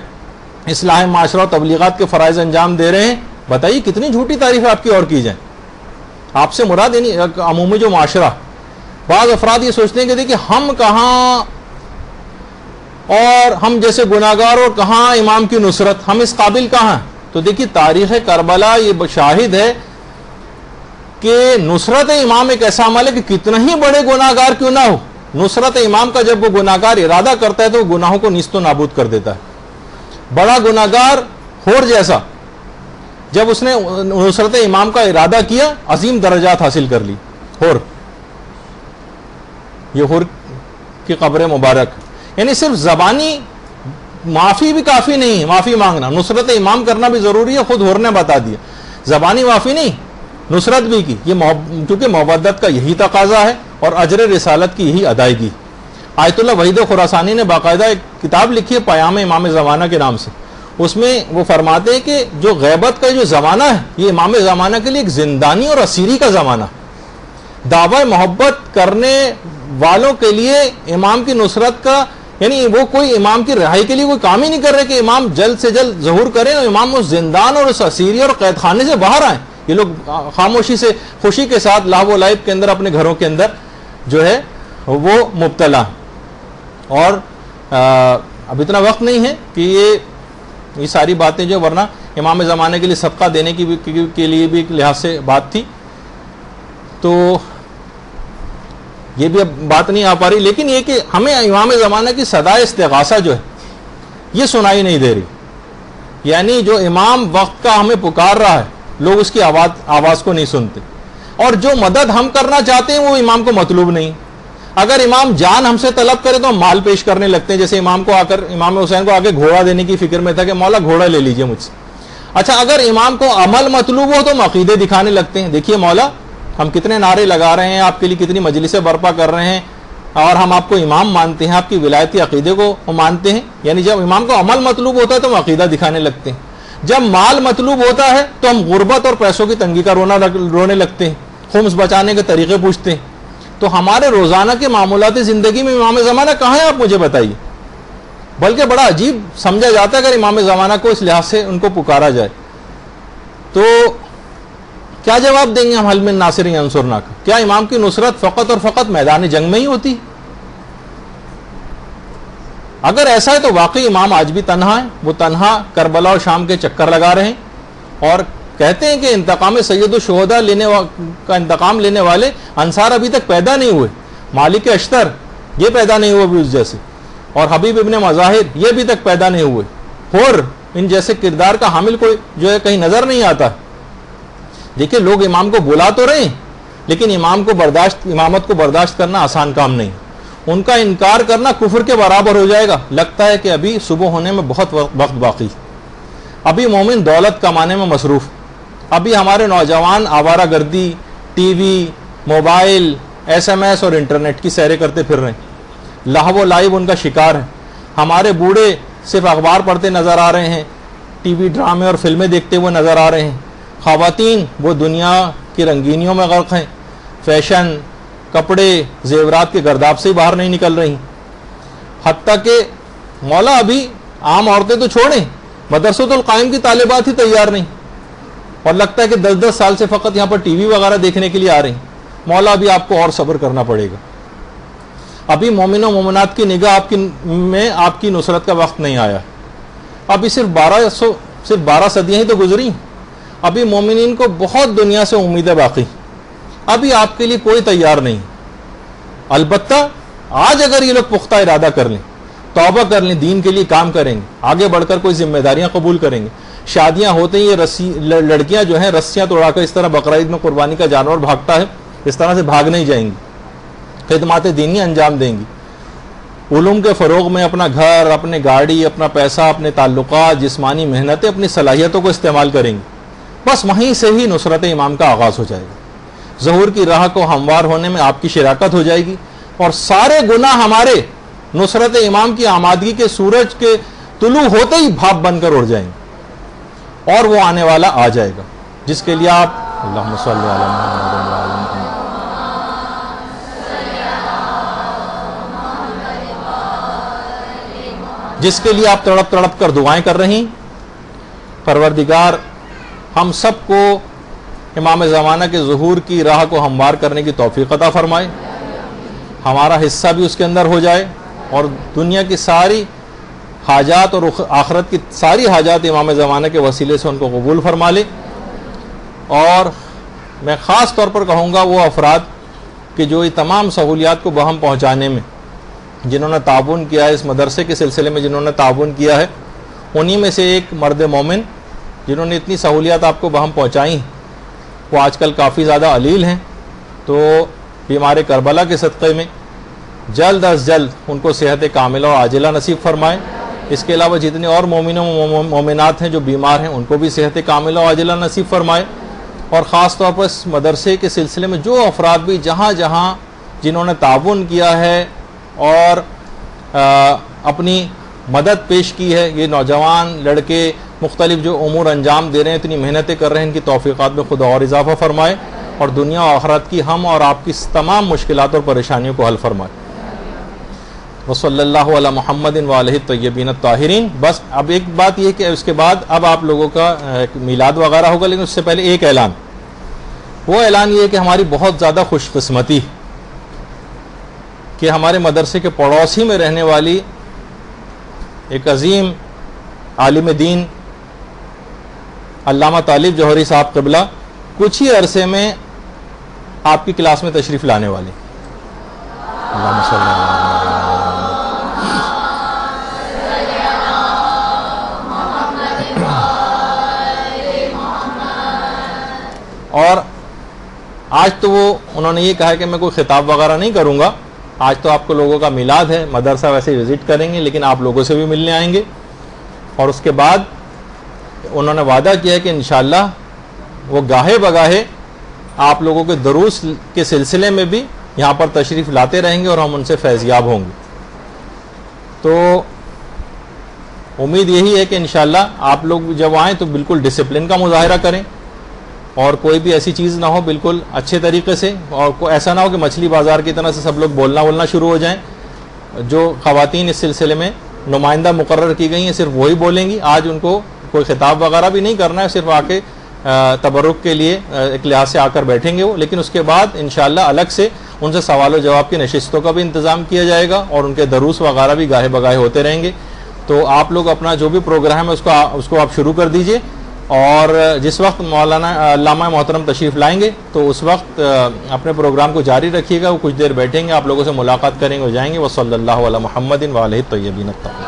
اصلاح معاشرہ و تبلیغات کے فرائض انجام دے رہے ہیں؟ بتائیے کتنی جھوٹی تعریف آپ کی اور کی جائیں. آپ سے مراد یعنی عمومی جو معاشرہ, بعض افراد یہ سوچتے ہیں کہ دیکھیں ہم کہاں اور ہم جیسے گناہگار اور کہاں امام کی نصرت, ہم اس قابل کہاں. تو دیکھیے تاریخ کربلا یہ شاہد ہے کہ نصرت امام ایک ایسا عمل ہے کہ کتنا ہی بڑے گناہگار کیوں نہ ہو, نصرت امام کا جب وہ گناہگار ارادہ کرتا ہے تو وہ گناہوں کو نیست و نابود کر دیتا ہے. بڑا گناہگار ہور جیسا جب اس نے نصرت امام کا ارادہ کیا عظیم درجات حاصل کر لی. ہور, یہ ہور کی قبر مبارک, یعنی صرف زبانی معافی بھی کافی نہیں ہے, معافی مانگنا, نصرت امام کرنا بھی ضروری ہے. خود ہور نے بتا دیا زبانی معافی نہیں, نصرت بھی کی, یہ کیونکہ مودت کا یہی تقاضا ہے اور اجر رسالت کی یہی ادائیگی. آیت اللہ وحید خراسانی نے باقاعدہ ایک کتاب لکھی ہے پیام امام زمانہ کے نام سے. اس میں وہ فرماتے ہیں کہ جو غیبت کا جو زمانہ ہے یہ امام زمانہ کے لیے ایک زندانی اور اسیری کا زمانہ. دعوی محبت کرنے والوں کے لیے امام کی نصرت کا یعنی وہ کوئی امام کی رہائی کے لیے کوئی کام ہی نہیں کر رہے کہ امام جلد سے جلد ظہور کریں اور امام اس زندان اور اس اسیری اور قید خانے سے باہر آئیں. یہ لوگ خاموشی سے خوشی کے ساتھ لہو و لعب کے اندر اپنے گھروں کے اندر جو ہے وہ مبتلا. اور اب اتنا وقت نہیں ہے کہ یہ ساری باتیں جو ورنہ امام زمانے کے لیے صدقہ دینے کے لیے بھی ایک لحاظ سے بات تھی, تو یہ بھی اب بات نہیں آ پا رہی. لیکن یہ کہ ہمیں امام زمانہ کی صدائے استغاثہ جو ہے یہ سنائی نہیں دے رہی. یعنی جو امام وقت کا ہمیں پکار رہا ہے لوگ اس کی آواز کو نہیں سنتے, اور جو مدد ہم کرنا چاہتے ہیں وہ امام کو مطلوب نہیں. اگر امام جان ہم سے طلب کرے تو ہم مال پیش کرنے لگتے ہیں, جیسے امام کو آ کر امام حسین کو آ کے گھوڑا دینے کی فکر میں تھا کہ مولا گھوڑا لے لیجئے مجھ سے. اچھا اگر امام کو عمل مطلوب ہو تو ہم عقیدے دکھانے لگتے ہیں, دیکھیے مولا ہم کتنے نعرے لگا رہے ہیں, آپ کے لیے کتنی مجلسیں برپا کر رہے ہیں, اور ہم آپ کو امام مانتے ہیں, آپ کی ولایتی عقیدے کو مانتے ہیں. یعنی جب امام کو عمل مطلوب ہوتا ہے تو ہم عقیدہ دکھانے لگتے ہیں. جب مال مطلوب ہوتا ہے تو ہم غربت اور پیسوں کی تنگی کا رونے لگتے ہیں, خمس بچانے کے طریقے پوچھتے ہیں. تو ہمارے روزانہ کے معمولات زندگی میں امام زمانہ کہاں ہے آپ مجھے بتائیے. بلکہ بڑا عجیب سمجھا جاتا ہے اگر امام زمانہ کو اس لحاظ سے ان کو پکارا جائے. تو کیا جواب دیں گے ہم حل من ناصر ینصرنا کا؟ کیا امام کی نصرت فقط اور فقط میدان جنگ میں ہی ہوتی؟ اگر ایسا ہے تو واقعی امام آج بھی تنہا ہے, وہ تنہا کربلا اور شام کے چکر لگا رہے ہیں, اور کہتے ہیں کہ انتقام سید الشہداء کا انتقام لینے والے انصار ابھی تک پیدا نہیں ہوئے. مالک اشتر یہ پیدا نہیں ہوئے بھی اس جیسے, اور حبیب ابن مظاہر یہ بھی تک پیدا نہیں ہوئے. اور ان جیسے کردار کا حامل کوئی جو ہے کہیں نظر نہیں آتا. دیکھیں لوگ امام کو بلا تو رہے ہیں لیکن امامت کو برداشت کرنا آسان کام نہیں. ان کا انکار کرنا کفر کے برابر ہو جائے گا. لگتا ہے کہ ابھی صبح ہونے میں بہت وقت باقی, ابھی مومن دولت کمانے میں مصروف, ابھی ہمارے نوجوان آوارہ گردی, ٹی وی, موبائل, SMS اور انٹرنیٹ کی سیریں کرتے پھر رہے ہیں, لہو و لعب ان کا شکار ہے. ہمارے بوڑھے صرف اخبار پڑھتے نظر آ رہے ہیں، ٹی وی ڈرامے اور فلمیں دیکھتے ہوئے نظر آ رہے ہیں، خواتین وہ دنیا کی رنگینیوں میں غرق ہیں، فیشن، کپڑے، زیورات کے گرداب سے ہی باہر نہیں نکل رہی، حتیٰ کہ مولا ابھی عام عورتیں تو چھوڑیں، مدرسۃ القائم کی طالبات ہی تیار نہیں، اور لگتا ہے کہ 10 سال سے فقط یہاں پر ٹی وی وغیرہ دیکھنے کے لیے آ رہی ہیں۔ مولا ابھی آپ کو اور صبر کرنا پڑے گا، ابھی مومن و مومنات کی نگاہ آپ کی نصرت کا وقت نہیں آیا، ابھی صرف 12 صدیاں ہی تو گزری، ابھی مومنین کو بہت دنیا سے امیدیں باقی، ابھی آپ کے لیے کوئی تیار نہیں۔ البتہ آج اگر یہ لوگ پختہ ارادہ کر لیں، توبہ کر لیں، دین کے لیے کام کریں گے، آگے بڑھ کر کوئی ذمہ داریاں قبول کریں گے، شادیاں ہوتے ہی یہ لڑکیاں جو ہیں رسیاں توڑا کر اس طرح بقرعید میں قربانی کا جانور بھاگتا ہے، اس طرح سے بھاگ نہیں جائیں گی، خدمات دینی انجام دیں گی، علوم کے فروغ میں اپنا گھر، اپنے گاڑی، اپنا پیسہ، اپنے تعلقات، جسمانی محنتیں، اپنی صلاحیتوں کو استعمال کریں گی۔ بس وہیں سے ہی نصرت امام کا آغاز ہو جائے گا، ظہور کی راہ کو ہموار ہونے میں آپ کی شراکت ہو جائے گی، اور سارے گناہ ہمارے نصرت امام کی آمادگی کے سورج کے طلوع ہوتے ہی بھاپ بن کر اڑ جائیں گے، اور وہ آنے والا آ جائے گا جس کے لیے آپ اللہم صلی علی محمد و علی محمد، جس کے لیے آپ تڑپ تڑپ کر دعائیں کر رہی۔ پروردگار ہم سب کو امام زمانہ کے ظہور کی راہ کو ہموار کرنے کی توفیق عطا فرمائے، ہمارا حصہ بھی اس کے اندر ہو جائے، اور دنیا کی ساری حاجات اور آخرت کی ساری حاجات امام زمانہ کے وسیلے سے ان کو قبول فرما لے۔ اور میں خاص طور پر کہوں گا وہ افراد کہ جو یہ تمام سہولیات کو بہم پہنچانے میں جنہوں نے تعاون کیا ہے، اس مدرسے کے سلسلے میں جنہوں نے تعاون کیا ہے، انہی میں سے ایک مرد مومن جنہوں نے اتنی سہولیات آپ کو بہم پہنچائیں، وہ آج کل کافی زیادہ علیل ہیں، تو بیمار کربلا کے صدقے میں جلد از جلد ان کو صحت کاملہ اور عاجلہ نصیب فرمائے۔ اس کے علاوہ جتنے اور مومن و مومنات ہیں جو بیمار ہیں ان کو بھی صحت کاملہ اور عاجلہ نصیب فرمائے، اور خاص طور پر اس مدرسے کے سلسلے میں جو افراد بھی جہاں جہاں جنہوں نے تعاون کیا ہے اور اپنی مدد پیش کی ہے، یہ نوجوان لڑکے مختلف جو امور انجام دے رہے ہیں، اتنی محنتیں کر رہے ہیں، ان کی توفیقات میں خدا اور اضافہ فرمائے، اور دنیا و آخرت کی ہم اور آپ کی تمام مشکلات اور پریشانیوں کو حل فرمائے۔ وصلی اللہ علی محمد وآلہ الطیبین الطاہرین۔ بس اب ایک بات یہ کہ اس کے بعد اب آپ لوگوں کا میلاد وغیرہ ہوگا، لیکن اس سے پہلے ایک اعلان، وہ اعلان یہ ہے کہ ہماری بہت زیادہ خوش قسمتی کہ ہمارے مدرسے کے پڑوسی میں رہنے والی ایک عظیم عالم دین علامہ طالب جوہری صاحب قبلہ کچھ ہی عرصے میں آپ کی کلاس میں تشریف لانے والے۔ اللہم صلی اللہ علیہ وسلم۔ اور آج تو انہوں نے یہ کہا کہ میں کوئی خطاب وغیرہ نہیں کروں گا، آج تو آپ کو لوگوں کا میلاد ہے، مدرسہ ویسے ہی وزٹ کریں گے، لیکن آپ لوگوں سے بھی ملنے آئیں گے، اور اس کے بعد انہوں نے وعدہ کیا ہے کہ انشاءاللہ وہ گاہے بگاہے آپ لوگوں کے دروس کے سلسلے میں بھی یہاں پر تشریف لاتے رہیں گے، اور ہم ان سے فیضیاب ہوں گے۔ تو امید یہی ہے کہ انشاءاللہ آپ لوگ جب آئیں تو بالکل ڈسپلن کا مظاہرہ کریں، اور کوئی بھی ایسی چیز نہ ہو، بالکل اچھے طریقے سے، اور ایسا نہ ہو کہ مچھلی بازار کی طرح سے سب لوگ بولنا شروع ہو جائیں۔ جو خواتین اس سلسلے میں نمائندہ مقرر کی گئی ہیں صرف وہی بولیں گی، آج ان کو کوئی خطاب وغیرہ بھی نہیں کرنا ہے، صرف آ کے تبرک کے لیے ایک لحاظ سے آ کر بیٹھیں گے وہ، لیکن اس کے بعد انشاءاللہ الگ سے ان سے سوال و جواب کی نشستوں کا بھی انتظام کیا جائے گا، اور ان کے دروس وغیرہ بھی گاہے بگاہے ہوتے رہیں گے۔ تو آپ لوگ اپنا جو بھی پروگرام ہے اس کو آپ شروع کر دیجئے، اور جس وقت مولانا علامہ محترم تشریف لائیں گے تو اس وقت اپنے پروگرام کو جاری رکھیے گا، وہ کچھ دیر بیٹھیں گے، آپ لوگوں سے ملاقات کریں گے، ہو جائیں گے۔ وصلی اللہ علی محمد وآلہ الطیبین الطاہرین۔